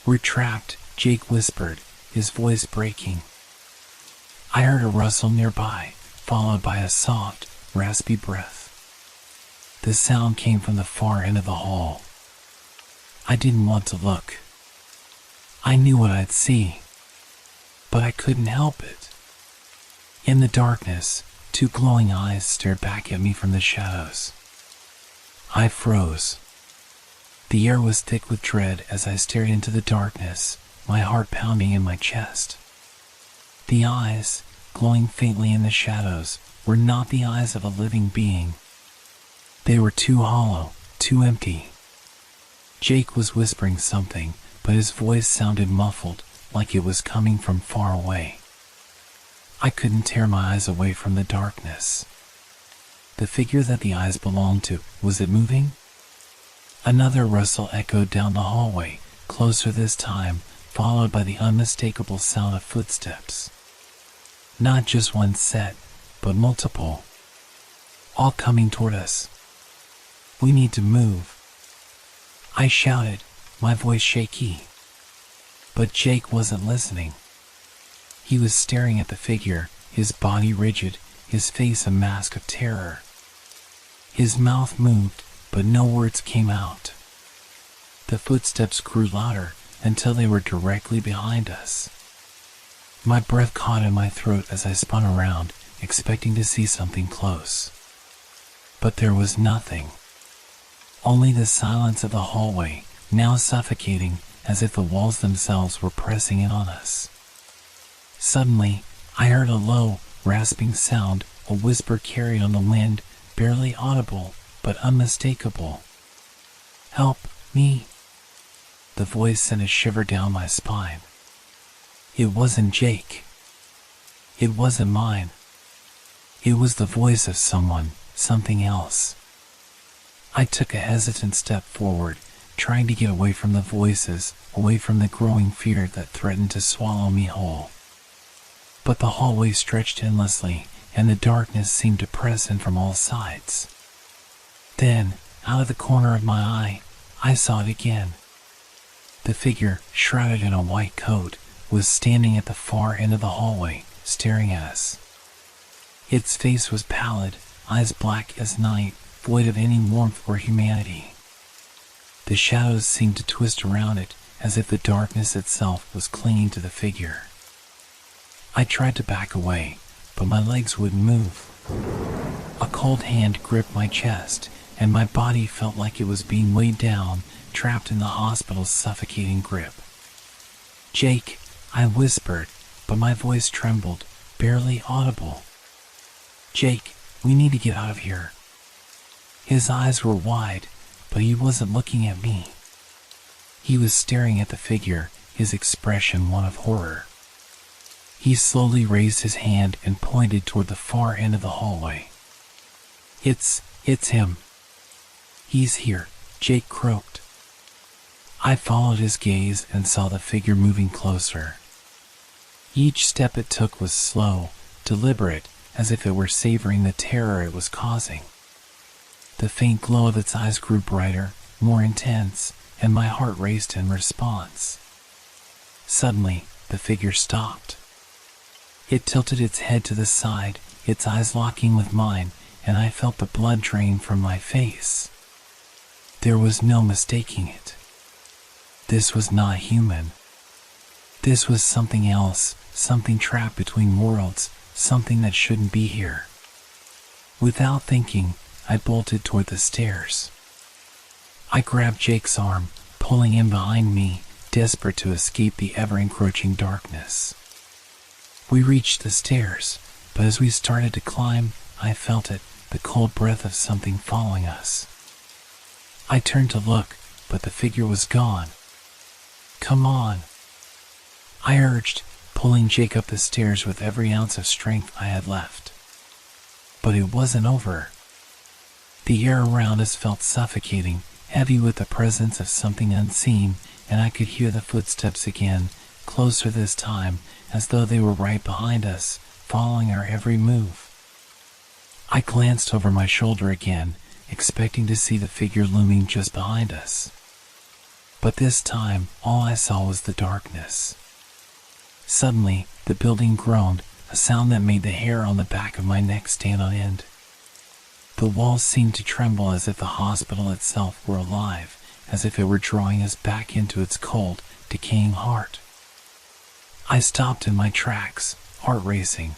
"We're trapped," Jake whispered, his voice breaking. I heard a rustle nearby, followed by a soft, raspy breath. The sound came from the far end of the hall. I didn't want to look. I knew what I'd see, but I couldn't help it. In the darkness, two glowing eyes stared back at me from the shadows. I froze. The air was thick with dread as I stared into the darkness, my heart pounding in my chest. The eyes, glowing faintly in the shadows, were not the eyes of a living being. They were too hollow, too empty. Jake was whispering something, but his voice sounded muffled, like it was coming from far away. I couldn't tear my eyes away from the darkness. The figure that the eyes belonged to, was it moving? Another rustle echoed down the hallway, closer this time, followed by the unmistakable sound of footsteps. Not just one set, but multiple. All coming toward us. "We need to move," I shouted, my voice shaky. But Jake wasn't listening. He was staring at the figure, his body rigid, his face a mask of terror. His mouth moved, but no words came out. The footsteps grew louder until they were directly behind us. My breath caught in my throat as I spun around, expecting to see something close. But there was nothing. Only the silence of the hallway, now suffocating, as if the walls themselves were pressing in on us. Suddenly, I heard a low, rasping sound, a whisper carried on the wind, barely audible, but unmistakable. "Help me!" The voice sent a shiver down my spine. It wasn't Jake. It wasn't mine. It was the voice of someone, something else. I took a hesitant step forward, trying to get away from the voices, away from the growing fear that threatened to swallow me whole. But the hallway stretched endlessly, and the darkness seemed to press in from all sides. Then, out of the corner of my eye, I saw it again. The figure, shrouded in a white coat, was standing at the far end of the hallway, staring at us. Its face was pallid, eyes black as night, void of any warmth or humanity. The shadows seemed to twist around it, as if the darkness itself was clinging to the figure. I tried to back away, but my legs wouldn't move. A cold hand gripped my chest, and my body felt like it was being weighed down, trapped in the hospital's suffocating grip. "Jake," I whispered, but my voice trembled, barely audible. "Jake, we need to get out of here." His eyes were wide, but he wasn't looking at me. He was staring at the figure, his expression one of horror. He slowly raised his hand and pointed toward the far end of the hallway. It's him. "He's here," Jake croaked. I followed his gaze and saw the figure moving closer. Each step it took was slow, deliberate, as if it were savoring the terror it was causing. The faint glow of its eyes grew brighter, more intense, and my heart raced in response. Suddenly, the figure stopped. It tilted its head to the side, its eyes locking with mine, and I felt the blood drain from my face. There was no mistaking it. This was not human. This was something else, something trapped between worlds, something that shouldn't be here. Without thinking, I bolted toward the stairs. I grabbed Jake's arm, pulling him behind me, desperate to escape the ever-encroaching darkness. We reached the stairs, but as we started to climb, I felt it, the cold breath of something following us. I turned to look, but the figure was gone. "Come on," I urged, pulling Jake up the stairs with every ounce of strength I had left. But it wasn't over. The air around us felt suffocating, heavy with the presence of something unseen, and I could hear the footsteps again, closer this time, as though they were right behind us, following our every move. I glanced over my shoulder again, expecting to see the figure looming just behind us. But this time, all I saw was the darkness. Suddenly, the building groaned, a sound that made the hair on the back of my neck stand on end. The walls seemed to tremble as if the hospital itself were alive, as if it were drawing us back into its cold, decaying heart. I stopped in my tracks, heart racing.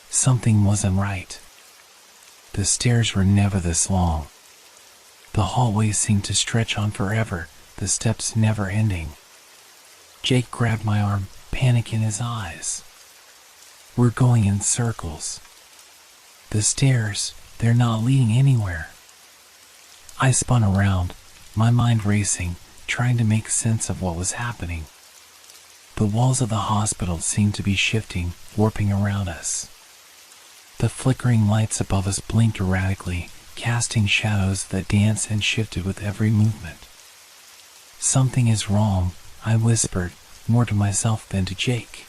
Something wasn't right. The stairs were never this long. The hallway seemed to stretch on forever, the steps never ending. Jake grabbed my arm, panic in his eyes. We're going in circles. The stairs, they're not leading anywhere. I spun around, my mind racing, trying to make sense of what was happening. The walls of the hospital seemed to be shifting, warping around us. The flickering lights above us blinked erratically, casting shadows that danced and shifted with every movement. Something is wrong, I whispered, more to myself than to Jake.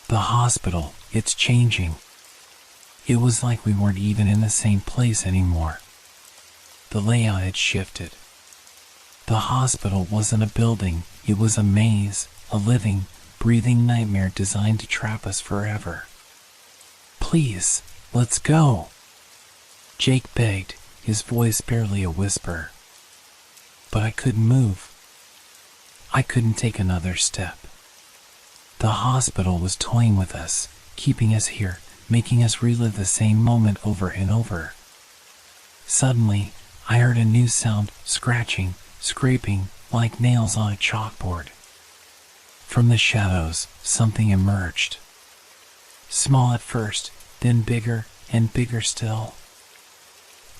The hospital, it's changing. It was like we weren't even in the same place anymore. The layout had shifted. The hospital wasn't a building, it was a maze, a living, breathing nightmare designed to trap us forever. Please, let's go. Jake begged, his voice barely a whisper. But I couldn't move. I couldn't take another step. The hospital was toying with us, keeping us here, making us relive the same moment over and over. Suddenly, I heard a new sound, scratching, scraping, like nails on a chalkboard. From the shadows, something emerged. Small at first, then bigger and bigger still.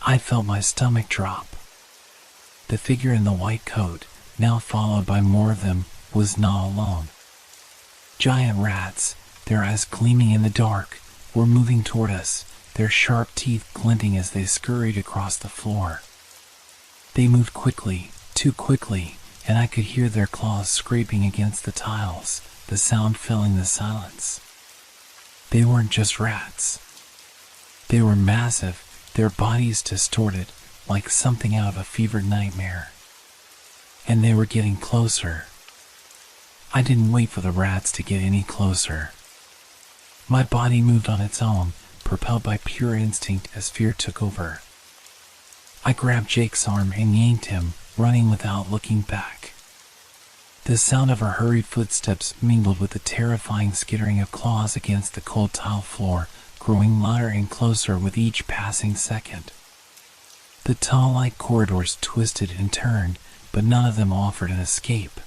I felt my stomach drop. The figure in the white coat, now followed by more of them, was not alone. Giant rats, their eyes gleaming in the dark, were moving toward us, their sharp teeth glinting as they scurried across the floor. They moved quickly, too quickly, and I could hear their claws scraping against the tiles, the sound filling the silence. They weren't just rats. They were massive, their bodies distorted, like something out of a fevered nightmare. And they were getting closer. I didn't wait for the rats to get any closer. My body moved on its own, propelled by pure instinct as fear took over. I grabbed Jake's arm and yanked him, running without looking back. The sound of our hurried footsteps mingled with the terrifying skittering of claws against the cold tile floor, growing louder and closer with each passing second. The tunnel-like corridors twisted and turned, but none of them offered an escape.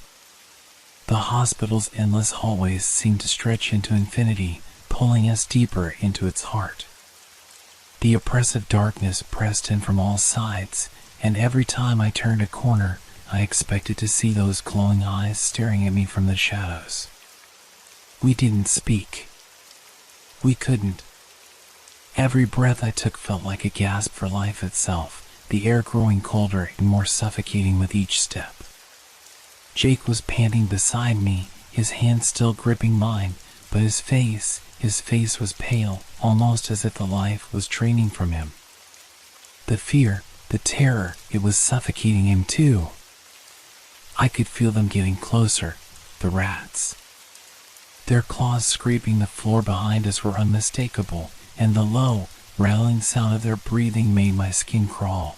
The hospital's endless hallways seemed to stretch into infinity, pulling us deeper into its heart. The oppressive darkness pressed in from all sides, and every time I turned a corner, I expected to see those glowing eyes staring at me from the shadows. We didn't speak. We couldn't. Every breath I took felt like a gasp for life itself, the air growing colder and more suffocating with each step. Jake was panting beside me, his hand still gripping mine, but his face was pale, almost as if the life was draining from him. The fear, the terror, it was suffocating him too. I could feel them getting closer, the rats. Their claws scraping the floor behind us were unmistakable, and the low, rattling sound of their breathing made my skin crawl.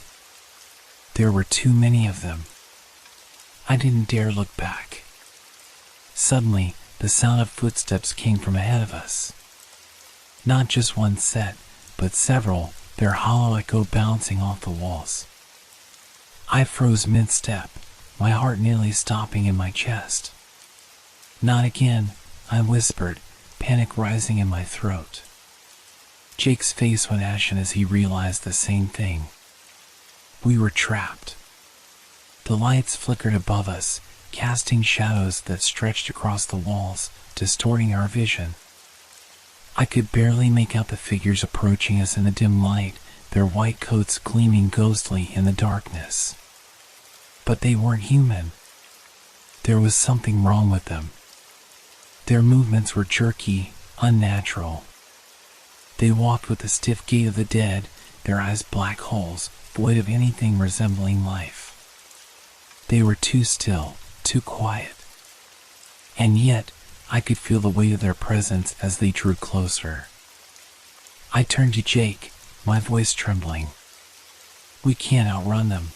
There were too many of them. I didn't dare look back. Suddenly, the sound of footsteps came from ahead of us. Not just one set, but several, their hollow echo bouncing off the walls. I froze mid-step, my heart nearly stopping in my chest. Not again, I whispered, panic rising in my throat. Jake's face went ashen as he realized the same thing. We were trapped. The lights flickered above us, casting shadows that stretched across the walls, distorting our vision. I could barely make out the figures approaching us in the dim light, their white coats gleaming ghostly in the darkness. But they weren't human. There was something wrong with them. Their movements were jerky, unnatural. They walked with the stiff gait of the dead, their eyes black holes, void of anything resembling life. They were too still, too quiet. And yet, I could feel the weight of their presence as they drew closer. I turned to Jake, my voice trembling. We can't outrun them.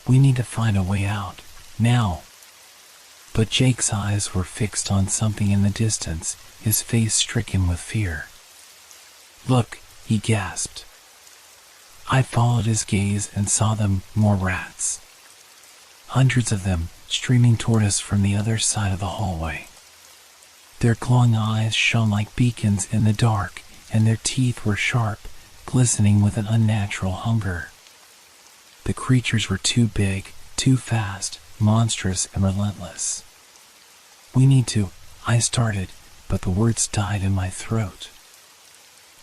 We need to find a way out, now. But Jake's eyes were fixed on something in the distance, his face stricken with fear. Look, he gasped. I followed his gaze and saw them, more rats. Hundreds of them, streaming toward us from the other side of the hallway. Their glowing eyes shone like beacons in the dark, and their teeth were sharp, glistening with an unnatural hunger. The creatures were too big, too fast, monstrous and relentless. We need to, I started, but the words died in my throat.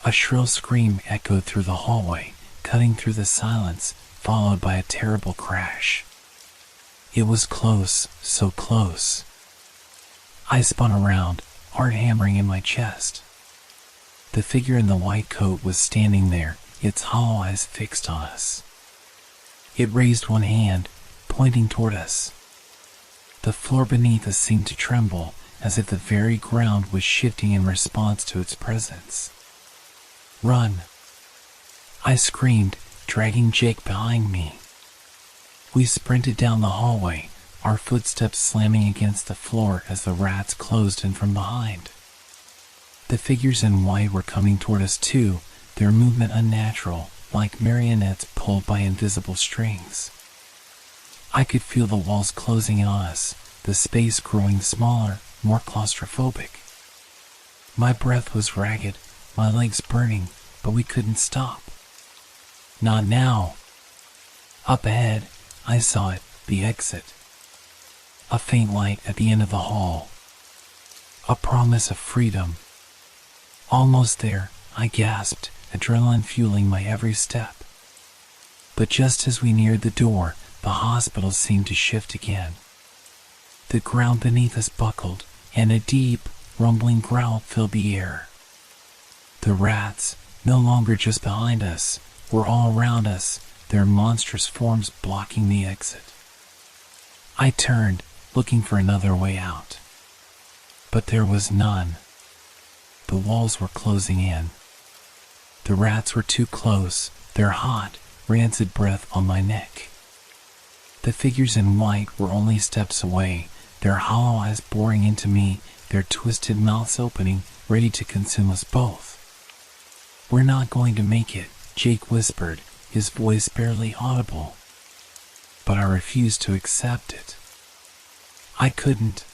A shrill scream echoed through the hallway, cutting through the silence, followed by a terrible crash. It was close, so close. I spun around, heart hammering in my chest. The figure in the white coat was standing there, its hollow eyes fixed on us. It raised one hand, pointing toward us. The floor beneath us seemed to tremble, as if the very ground was shifting in response to its presence. Run! I screamed, dragging Jake behind me. We sprinted down the hallway, our footsteps slamming against the floor as the rats closed in from behind. The figures in white were coming toward us too, their movement unnatural, like marionettes pulled by invisible strings. I could feel the walls closing in on us, the space growing smaller, more claustrophobic. My breath was ragged, my legs burning, but we couldn't stop. Not now. Up ahead, I saw it, the exit. A faint light at the end of the hall. A promise of freedom. Almost there, I gasped, adrenaline fueling my every step. But just as we neared the door, the hospital seemed to shift again. The ground beneath us buckled, and a deep, rumbling growl filled the air. The rats, no longer just behind us, were all around us, their monstrous forms blocking the exit. I turned, looking for another way out. But there was none. The walls were closing in. The rats were too close, their hot, rancid breath on my neck. The figures in white were only steps away, their hollow eyes boring into me, their twisted mouths opening, ready to consume us both. We're not going to make it, Jake whispered, his voice barely audible. But I refused to accept it. I couldn't.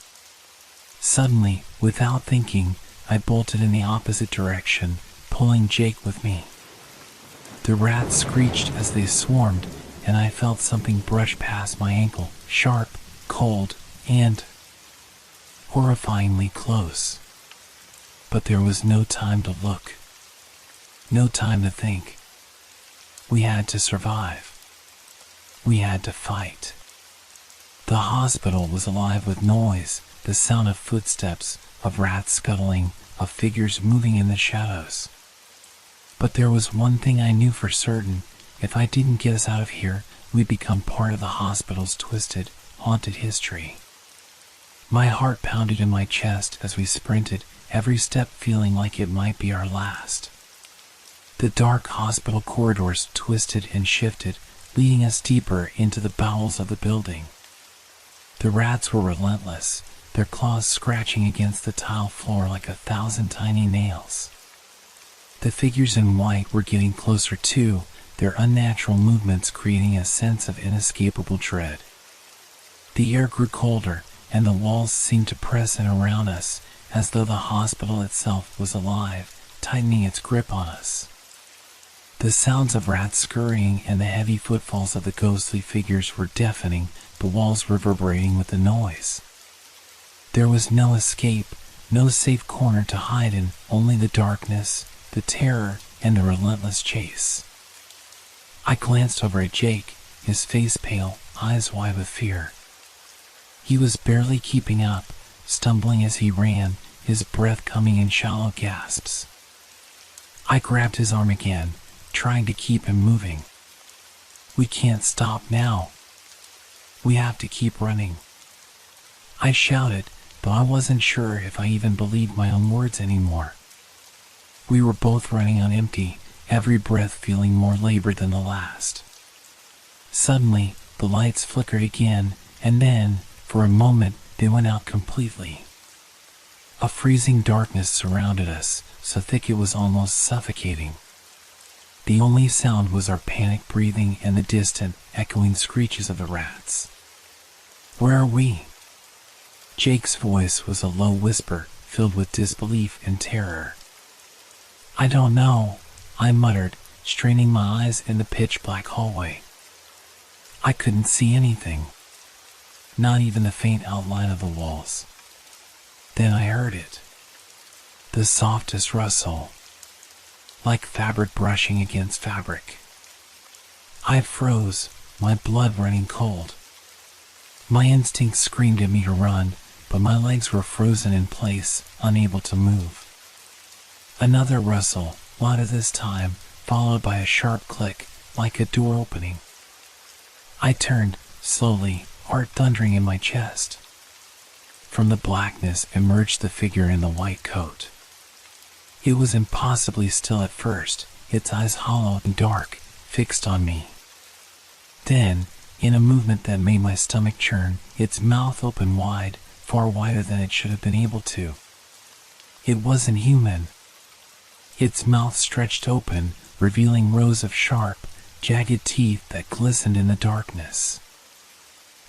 Suddenly, without thinking, I bolted in the opposite direction, pulling Jake with me. The rats screeched as they swarmed, and I felt something brush past my ankle, sharp, cold, and horrifyingly close. But there was no time to look. No time to think. We had to survive. We had to fight. The hospital was alive with noise, the sound of footsteps, of rats scuttling, of figures moving in the shadows. But there was one thing I knew for certain. If I didn't get us out of here, we'd become part of the hospital's twisted, haunted history. My heart pounded in my chest as we sprinted, every step feeling like it might be our last. The dark hospital corridors twisted and shifted, leading us deeper into the bowels of the building. The rats were relentless, their claws scratching against the tile floor like 1,000 tiny nails. The figures in white were getting closer too, their unnatural movements creating a sense of inescapable dread. The air grew colder, and the walls seemed to press in around us, as though the hospital itself was alive, tightening its grip on us. The sounds of rats scurrying and the heavy footfalls of the ghostly figures were deafening, the walls reverberating with the noise. There was no escape, no safe corner to hide in, only the darkness, the terror, and the relentless chase. I glanced over at Jake, his face pale, eyes wide with fear. He was barely keeping up, stumbling as he ran, his breath coming in shallow gasps. I grabbed his arm again, trying to keep him moving. We can't stop now. We have to keep running," I shouted, though I wasn't sure if I even believed my own words anymore. We were both running on empty, every breath feeling more labored than the last. Suddenly, the lights flickered again, and then, for a moment, they went out completely. A freezing darkness surrounded us, so thick it was almost suffocating. The only sound was our panicked breathing and the distant, echoing screeches of the rats. "Where are we?" Jake's voice was a low whisper, filled with disbelief and terror. "I don't know," I muttered, straining my eyes in the pitch-black hallway. I couldn't see anything, not even the faint outline of the walls. Then I heard it. The softest rustle, like fabric brushing against fabric. I froze, my blood running cold. My instincts screamed at me to run, but my legs were frozen in place, unable to move. Another rustle, louder this time, followed by a sharp click, like a door opening. I turned, slowly, heart thundering in my chest. From the blackness emerged the figure in the white coat. It was impossibly still at first, its eyes hollow and dark, fixed on me. Then, in a movement that made my stomach churn, its mouth opened wide, far wider than it should have been able to. It wasn't human. Its mouth stretched open, revealing rows of sharp, jagged teeth that glistened in the darkness.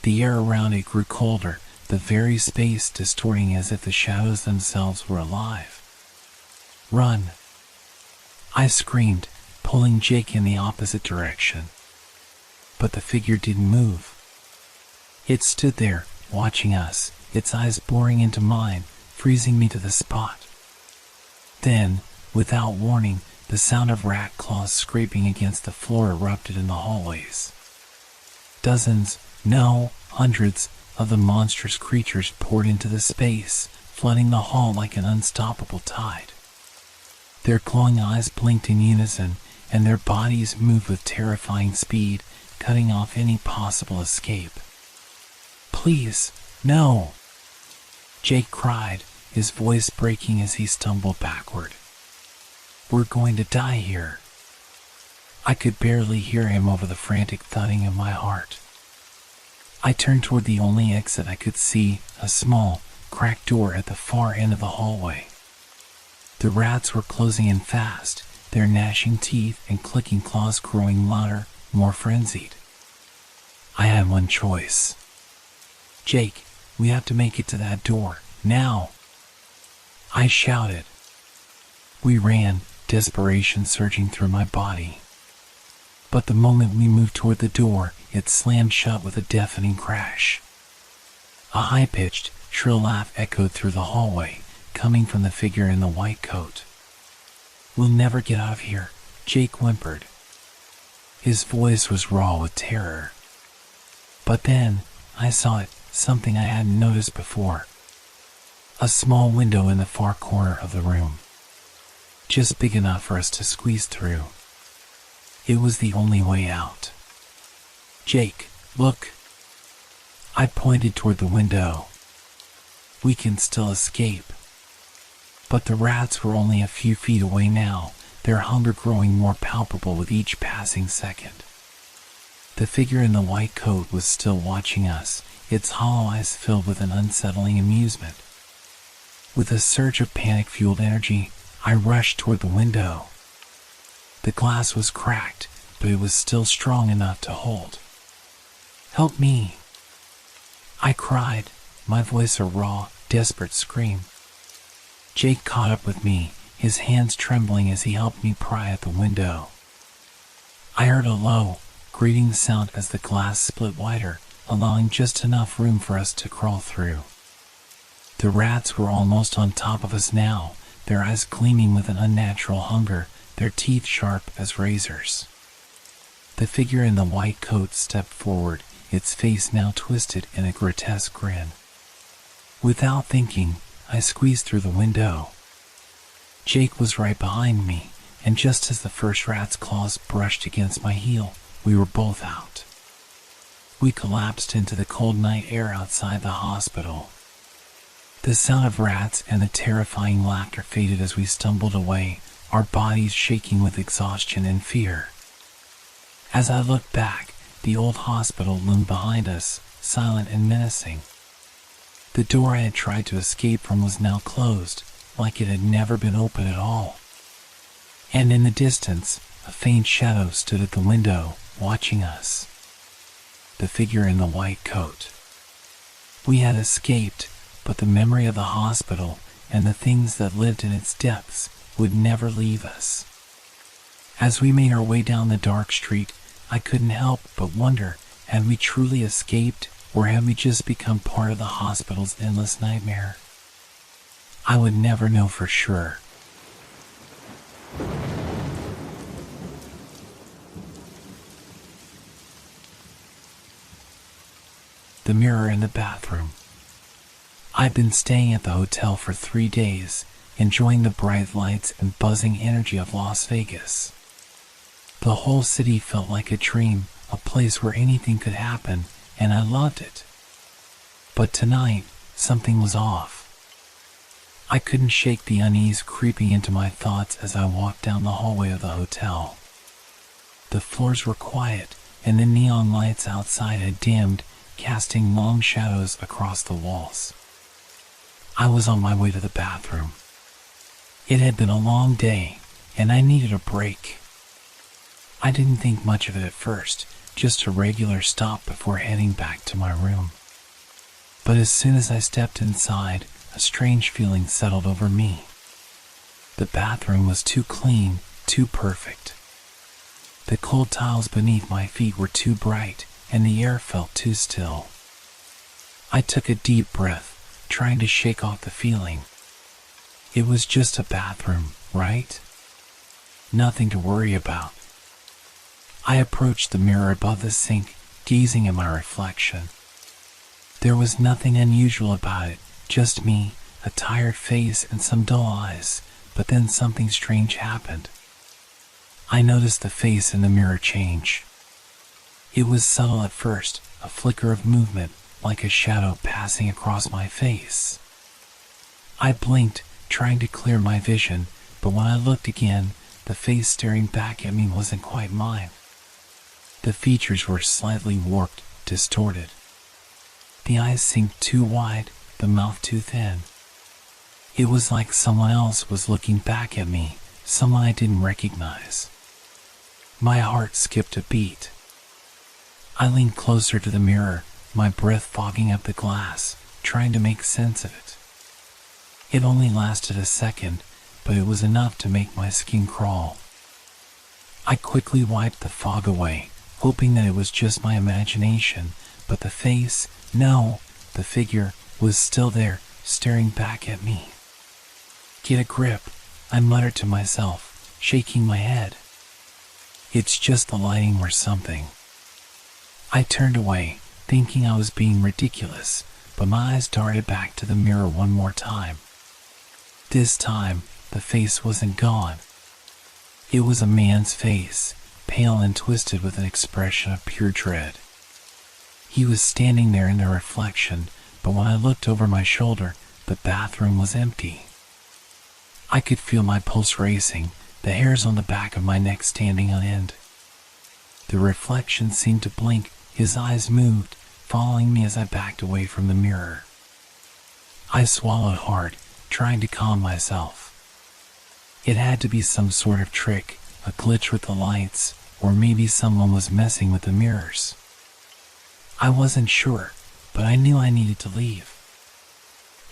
The air around it grew colder, the very space distorting as if the shadows themselves were alive. "Run!" I screamed, pulling Jake in the opposite direction. But the figure didn't move. It stood there, watching us, its eyes boring into mine, freezing me to the spot. Then, without warning, the sound of rat claws scraping against the floor erupted in the hallways. Dozens, no, hundreds, of the monstrous creatures poured into the space, flooding the hall like an unstoppable tide. Their glowing eyes blinked in unison, and their bodies moved with terrifying speed, cutting off any possible escape. "Please, no!" Jake cried, his voice breaking as he stumbled backward. "We're going to die here." I could barely hear him over the frantic thudding of my heart. I turned toward the only exit I could see, a small, cracked door at the far end of the hallway. The rats were closing in fast, their gnashing teeth and clicking claws growing louder, more frenzied. I had one choice. "Jake, we have to make it to that door, now!" I shouted. We ran, desperation surging through my body. But the moment we moved toward the door, it slammed shut with a deafening crash. A high-pitched, shrill laugh echoed through the hallway, coming from the figure in the white coat. "We'll never get out of here," Jake whimpered. His voice was raw with terror. But then, I saw it, something I hadn't noticed before. A small window in the far corner of the room. Just big enough for us to squeeze through. It was the only way out. "Jake, look." I pointed toward the window. "We can still escape." But the rats were only a few feet away now, their hunger growing more palpable with each passing second. The figure in the white coat was still watching us, its hollow eyes filled with an unsettling amusement. With a surge of panic-fueled energy, I rushed toward the window. The glass was cracked, but it was still strong enough to hold. "Help me!" I cried, my voice a raw, desperate scream. Jake caught up with me, his hands trembling as he helped me pry at the window. I heard a low, grating sound as the glass split wider, allowing just enough room for us to crawl through. The rats were almost on top of us now, their eyes gleaming with an unnatural hunger, their teeth sharp as razors. The figure in the white coat stepped forward, its face now twisted in a grotesque grin. Without thinking, I squeezed through the window. Jake was right behind me, and just as the first rat's claws brushed against my heel, we were both out. We collapsed into the cold night air outside the hospital. The sound of rats and the terrifying laughter faded as we stumbled away, our bodies shaking with exhaustion and fear. As I looked back, the old hospital loomed behind us, silent and menacing. The door I had tried to escape from was now closed, like it had never been open at all. And in the distance, a faint shadow stood at the window, watching us. The figure in the white coat. We had escaped, but the memory of the hospital and the things that lived in its depths would never leave us. As we made our way down the dark street, I couldn't help but wonder, had we truly escaped, or had we just become part of the hospital's endless nightmare? I would never know for sure. The mirror in the bathroom. I'd been staying at the hotel for 3 days, enjoying the bright lights and buzzing energy of Las Vegas. The whole city felt like a dream, a place where anything could happen, and I loved it. But tonight, something was off. I couldn't shake the unease creeping into my thoughts as I walked down the hallway of the hotel. The floors were quiet, and the neon lights outside had dimmed, casting long shadows across the walls. I was on my way to the bathroom. It had been a long day, and I needed a break. I didn't think much of it at first, just a regular stop before heading back to my room. But as soon as I stepped inside, a strange feeling settled over me. The bathroom was too clean, too perfect. The cold tiles beneath my feet were too bright, and the air felt too still. I took a deep breath, trying to shake off the feeling. It was just a bathroom, right? Nothing to worry about. I approached the mirror above the sink, gazing at my reflection. There was nothing unusual about it, just me, a tired face and some dull eyes, but then something strange happened. I noticed the face in the mirror change. It was subtle at first, a flicker of movement, like a shadow passing across my face. I blinked, trying to clear my vision, but when I looked again, the face staring back at me wasn't quite mine. The features were slightly warped, distorted. The eyes seemed too wide, the mouth too thin. It was like someone else was looking back at me, someone I didn't recognize. My heart skipped a beat. I leaned closer to the mirror, my breath fogging up the glass, trying to make sense of it. It only lasted a second, but it was enough to make my skin crawl. I quickly wiped the fog away, hoping that it was just my imagination, but the face, no, the figure, was still there, staring back at me. Get a grip, I muttered to myself, shaking my head. It's just the lighting or something. I turned away, thinking I was being ridiculous, but my eyes darted back to the mirror one more time. This time, the face wasn't gone. It was a man's face, pale and twisted with an expression of pure dread. He was standing there in the reflection, but when I looked over my shoulder, the bathroom was empty. I could feel my pulse racing, the hairs on the back of my neck standing on end. The reflection seemed to blink, his eyes moved, following me as I backed away from the mirror. I swallowed hard, trying to calm myself. It had to be some sort of trick, a glitch with the lights, or maybe someone was messing with the mirrors. I wasn't sure, but I knew I needed to leave.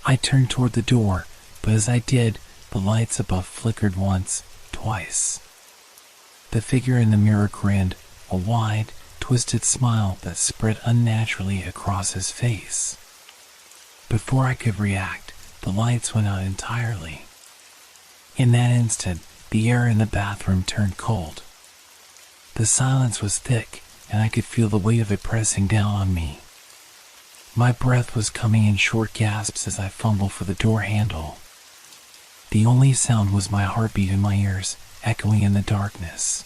I turned toward the door, but as I did, the lights above flickered once, twice. The figure in the mirror grinned, a wide, twisted smile that spread unnaturally across his face. Before I could react, the lights went out entirely. In that instant, the air in the bathroom turned cold. The silence was thick, and I could feel the weight of it pressing down on me. My breath was coming in short gasps as I fumbled for the door handle. The only sound was my heartbeat in my ears, echoing in the darkness.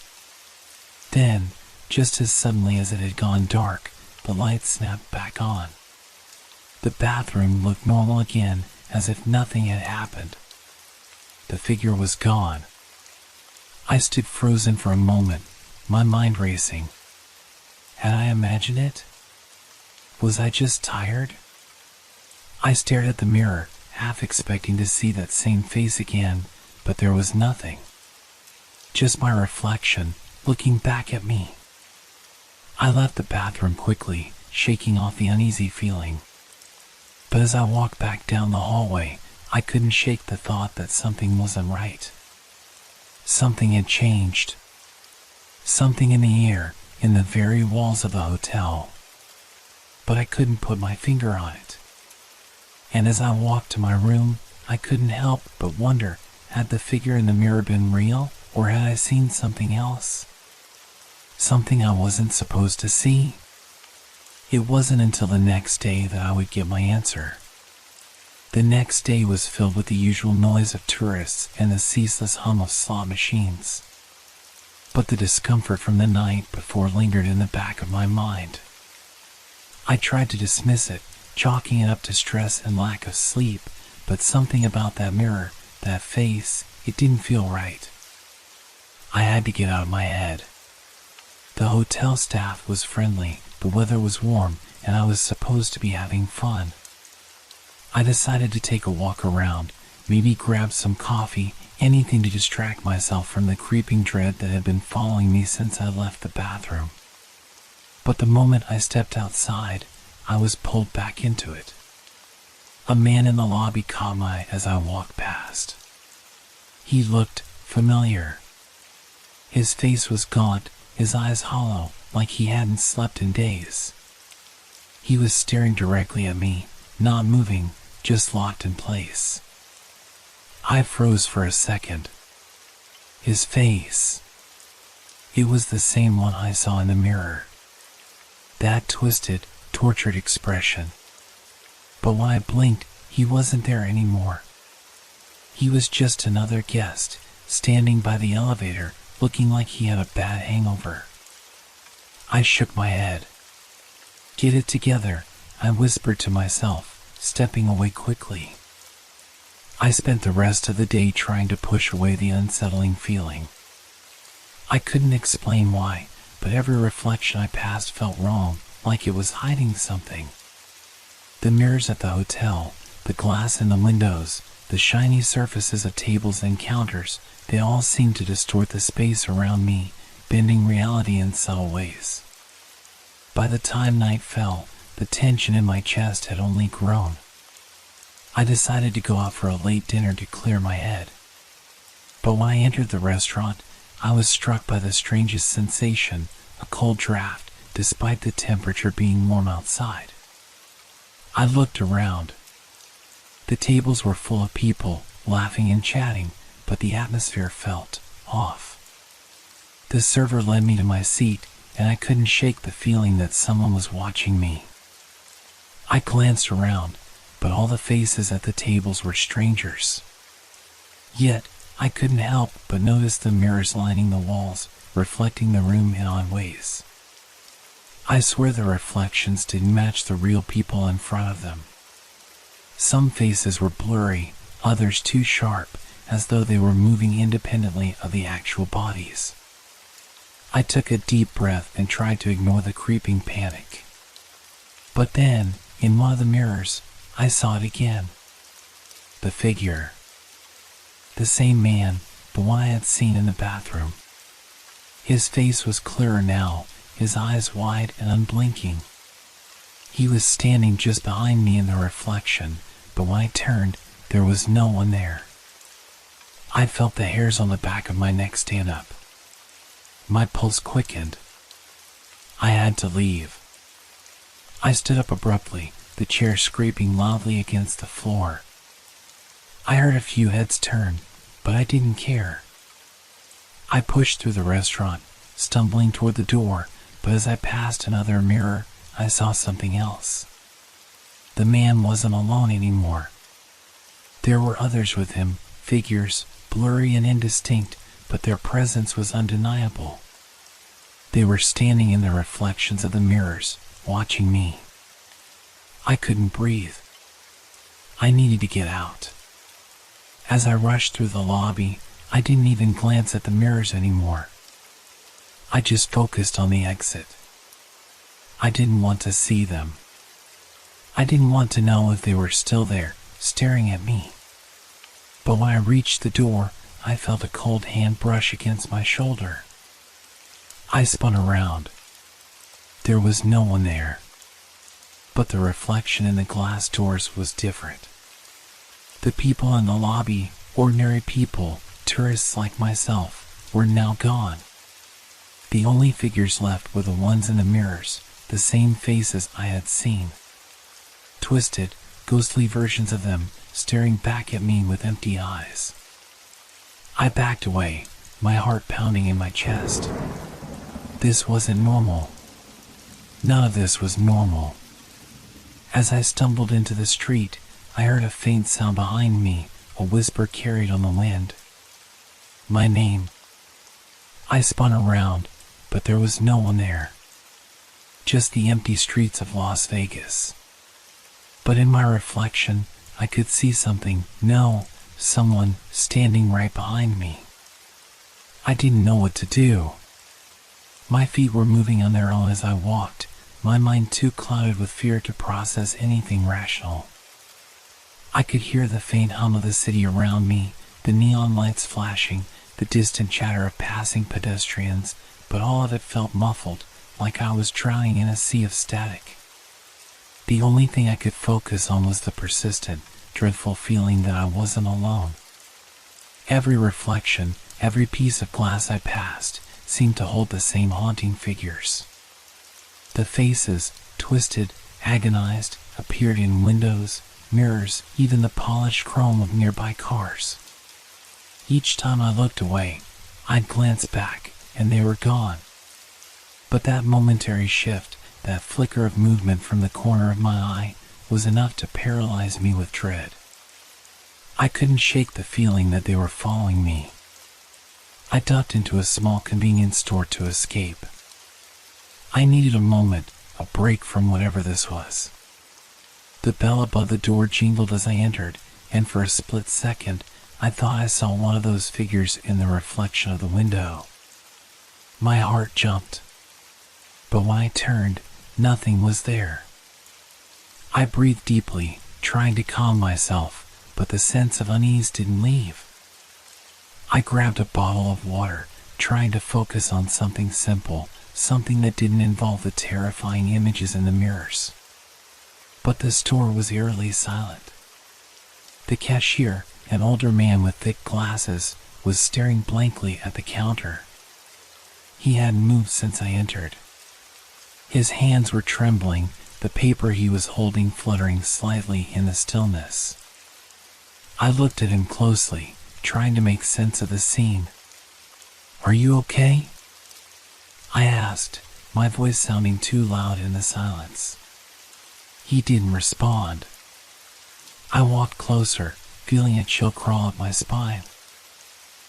Then, just as suddenly as it had gone dark, the light snapped back on. The bathroom looked normal again, as if nothing had happened. The figure was gone. I stood frozen for a moment, my mind racing. Had I imagined it? Was I just tired? I stared at the mirror, half expecting to see that same face again, but there was nothing. Just my reflection, looking back at me. I left the bathroom quickly, shaking off the uneasy feeling. But as I walked back down the hallway, I couldn't shake the thought that something wasn't right. Something had changed. Something in the air, in the very walls of the hotel. But I couldn't put my finger on it. And as I walked to my room, I couldn't help but wonder, had the figure in the mirror been real, or had I seen something else? Something I wasn't supposed to see? It wasn't until the next day that I would get my answer. The next day was filled with the usual noise of tourists and the ceaseless hum of slot machines. But the discomfort from the night before lingered in the back of my mind. I tried to dismiss it, chalking it up to stress and lack of sleep, but something about that mirror, that face, it didn't feel right. I had to get out of my head. The hotel staff was friendly, the weather was warm, and I was supposed to be having fun. I decided to take a walk around, maybe grab some coffee, anything to distract myself from the creeping dread that had been following me since I left the bathroom. But the moment I stepped outside, I was pulled back into it. A man in the lobby caught my eye as I walked past. He looked familiar. His face was gaunt, his eyes hollow, like he hadn't slept in days. He was staring directly at me, not moving, just locked in place. I froze for a second. His face. It was the same one I saw in the mirror. That twisted, tortured expression. But when I blinked, he wasn't there anymore. He was just another guest, standing by the elevator, looking like he had a bad hangover. I shook my head. Get it together, I whispered to myself, stepping away quickly. I spent the rest of the day trying to push away the unsettling feeling. I couldn't explain why, but every reflection I passed felt wrong, like it was hiding something. The mirrors at the hotel, the glass in the windows, the shiny surfaces of tables and counters, they all seemed to distort the space around me, bending reality in subtle ways. By the time night fell, the tension in my chest had only grown. I decided to go out for a late dinner to clear my head. But when I entered the restaurant, I was struck by the strangest sensation, a cold draft, despite the temperature being warm outside. I looked around. The tables were full of people, laughing and chatting, but the atmosphere felt off. The server led me to my seat, and I couldn't shake the feeling that someone was watching me. I glanced around, but all the faces at the tables were strangers. Yet, I couldn't help but notice the mirrors lining the walls, reflecting the room in odd ways. I swear the reflections didn't match the real people in front of them. Some faces were blurry, others too sharp, as though they were moving independently of the actual bodies. I took a deep breath and tried to ignore the creeping panic. But then, in one of the mirrors, I saw it again. The figure. The same man, the one I had seen in the bathroom. His face was clearer now, his eyes wide and unblinking. He was standing just behind me in the reflection, but when I turned, there was no one there. I felt the hairs on the back of my neck stand up. My pulse quickened. I had to leave. I stood up abruptly, the chair scraping loudly against the floor. I heard a few heads turn, but I didn't care. I pushed through the restaurant, stumbling toward the door, but as I passed another mirror, I saw something else. The man wasn't alone anymore. There were others with him, figures, blurry and indistinct, but their presence was undeniable. They were standing in the reflections of the mirrors, watching me. I couldn't breathe. I needed to get out. As I rushed through the lobby, I didn't even glance at the mirrors anymore. I just focused on the exit. I didn't want to see them. I didn't want to know if they were still there, staring at me. But when I reached the door, I felt a cold hand brush against my shoulder. I spun around. There was no one there. But the reflection in the glass doors was different. The people in the lobby, ordinary people, tourists like myself, were now gone. The only figures left were the ones in the mirrors, the same faces I had seen. Twisted, ghostly versions of them, staring back at me with empty eyes. I backed away, my heart pounding in my chest. This wasn't normal. None of this was normal. As I stumbled into the street, I heard a faint sound behind me, a whisper carried on the wind. My name. I spun around, but there was no one there. Just the empty streets of Las Vegas. But in my reflection, I could see something, someone standing right behind me. I didn't know what to do. My feet were moving on their own as I walked, my mind too clouded with fear to process anything rational. I could hear the faint hum of the city around me, the neon lights flashing, the distant chatter of passing pedestrians, but all of it felt muffled, like I was drowning in a sea of static. The only thing I could focus on was the persistent, dreadful feeling that I wasn't alone. Every reflection, every piece of glass I passed, seemed to hold the same haunting figures. The faces, twisted, agonized, appeared in windows, mirrors, even the polished chrome of nearby cars. Each time I looked away, I'd glance back, and they were gone. But that momentary shift, that flicker of movement from the corner of my eye, was enough to paralyze me with dread. I couldn't shake the feeling that they were following me. I ducked into a small convenience store to escape. I needed a moment, a break from whatever this was. The bell above the door jingled as I entered, and for a split second, I thought I saw one of those figures in the reflection of the window. My heart jumped. But when I turned, nothing was there. I breathed deeply, trying to calm myself, but the sense of unease didn't leave. I grabbed a bottle of water, trying to focus on something simple, something that didn't involve the terrifying images in the mirrors. But the store was eerily silent. The cashier, an older man with thick glasses, was staring blankly at the counter. He hadn't moved since I entered. His hands were trembling, the paper he was holding fluttering slightly in the stillness. I looked at him closely, trying to make sense of the scene. "Are you okay?" I asked, my voice sounding too loud in the silence. He didn't respond. I walked closer, feeling a chill crawl up my spine.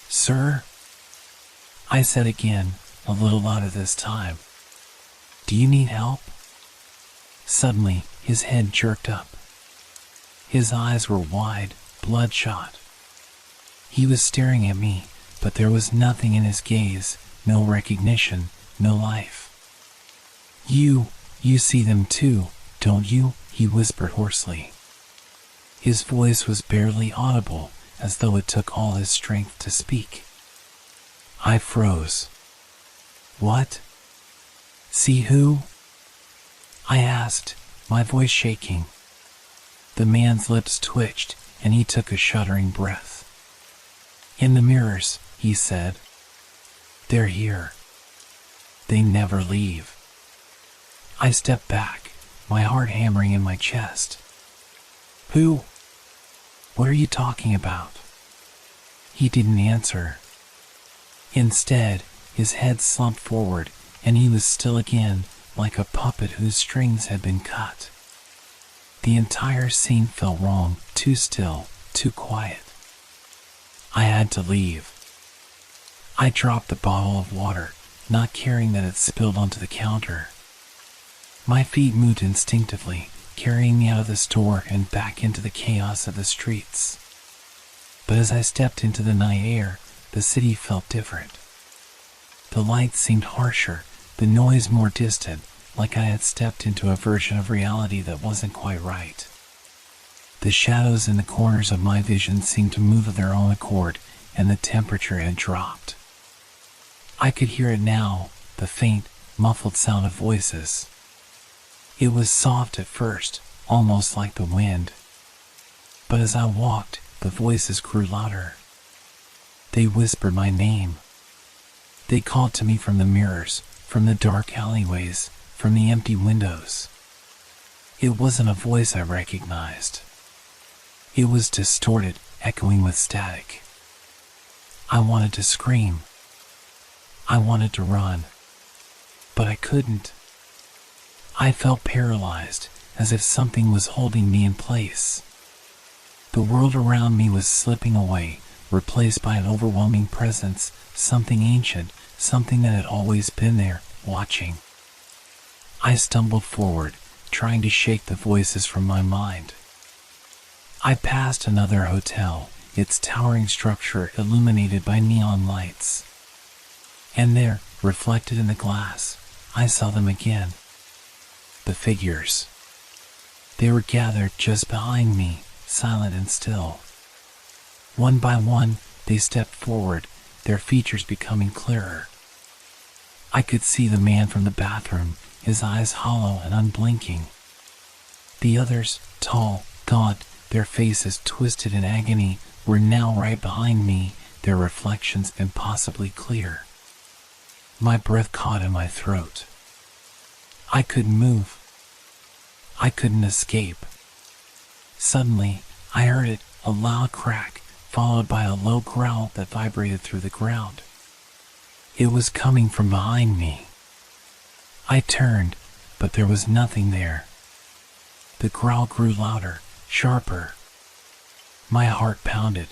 "Sir?" I said again, a little louder this time. "Do you need help?" Suddenly, his head jerked up. His eyes were wide, bloodshot. He was staring at me, but there was nothing in his gaze, no recognition, no life. You see them too, don't you?" he whispered hoarsely. His voice was barely audible, as though it took all his strength to speak. I froze. "What? See who?" I asked, my voice shaking. The man's lips twitched, and he took a shuddering breath. "In the mirrors," he said. "They're here. They never leave." I stepped back, my heart hammering in my chest. "Who? What are you talking about?" He didn't answer. Instead, his head slumped forward, and he was still again, like a puppet whose strings had been cut. The entire scene felt wrong, too still, too quiet. I had to leave. I dropped the bottle of water, not caring that it spilled onto the counter. My feet moved instinctively, carrying me out of the store and back into the chaos of the streets. But as I stepped into the night air, the city felt different. The lights seemed harsher, the noise more distant, like I had stepped into a version of reality that wasn't quite right. The shadows in the corners of my vision seemed to move of their own accord, and the temperature had dropped. I could hear it now, the faint, muffled sound of voices. It was soft at first, almost like the wind. But as I walked, the voices grew louder. They whispered my name. They called to me from the mirrors, from the dark alleyways, from the empty windows. It wasn't a voice I recognized. It was distorted, echoing with static. I wanted to scream. I wanted to run. But I couldn't. I felt paralyzed, as if something was holding me in place. The world around me was slipping away, replaced by an overwhelming presence, something ancient, something that had always been there, watching. I stumbled forward, trying to shake the voices from my mind. I passed another hotel, its towering structure illuminated by neon lights. And there, reflected in the glass, I saw them again. The figures. They were gathered just behind me, silent and still. One by one, they stepped forward, their features becoming clearer. I could see the man from the bathroom, his eyes hollow and unblinking. The others, tall, gaunt, their faces twisted in agony, were now right behind me, their reflections impossibly clear. My breath caught in my throat. I couldn't move. I couldn't escape. Suddenly, I heard it, a loud crack, followed by a low growl that vibrated through the ground. It was coming from behind me. I turned, but there was nothing there. The growl grew louder, sharper. My heart pounded.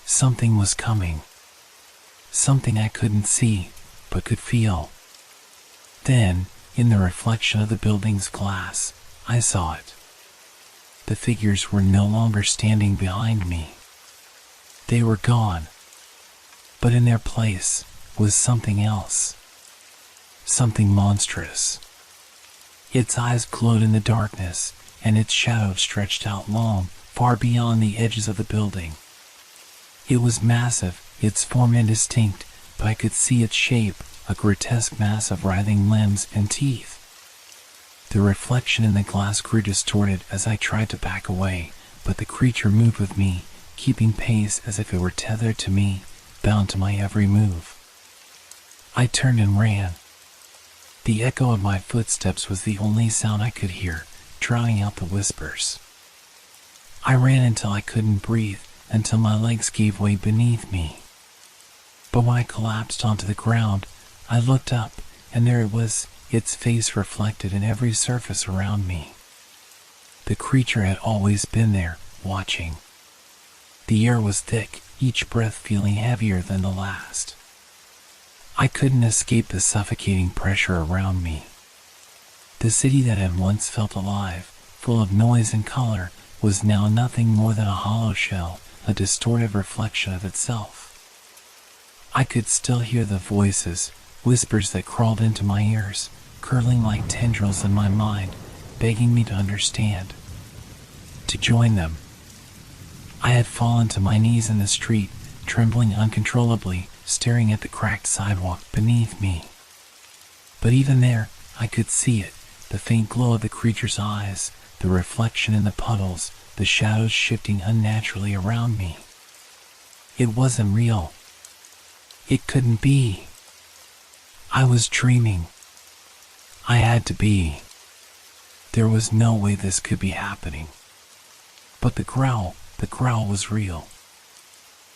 Something was coming. Something I couldn't see, but could feel. Then, in the reflection of the building's glass, I saw it. The figures were no longer standing behind me. They were gone. But in their place was something else. Something monstrous. Its eyes glowed in the darkness, and its shadow stretched out long, far beyond the edges of the building. It was massive, its form indistinct, but I could see its shape, a grotesque mass of writhing limbs and teeth. The reflection in the glass grew distorted as I tried to back away, but the creature moved with me, keeping pace as if it were tethered to me, bound to my every move. I turned and ran. The echo of my footsteps was the only sound I could hear, drowning out the whispers. I ran until I couldn't breathe, until my legs gave way beneath me. But when I collapsed onto the ground, I looked up, and there it was, its face reflected in every surface around me. The creature had always been there, watching. The air was thick, each breath feeling heavier than the last. I couldn't escape the suffocating pressure around me. The city that had once felt alive, full of noise and color, was now nothing more than a hollow shell, a distorted reflection of itself. I could still hear the voices, whispers that crawled into my ears, curling like tendrils in my mind, begging me to understand, to join them. I had fallen to my knees in the street, trembling uncontrollably, staring at the cracked sidewalk beneath me. But even there, I could see it, the faint glow of the creature's eyes, the reflection in the puddles, the shadows shifting unnaturally around me. It wasn't real. It couldn't be. I was dreaming. I had to be. There was no way this could be happening. But the growl was real.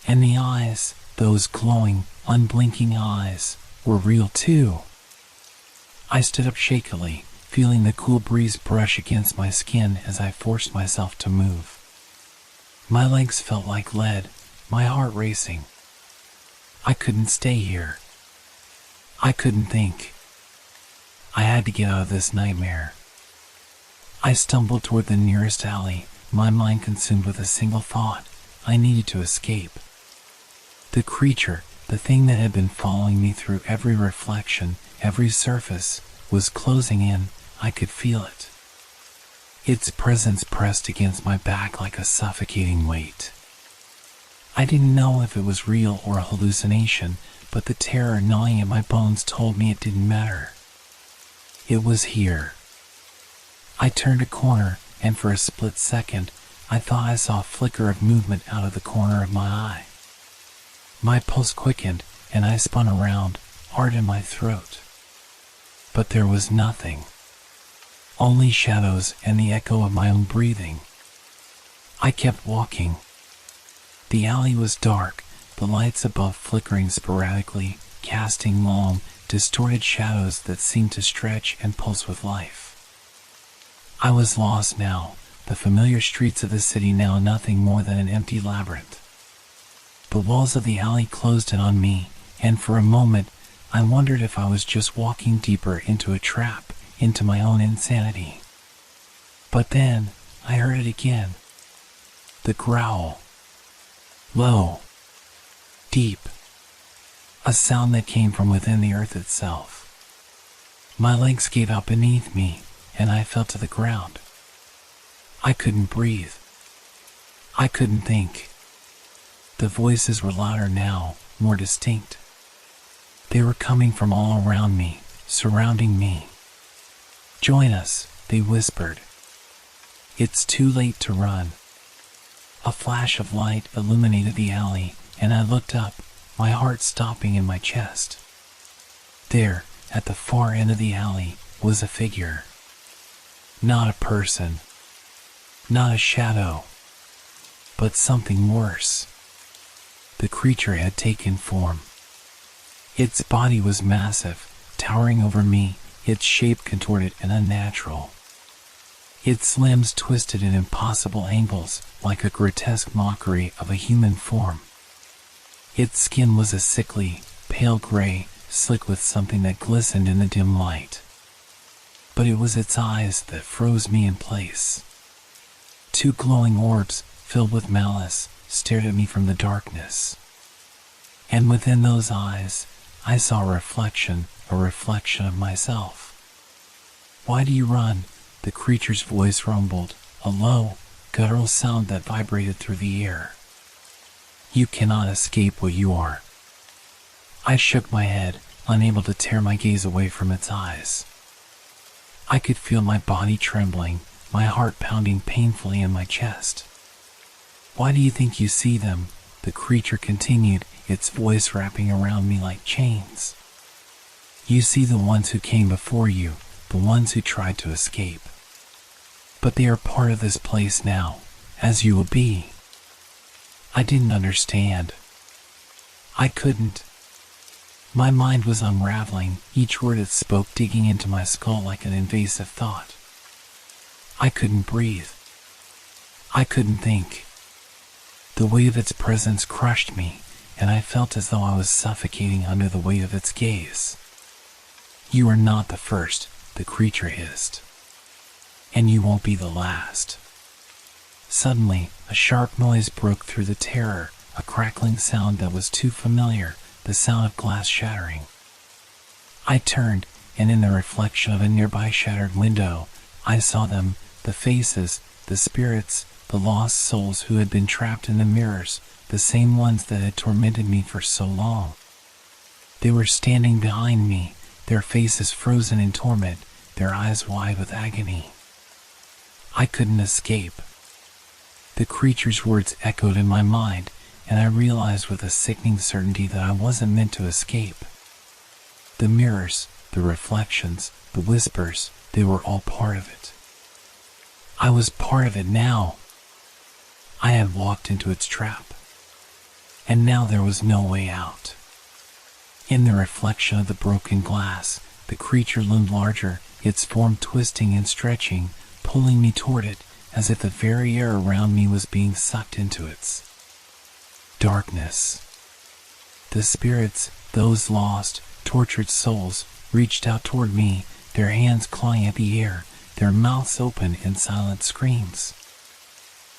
And the eyes, those glowing, unblinking eyes, were real too. I stood up shakily, feeling the cool breeze brush against my skin as I forced myself to move. My legs felt like lead, my heart racing. I couldn't stay here. I couldn't think. I had to get out of this nightmare. I stumbled toward the nearest alley, my mind consumed with a single thought: I needed to escape. The creature, the thing that had been following me through every reflection, every surface, was closing in. I could feel it. Its presence pressed against my back like a suffocating weight. I didn't know if it was real or a hallucination, but the terror gnawing at my bones told me it didn't matter. It was here. I turned a corner, and for a split second, I thought I saw a flicker of movement out of the corner of my eye. My pulse quickened, and I spun around, heart in my throat. But there was nothing. Only shadows and the echo of my own breathing. I kept walking. The alley was dark, the lights above flickering sporadically, casting long, distorted shadows that seemed to stretch and pulse with life. I was lost now, the familiar streets of the city now nothing more than an empty labyrinth. The walls of the alley closed in on me, and for a moment, I wondered if I was just walking deeper into a trap, into my own insanity. But then, I heard it again. The growl. Low. Deep. A sound that came from within the earth itself. My legs gave out beneath me, and I fell to the ground. I couldn't breathe. I couldn't think. The voices were louder now, more distinct. They were coming from all around me, surrounding me. Join us, they whispered. It's too late to run. A flash of light illuminated the alley, and I looked up, my heart stopping in my chest. There, at the far end of the alley, was a figure. Not a person. Not a shadow. But something worse. The creature had taken form. Its body was massive, towering over me, its shape contorted and unnatural. Its limbs twisted in impossible angles, like a grotesque mockery of a human form. Its skin was a sickly, pale gray, slick with something that glistened in the dim light. But it was its eyes that froze me in place. Two glowing orbs, filled with malice, stared at me from the darkness. And within those eyes, I saw a reflection of myself. Why do you run? The creature's voice rumbled, a low, guttural sound that vibrated through the air. You cannot escape what you are. I shook my head, unable to tear my gaze away from its eyes. I could feel my body trembling, my heart pounding painfully in my chest. Why do you think you see them? The creature continued, its voice wrapping around me like chains. You see the ones who came before you, the ones who tried to escape. But they are part of this place now, as you will be. I didn't understand. I couldn't. My mind was unraveling, each word it spoke digging into my skull like an invasive thought. I couldn't breathe. I couldn't think. The weight of its presence crushed me, and I felt as though I was suffocating under the weight of its gaze. You are not the first, the creature hissed. And you won't be the last. Suddenly, a sharp noise broke through the terror, a crackling sound that was too familiar, the sound of glass shattering. I turned, and in the reflection of a nearby shattered window, I saw them, the faces, the spirits, the lost souls who had been trapped in the mirrors, the same ones that had tormented me for so long. They were standing behind me, their faces frozen in torment, their eyes wide with agony. I couldn't escape. The creature's words echoed in my mind, and I realized with a sickening certainty that I wasn't meant to escape. The mirrors, the reflections, the whispers, they were all part of it. I was part of it now. I had walked into its trap. And now there was no way out. In the reflection of the broken glass, the creature loomed larger, its form twisting and stretching, pulling me toward it, as if the very air around me was being sucked into its darkness. The spirits, those lost, tortured souls, reached out toward me, their hands clawing at the air, their mouths open in silent screams.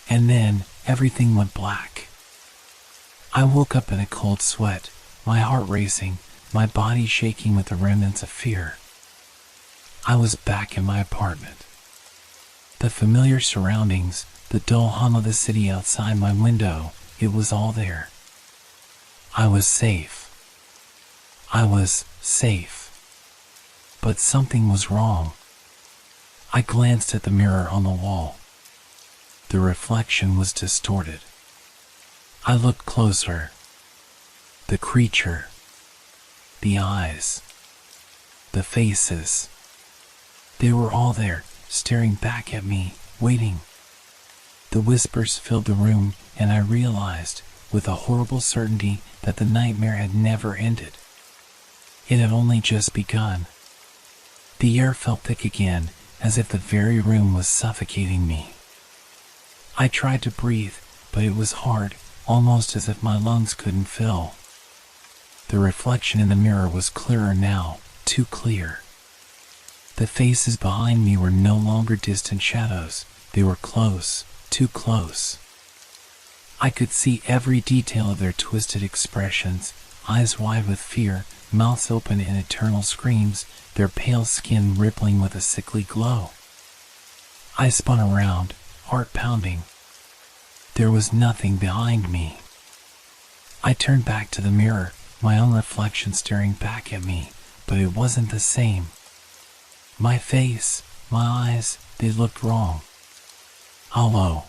And then everything went black. I woke up in a cold sweat, my heart racing, my body shaking with the remnants of fear. I was back in my apartment. The familiar surroundings, the dull hum of the city outside my window, it was all there. I was safe. I was safe. But something was wrong. I glanced at the mirror on the wall. The reflection was distorted. I looked closer. The creature, the eyes, the faces, they were all there, staring back at me, waiting. The whispers filled the room, and I realized, with a horrible certainty, that the nightmare had never ended. It had only just begun. The air felt thick again, as if the very room was suffocating me. I tried to breathe, but it was hard, almost as if my lungs couldn't fill. The reflection in the mirror was clearer now, too clear. The faces behind me were no longer distant shadows, they were close, too close. I could see every detail of their twisted expressions, eyes wide with fear, mouths open in eternal screams, their pale skin rippling with a sickly glow. I spun around, heart pounding. There was nothing behind me. I turned back to the mirror, my own reflection staring back at me, but it wasn't the same. My face, my eyes, they looked wrong. Hollow.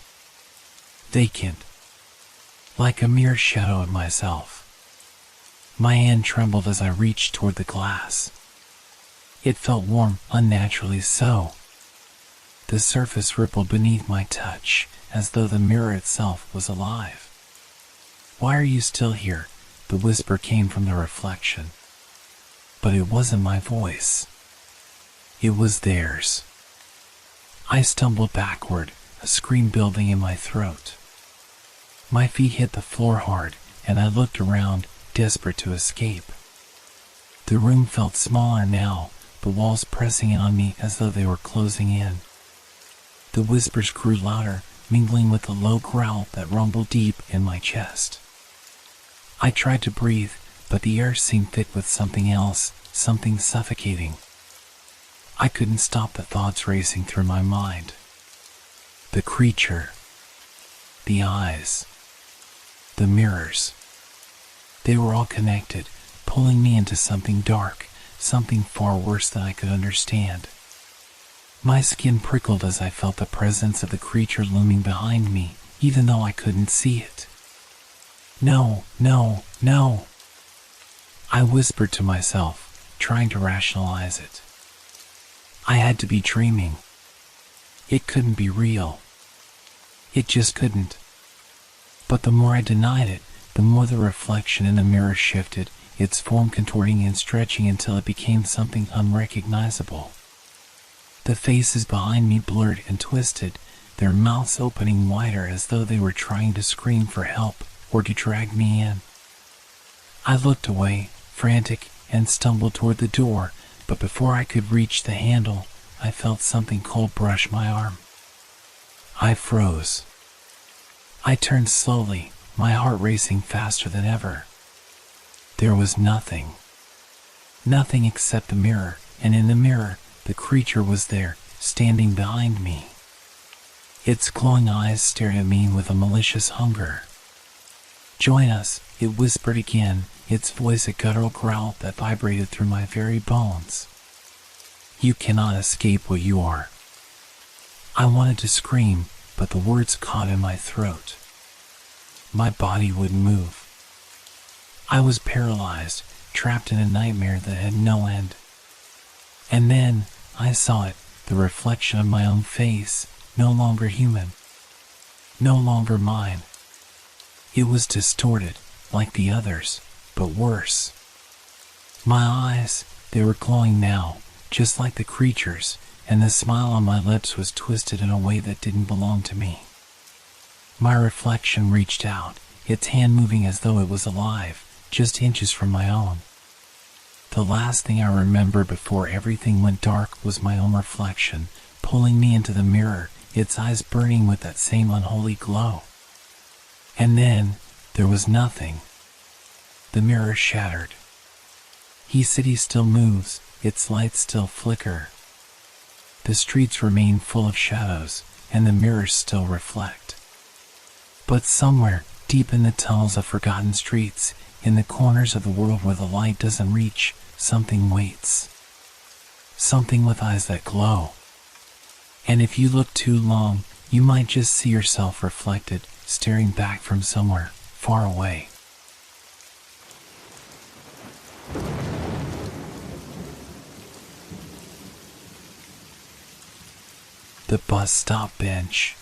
Vacant. Like a mere shadow of myself. My hand trembled as I reached toward the glass. It felt warm, unnaturally so. The surface rippled beneath my touch, as though the mirror itself was alive. "Why are you still here?" the whisper came from the reflection. But it wasn't my voice. It was theirs. I stumbled backward, a scream building in my throat. My feet hit the floor hard, and I looked around, desperate to escape. The room felt smaller now, the walls pressing in on me as though they were closing in. The whispers grew louder, mingling with the low growl that rumbled deep in my chest. I tried to breathe, but the air seemed thick with something else, something suffocating. I couldn't stop the thoughts racing through my mind. The creature, the eyes, the mirrors. They were all connected, pulling me into something dark, something far worse than I could understand. My skin prickled as I felt the presence of the creature looming behind me, even though I couldn't see it. "No, no, no," I whispered to myself, trying to rationalize it. I had to be dreaming. It couldn't be real. It just couldn't. But the more I denied it, the more the reflection in the mirror shifted, its form contorting and stretching until it became something unrecognizable. The faces behind me blurred and twisted, their mouths opening wider as though they were trying to scream for help or to drag me in. I looked away, frantic, and stumbled toward the door, but before I could reach the handle, I felt something cold brush my arm. I froze. I turned slowly, my heart racing faster than ever. There was nothing. Nothing except the mirror, and in the mirror, the creature was there, standing behind me. Its glowing eyes stared at me with a malicious hunger. "Join us," it whispered again, its voice a guttural growl that vibrated through my very bones. "You cannot escape what you are." I wanted to scream, but the words caught in my throat. My body wouldn't move. I was paralyzed, trapped in a nightmare that had no end. And then, I saw it, the reflection of my own face, no longer human. No longer mine. It was distorted, like the others, but worse. My eyes, they were glowing now, just like the creature's, and the smile on my lips was twisted in a way that didn't belong to me. My reflection reached out, its hand moving as though it was alive, just inches from my own. The last thing I remember before everything went dark was my own reflection, pulling me into the mirror, its eyes burning with that same unholy glow. And then, there was nothing. The mirror shattered. City still moves, its lights still flicker. The streets remain full of shadows, and the mirrors still reflect. But somewhere, deep in the tunnels of forgotten streets, in the corners of the world where the light doesn't reach, something waits. Something with eyes that glow. And if you look too long, you might just see yourself reflected, staring back from somewhere far away. The bus stop bench.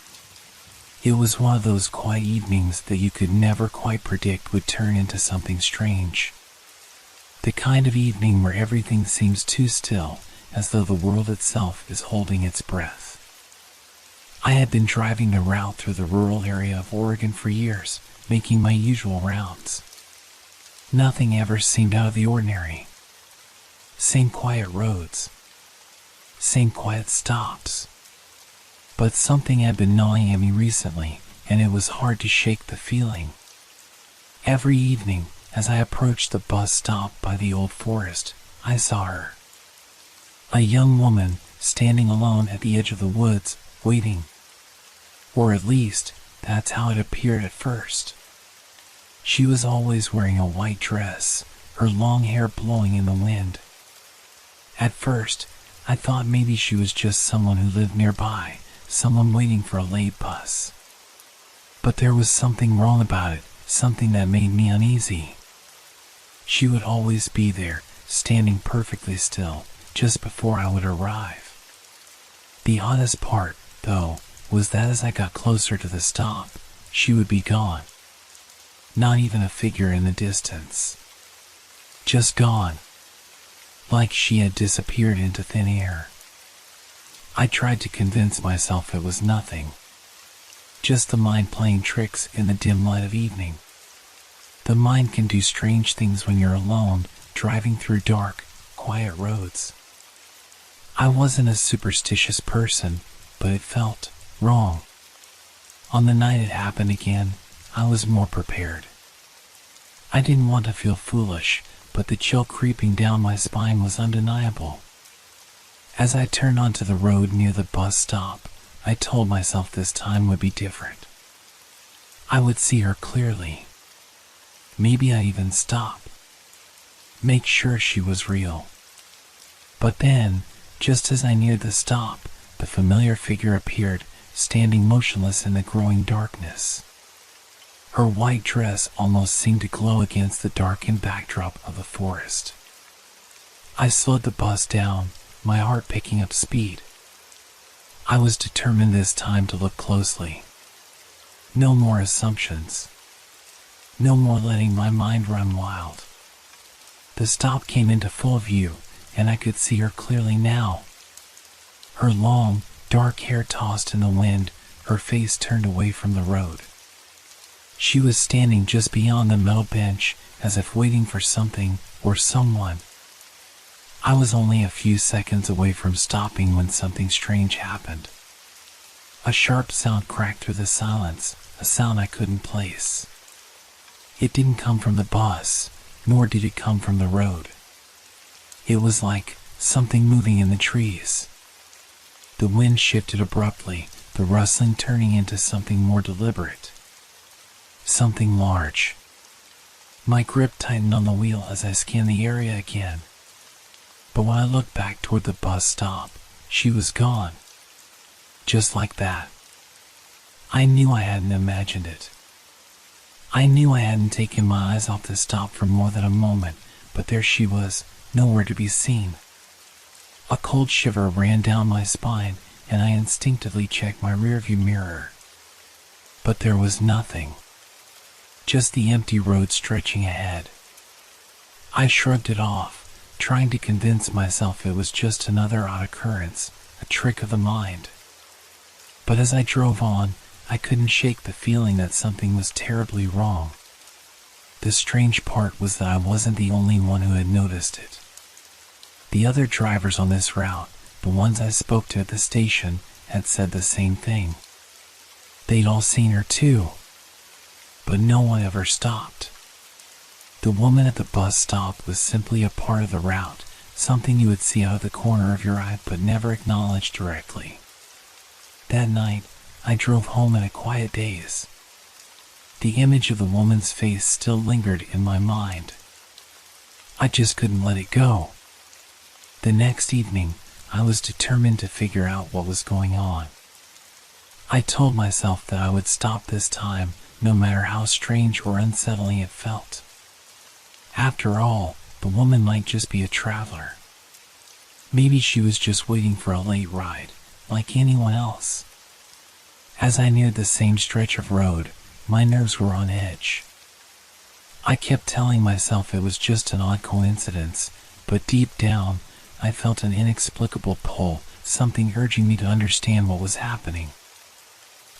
It was one of those quiet evenings that you could never quite predict would turn into something strange. The kind of evening where everything seems too still, as though the world itself is holding its breath. I had been driving a route through the rural area of Oregon for years, making my usual rounds. Nothing ever seemed out of the ordinary. Same quiet roads. Same quiet stops. But something had been gnawing at me recently, and it was hard to shake the feeling. Every evening, as I approached the bus stop by the old forest, I saw her. A young woman, standing alone at the edge of the woods, waiting. Or at least, that's how it appeared at first. She was always wearing a white dress, her long hair blowing in the wind. At first, I thought maybe she was just someone who lived nearby, someone waiting for a late bus. But there was something wrong about it, something that made me uneasy. She would always be there, standing perfectly still, just before I would arrive. The oddest part, though, was that as I got closer to the stop, she would be gone. Not even a figure in the distance. Just gone. Like she had disappeared into thin air. I tried to convince myself it was nothing. Just the mind playing tricks in the dim light of evening. The mind can do strange things when you're alone, driving through dark, quiet roads. I wasn't a superstitious person, but it felt wrong. On the night it happened again, I was more prepared. I didn't want to feel foolish, but the chill creeping down my spine was undeniable. As I turned onto the road near the bus stop, I told myself this time would be different. I would see her clearly. Maybe I'd even stop. Make sure she was real. But then, just as I neared the stop, the familiar figure appeared, standing motionless in the growing darkness. Her white dress almost seemed to glow against the darkened backdrop of the forest. I slowed the bus down, my heart picking up speed. I was determined this time to look closely. No more assumptions. No more letting my mind run wild. The stop came into full view, and I could see her clearly now. Her long, dark hair tossed in the wind, her face turned away from the road. She was standing just beyond the metal bench, as if waiting for something or someone. I was only a few seconds away from stopping when something strange happened. A sharp sound cracked through the silence, a sound I couldn't place. It didn't come from the bus, nor did it come from the road. It was like something moving in the trees. The wind shifted abruptly, the rustling turning into something more deliberate. Something large. My grip tightened on the wheel as I scanned the area again. But when I looked back toward the bus stop, she was gone. Just like that. I knew I hadn't imagined it. I knew I hadn't taken my eyes off the stop for more than a moment, but there she was, nowhere to be seen. A cold shiver ran down my spine, and I instinctively checked my rearview mirror. But there was nothing. Just the empty road stretching ahead. I shrugged it off, trying to convince myself it was just another odd occurrence, a trick of the mind. But as I drove on, I couldn't shake the feeling that something was terribly wrong. The strange part was that I wasn't the only one who had noticed it. The other drivers on this route, the ones I spoke to at the station, had said the same thing. They'd all seen her too, but no one ever stopped. The woman at the bus stop was simply a part of the route, something you would see out of the corner of your eye but never acknowledge directly. That night, I drove home in a quiet daze. The image of the woman's face still lingered in my mind. I just couldn't let it go. The next evening, I was determined to figure out what was going on. I told myself that I would stop this time, no matter how strange or unsettling it felt. After all, the woman might just be a traveler. Maybe she was just waiting for a late ride, like anyone else. As I neared the same stretch of road, my nerves were on edge. I kept telling myself it was just an odd coincidence, but deep down, I felt an inexplicable pull, something urging me to understand what was happening.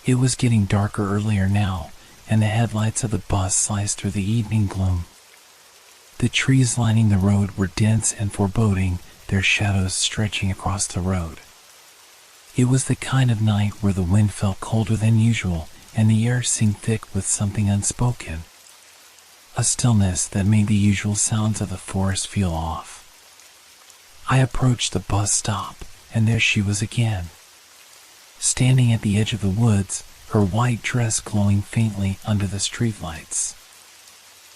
It was getting darker earlier now, and the headlights of the bus sliced through the evening gloom. The trees lining the road were dense and foreboding, their shadows stretching across the road. It was the kind of night where the wind felt colder than usual, and the air seemed thick with something unspoken. A stillness that made the usual sounds of the forest feel off. I approached the bus stop, and there she was again. Standing at the edge of the woods, her white dress glowing faintly under the streetlights.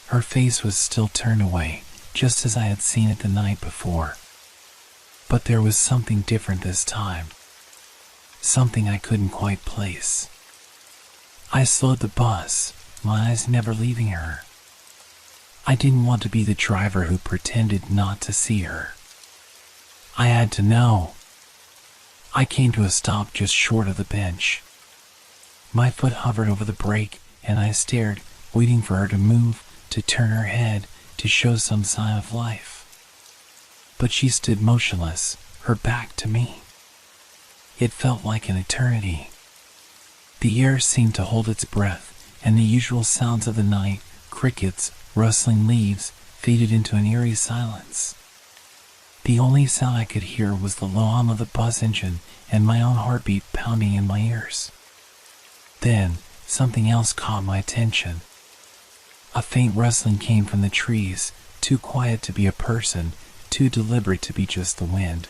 Her face was still turned away, just as I had seen it the night before. But there was something different this time. Something I couldn't quite place. I slowed the bus, my eyes never leaving her. I didn't want to be the driver who pretended not to see her. I had to know. I came to a stop just short of the bench. My foot hovered over the brake, and I stared, waiting for her to move, to turn her head, to show some sign of life. But she stood motionless, her back to me. It felt like an eternity. The air seemed to hold its breath, and the usual sounds of the night, crickets, rustling leaves, faded into an eerie silence. The only sound I could hear was the low hum of the bus engine and my own heartbeat pounding in my ears. Then, something else caught my attention. A faint rustling came from the trees, too quiet to be a person, too deliberate to be just the wind.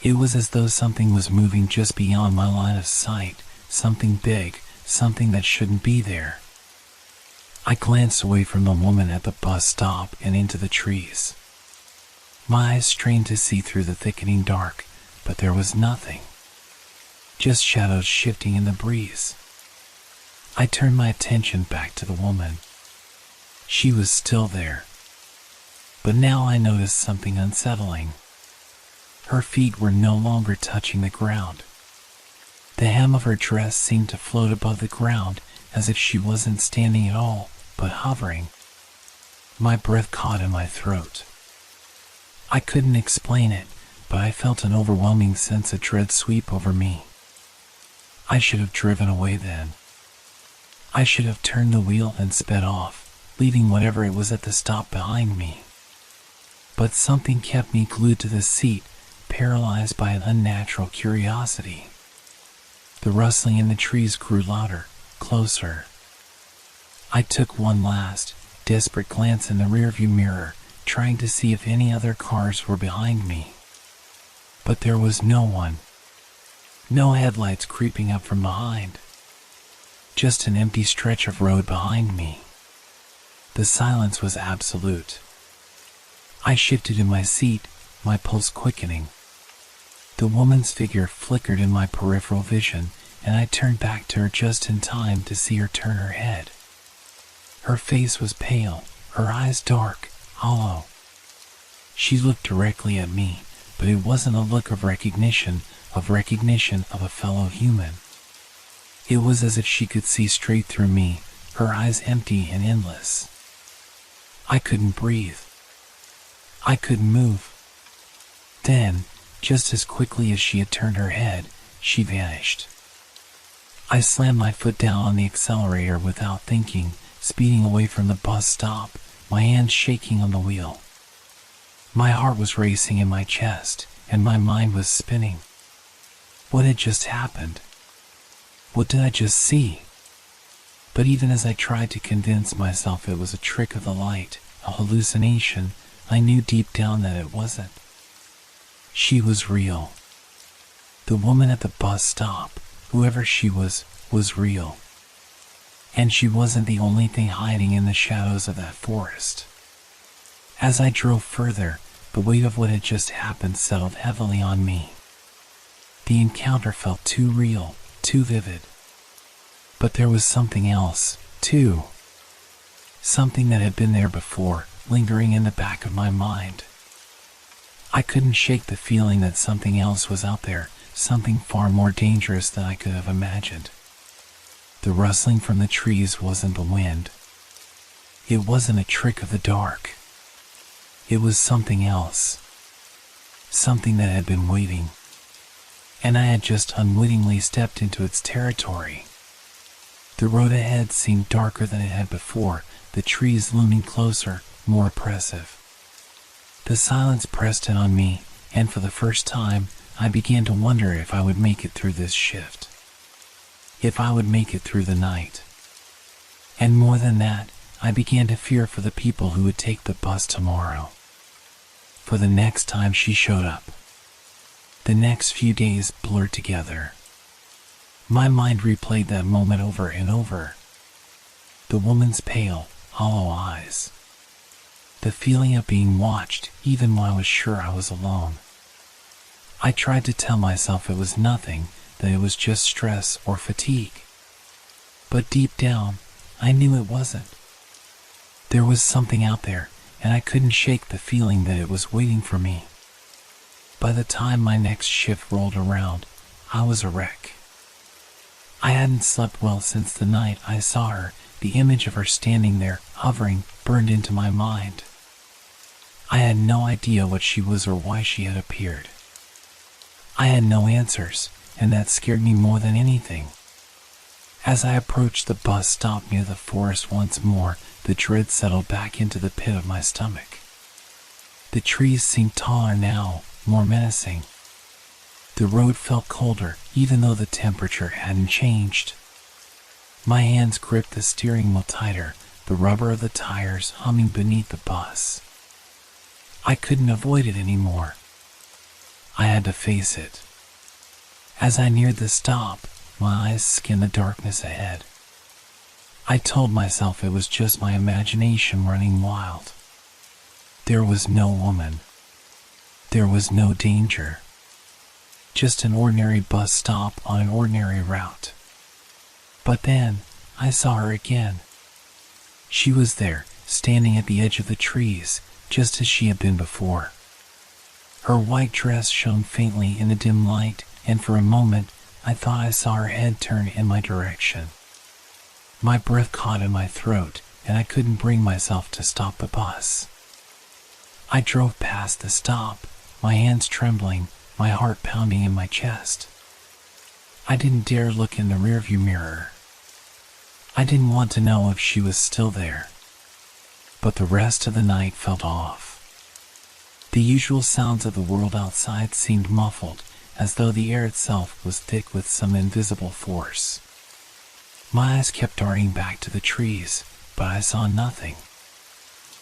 It was as though something was moving just beyond my line of sight, something big, something that shouldn't be there. I glanced away from the woman at the bus stop and into the trees. My eyes strained to see through the thickening dark, but there was nothing. Just shadows shifting in the breeze. I turned my attention back to the woman. She was still there. But now I noticed something unsettling. Her feet were no longer touching the ground. The hem of her dress seemed to float above the ground, as if she wasn't standing at all, but hovering. My breath caught in my throat. I couldn't explain it, but I felt an overwhelming sense of dread sweep over me. I should have driven away then. I should have turned the wheel and sped off, leaving whatever it was at the stop behind me. But something kept me glued to the seat, paralyzed by an unnatural curiosity. The rustling in the trees grew louder, closer. I took one last, desperate glance in the rearview mirror, trying to see if any other cars were behind me. But there was no one. No headlights creeping up from behind. Just an empty stretch of road behind me. The silence was absolute. I shifted in my seat, my pulse quickening. The woman's figure flickered in my peripheral vision, and I turned back to her just in time to see her turn her head. Her face was pale, her eyes dark, hollow. She looked directly at me, but it wasn't a look of recognition of a fellow human. It was as if she could see straight through me, her eyes empty and endless. I couldn't breathe. I couldn't move. Then, just as quickly as she had turned her head, she vanished. I slammed my foot down on the accelerator without thinking, speeding away from the bus stop, my hands shaking on the wheel. My heart was racing in my chest, and my mind was spinning. What had just happened? What did I just see? But even as I tried to convince myself it was a trick of the light, a hallucination, I knew deep down that it wasn't. She was real. The woman at the bus stop, whoever she was real. And she wasn't the only thing hiding in the shadows of that forest. As I drove further, the weight of what had just happened settled heavily on me. The encounter felt too real, too vivid. But there was something else, too. Something that had been there before, lingering in the back of my mind. I couldn't shake the feeling that something else was out there, something far more dangerous than I could have imagined. The rustling from the trees wasn't the wind. It wasn't a trick of the dark. It was something else. Something that had been waiting. And I had just unwittingly stepped into its territory. The road ahead seemed darker than it had before, the trees looming closer, more oppressive. The silence pressed in on me, and for the first time, I began to wonder if I would make it through this shift. If I would make it through the night. And more than that, I began to fear for the people who would take the bus tomorrow. For the next time she showed up. The next few days blurred together. My mind replayed that moment over and over. The woman's pale, hollow eyes. The feeling of being watched, even when I was sure I was alone. I tried to tell myself it was nothing, that it was just stress or fatigue. But deep down, I knew it wasn't. There was something out there, and I couldn't shake the feeling that it was waiting for me. By the time my next shift rolled around, I was a wreck. I hadn't slept well since the night I saw her. The image of her standing there, hovering, burned into my mind. I had no idea what she was or why she had appeared. I had no answers, and that scared me more than anything. As I approached the bus stop near the forest once more, the dread settled back into the pit of my stomach. The trees seemed taller now, more menacing. The road felt colder, even though the temperature hadn't changed. My hands gripped the steering wheel tighter, the rubber of the tires humming beneath the bus. I couldn't avoid it anymore. I had to face it. As I neared the stop, my eyes scanned the darkness ahead. I told myself it was just my imagination running wild. There was no woman. There was no danger. Just an ordinary bus stop on an ordinary route. But then, I saw her again. She was there, standing at the edge of the trees, just as she had been before. Her white dress shone faintly in the dim light, and for a moment, I thought I saw her head turn in my direction. My breath caught in my throat, and I couldn't bring myself to stop the bus. I drove past the stop, my hands trembling, my heart pounding in my chest. I didn't dare look in the rearview mirror. I didn't want to know if she was still there. But the rest of the night felt off. The usual sounds of the world outside seemed muffled, as though the air itself was thick with some invisible force. My eyes kept darting back to the trees, but I saw nothing.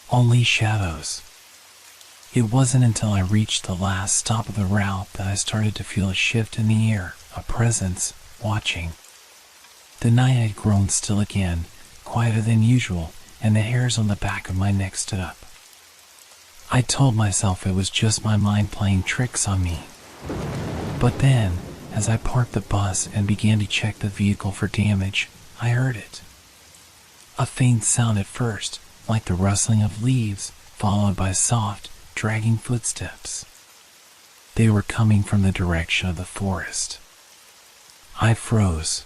Only shadows. It wasn't until I reached the last stop of the route that I started to feel a shift in the air, a presence, watching. The night had grown still again, quieter than usual, and the hairs on the back of my neck stood up. I told myself it was just my mind playing tricks on me. But then, as I parked the bus and began to check the vehicle for damage, I heard it. A faint sound at first, like the rustling of leaves, followed by soft, dragging footsteps. They were coming from the direction of the forest. I froze.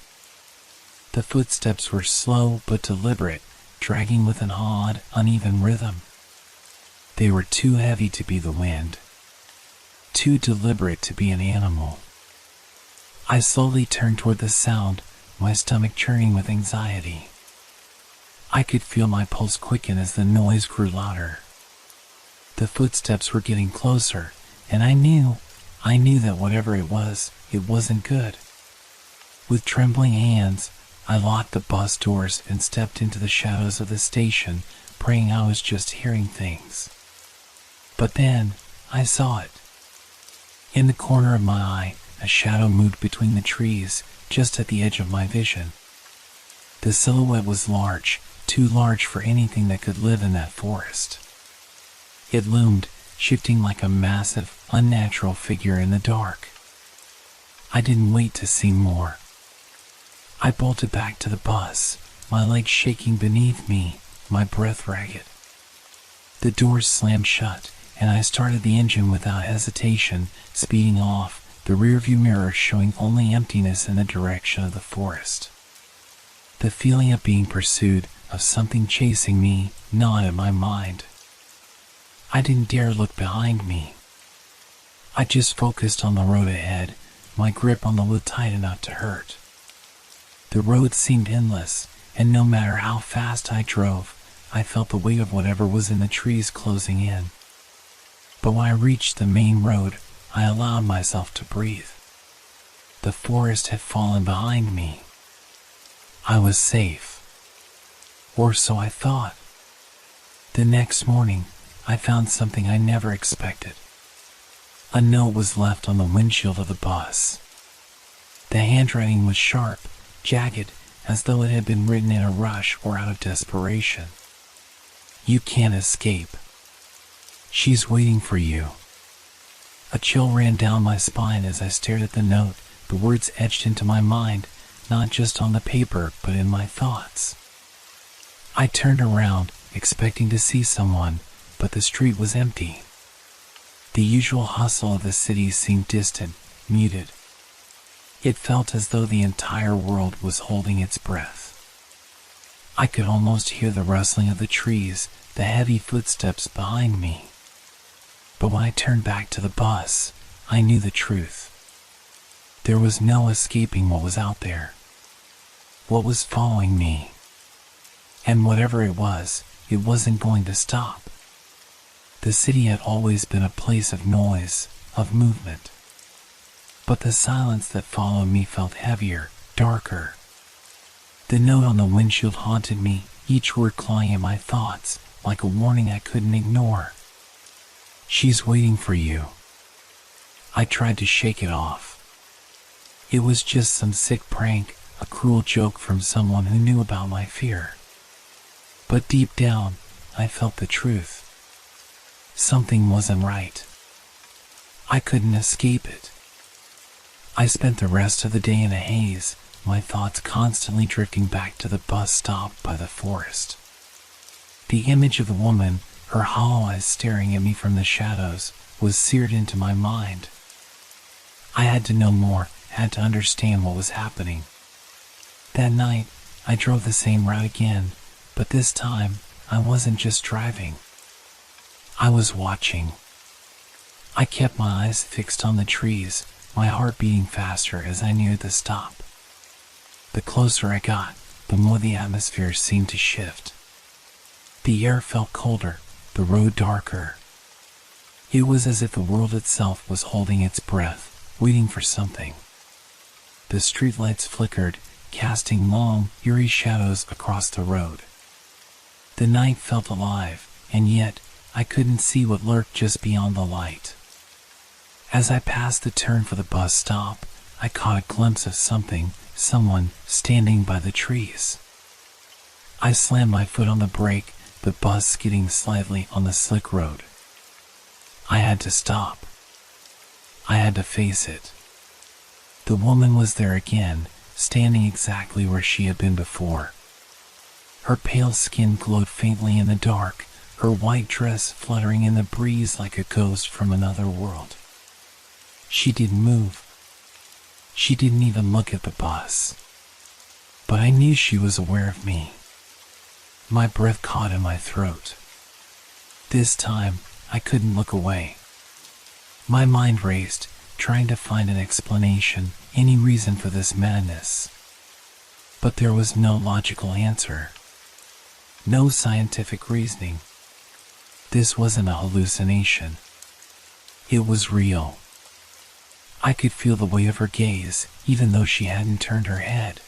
The footsteps were slow but deliberate, dragging with an odd, uneven rhythm. They were too heavy to be the wind. Too deliberate to be an animal. I slowly turned toward the sound, my stomach churning with anxiety. I could feel my pulse quicken as the noise grew louder. The footsteps were getting closer, and I knew that whatever it wasn't good. With trembling hands, I locked the bus doors and stepped into the shadows of the station, praying I was just hearing things. But then, I saw it. In the corner of my eye, a shadow moved between the trees, just at the edge of my vision. The silhouette was large, too large for anything that could live in that forest. It loomed, shifting like a massive, unnatural figure in the dark. I didn't wait to see more. I bolted back to the bus, my legs shaking beneath me, my breath ragged. The doors slammed shut, and I started the engine without hesitation, speeding off, the rearview mirror showing only emptiness in the direction of the forest. The feeling of being pursued, of something chasing me, gnawed at my mind. I didn't dare look behind me. I just focused on the road ahead, my grip on the wood tight enough to hurt. The road seemed endless, and no matter how fast I drove, I felt the weight of whatever was in the trees closing in. But when I reached the main road, I allowed myself to breathe. The forest had fallen behind me. I was safe. Or so I thought. The next morning, I found something I never expected. A note was left on the windshield of the bus. The handwriting was sharp, jagged, as though it had been written in a rush or out of desperation. You can't escape. She's waiting for you. A chill ran down my spine as I stared at the note, the words etched into my mind, not just on the paper, but in my thoughts. I turned around, expecting to see someone, but the street was empty. The usual hustle of the city seemed distant, muted. It felt as though the entire world was holding its breath. I could almost hear the rustling of the trees, the heavy footsteps behind me. But when I turned back to the bus, I knew the truth. There was no escaping what was out there. What was following me. And whatever it wasn't going to stop. The city had always been a place of noise, of movement. But the silence that followed me felt heavier, darker. The note on the windshield haunted me, each word clawing at my thoughts, like a warning I couldn't ignore. She's waiting for you. I tried to shake it off. It was just some sick prank, a cruel joke from someone who knew about my fear. But deep down, I felt the truth. Something wasn't right. I couldn't escape it. I spent the rest of the day in a haze, my thoughts constantly drifting back to the bus stop by the forest. The image of the woman, her hollow eyes staring at me from the shadows, was seared into my mind. I had to know more, had to understand what was happening. That night, I drove the same route again, but this time, I wasn't just driving. I was watching. I kept my eyes fixed on the trees, my heart beating faster as I neared the stop. The closer I got, the more the atmosphere seemed to shift. The air felt colder, the road darker. It was as if the world itself was holding its breath, waiting for something. The streetlights flickered, casting long, eerie shadows across the road. The night felt alive, and yet I couldn't see what lurked just beyond the light. As I passed the turn for the bus stop, I caught a glimpse of someone standing by the trees. I slammed my foot on the brake, the bus skidding slightly on the slick road. I had to stop. I had to face it. The woman was there again, standing exactly where she had been before. Her pale skin glowed faintly in the dark, her white dress fluttering in the breeze like a ghost from another world. She didn't move. She didn't even look at the bus. But I knew she was aware of me. My breath caught in my throat. This time, I couldn't look away. My mind raced, trying to find an explanation, any reason for this madness. But there was no logical answer. No scientific reasoning. This wasn't a hallucination. It was real. I could feel the weight of her gaze, even though she hadn't turned her head.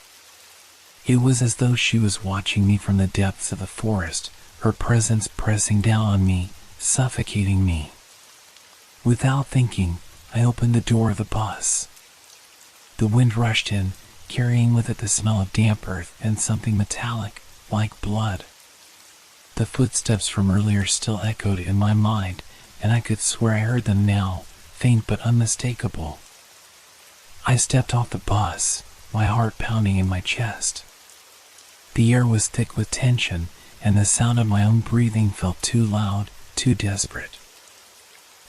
It was as though she was watching me from the depths of the forest, her presence pressing down on me, suffocating me. Without thinking, I opened the door of the bus. The wind rushed in, carrying with it the smell of damp earth and something metallic, like blood. The footsteps from earlier still echoed in my mind, and I could swear I heard them now, faint but unmistakable. I stepped off the bus, my heart pounding in my chest. The air was thick with tension, and the sound of my own breathing felt too loud, too desperate.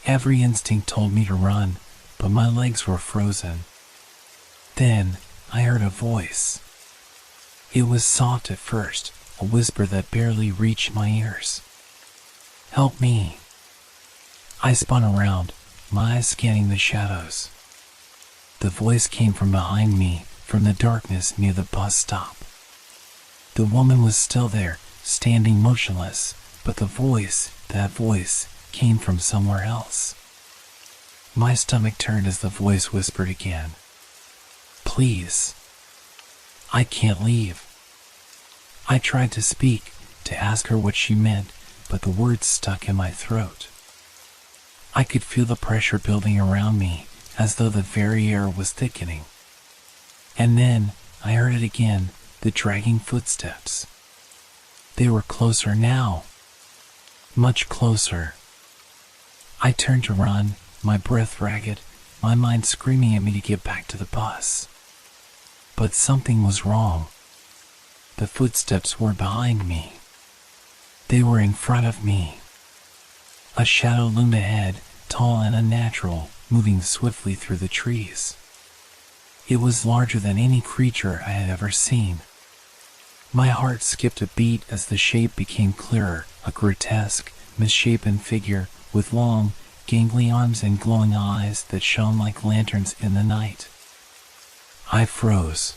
Every instinct told me to run, but my legs were frozen. Then I heard a voice. It was soft at first, a whisper that barely reached my ears. "Help me." I spun around, my eyes scanning the shadows. The voice came from behind me, from the darkness near the bus stop. The woman was still there, standing motionless, but that voice, came from somewhere else. My stomach turned as the voice whispered again. "Please. I can't leave." I tried to speak, to ask her what she meant, but the words stuck in my throat. I could feel the pressure building around me, as though the very air was thickening. And then I heard it again, the dragging footsteps. They were closer now. Much closer. I turned to run, my breath ragged, my mind screaming at me to get back to the bus. But something was wrong. The footsteps were behind me. They were in front of me. A shadow loomed ahead, tall and unnatural, moving swiftly through the trees. It was larger than any creature I had ever seen. My heart skipped a beat as the shape became clearer, a grotesque, misshapen figure with long, gangly arms and glowing eyes that shone like lanterns in the night. I froze.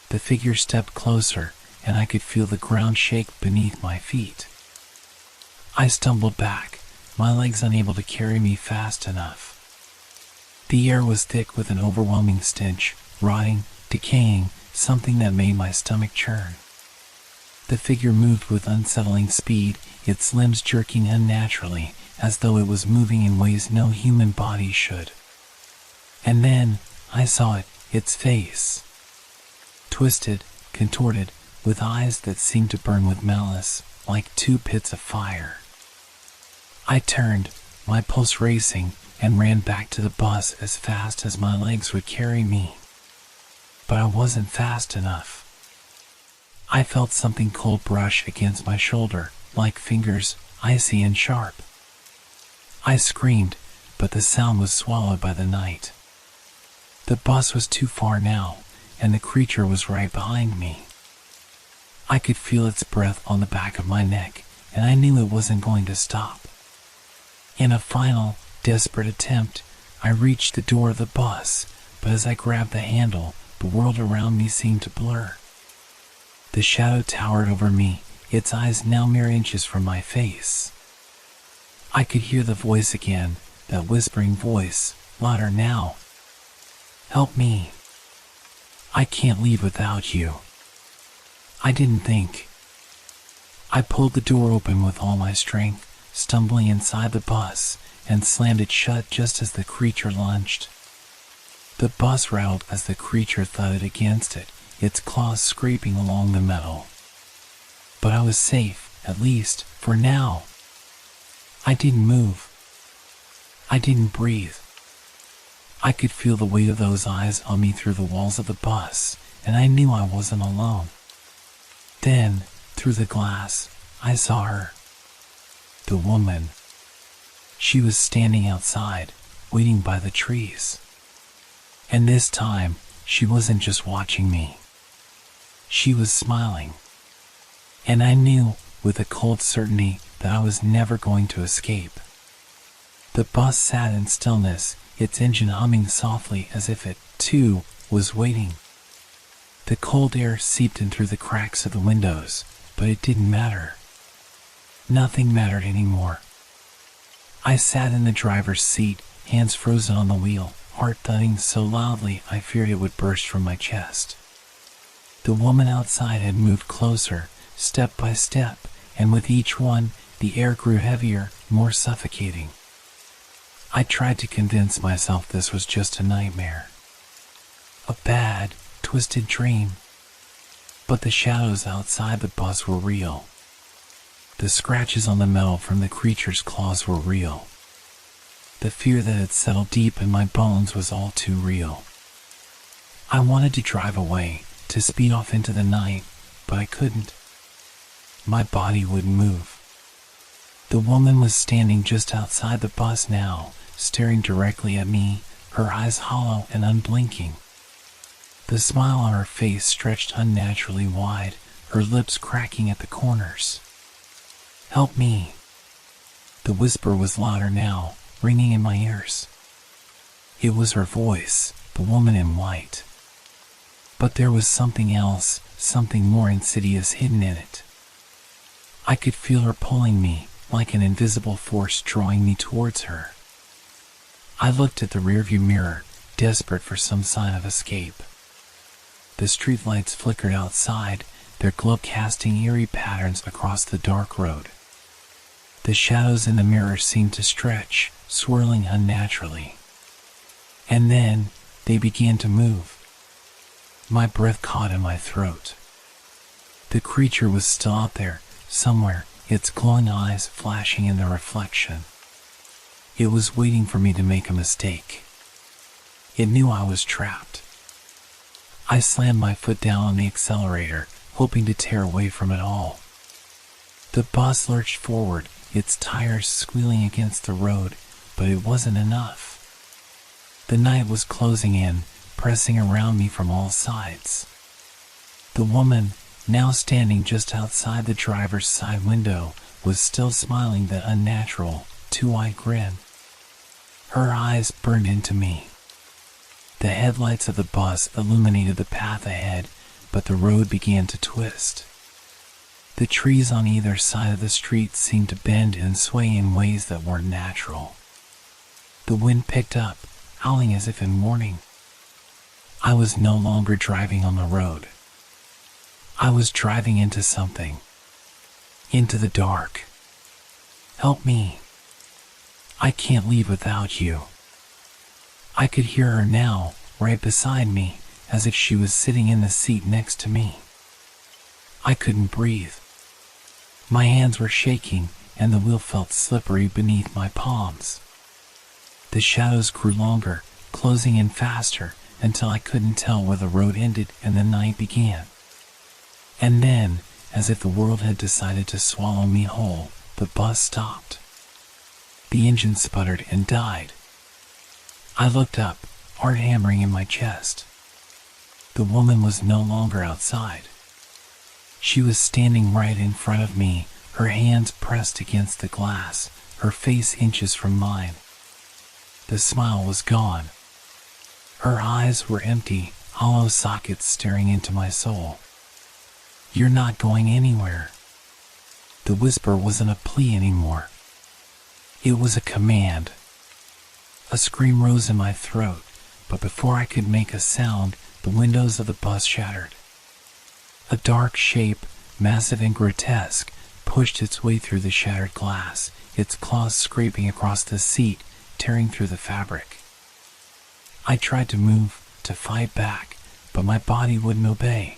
The figure stepped closer, and I could feel the ground shake beneath my feet. I stumbled back, my legs unable to carry me fast enough. The air was thick with an overwhelming stench, rotting, decaying, something that made my stomach churn. The figure moved with unsettling speed, its limbs jerking unnaturally, as though it was moving in ways no human body should. And then, I saw it, its face. Twisted, contorted, with eyes that seemed to burn with malice, like two pits of fire. I turned, my pulse racing, and ran back to the bus as fast as my legs would carry me. But I wasn't fast enough. I felt something cold brush against my shoulder, like fingers, icy and sharp. I screamed, but the sound was swallowed by the night. The bus was too far now, and the creature was right behind me. I could feel its breath on the back of my neck, and I knew it wasn't going to stop. In a final, desperate attempt, I reached the door of the bus, but as I grabbed the handle, the world around me seemed to blur. The shadow towered over me, its eyes now mere inches from my face. I could hear the voice again, that whispering voice, louder now. "Help me. I can't leave without you." I didn't think. I pulled the door open with all my strength, stumbling inside the bus, and slammed it shut just as the creature lunged. The bus rattled as the creature thudded against it, its claws scraping along the metal. But I was safe, at least, for now. I didn't move. I didn't breathe. I could feel the weight of those eyes on me through the walls of the bus, and I knew I wasn't alone. Then, through the glass, I saw her. The woman. She was standing outside, waiting by the trees. And this time, she wasn't just watching me. She was smiling. And I knew, with a cold certainty, that I was never going to escape. The bus sat in stillness, its engine humming softly as if it, too, was waiting. The cold air seeped in through the cracks of the windows, but it didn't matter. Nothing mattered anymore. I sat in the driver's seat, hands frozen on the wheel, heart thudding so loudly I feared it would burst from my chest. The woman outside had moved closer, step by step, and with each one, the air grew heavier, more suffocating. I tried to convince myself this was just a nightmare. A bad, twisted dream. But the shadows outside the bus were real. The scratches on the metal from the creature's claws were real. The fear that had settled deep in my bones was all too real. I wanted to drive away, to speed off into the night, but I couldn't. My body wouldn't move. The woman was standing just outside the bus now, staring directly at me, her eyes hollow and unblinking. The smile on her face stretched unnaturally wide, her lips cracking at the corners. "Help me." The whisper was louder now, ringing in my ears. It was her voice, the woman in white. But there was something else, something more insidious hidden in it. I could feel her pulling me, like an invisible force drawing me towards her. I looked at the rearview mirror, desperate for some sign of escape. The streetlights flickered outside, their glow casting eerie patterns across the dark road. The shadows in the mirror seemed to stretch, swirling unnaturally. And then, they began to move. My breath caught in my throat. The creature was still out there, somewhere, its glowing eyes flashing in the reflection. It was waiting for me to make a mistake. It knew I was trapped. I slammed my foot down on the accelerator, hoping to tear away from it all. The bus lurched forward, its tires squealing against the road, but it wasn't enough. The night was closing in, pressing around me from all sides. The woman, now standing just outside the driver's side window, was still smiling that unnatural, two-eyed grin. Her eyes burned into me. The headlights of the bus illuminated the path ahead, but the road began to twist. The trees on either side of the street seemed to bend and sway in ways that weren't natural. The wind picked up, howling as if in warning. I was no longer driving on the road. I was driving into something. Into the dark. "Help me. I can't leave without you." I could hear her now, right beside me, as if she was sitting in the seat next to me. I couldn't breathe. My hands were shaking, and the wheel felt slippery beneath my palms. The shadows grew longer, closing in faster, until I couldn't tell where the road ended and the night began. And then, as if the world had decided to swallow me whole, the bus stopped. The engine sputtered and died. I looked up, heart hammering in my chest. The woman was no longer outside. She was standing right in front of me, her hands pressed against the glass, her face inches from mine. The smile was gone. Her eyes were empty, hollow sockets staring into my soul. "You're not going anywhere." The whisper wasn't a plea anymore. It was a command. A scream rose in my throat, but before I could make a sound, the windows of the bus shattered. A dark shape, massive and grotesque, pushed its way through the shattered glass, its claws scraping across the seat, tearing through the fabric. I tried to move, to fight back, but my body wouldn't obey.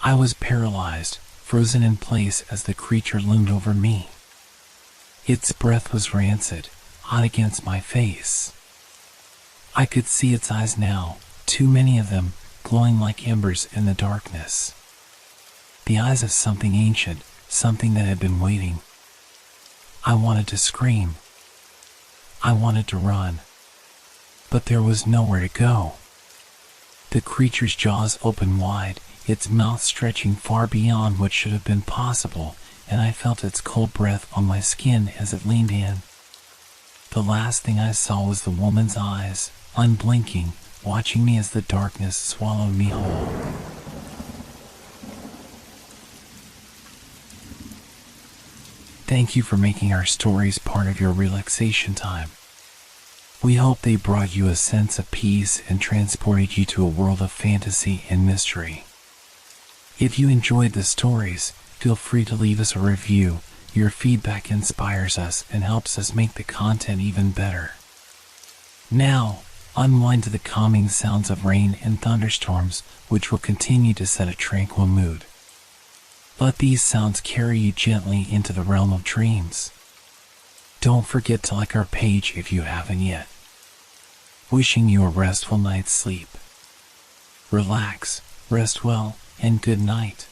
I was paralyzed, frozen in place as the creature loomed over me. Its breath was rancid, hot against my face. I could see its eyes now, too many of them, glowing like embers in the darkness. The eyes of something ancient, something that had been waiting. I wanted to scream. I wanted to run. But there was nowhere to go. The creature's jaws opened wide, its mouth stretching far beyond what should have been possible, and I felt its cold breath on my skin as it leaned in. The last thing I saw was the woman's eyes, unblinking, watching me as the darkness swallowed me whole. Thank you for making our stories part of your relaxation time. We hope they brought you a sense of peace and transported you to a world of fantasy and mystery. If you enjoyed the stories, feel free to leave us a review. Your feedback inspires us and helps us make the content even better. Now, unwind to the calming sounds of rain and thunderstorms, which will continue to set a tranquil mood. Let these sounds carry you gently into the realm of dreams. Don't forget to like our page if you haven't yet. Wishing you a restful night's sleep. Relax, rest well, and good night.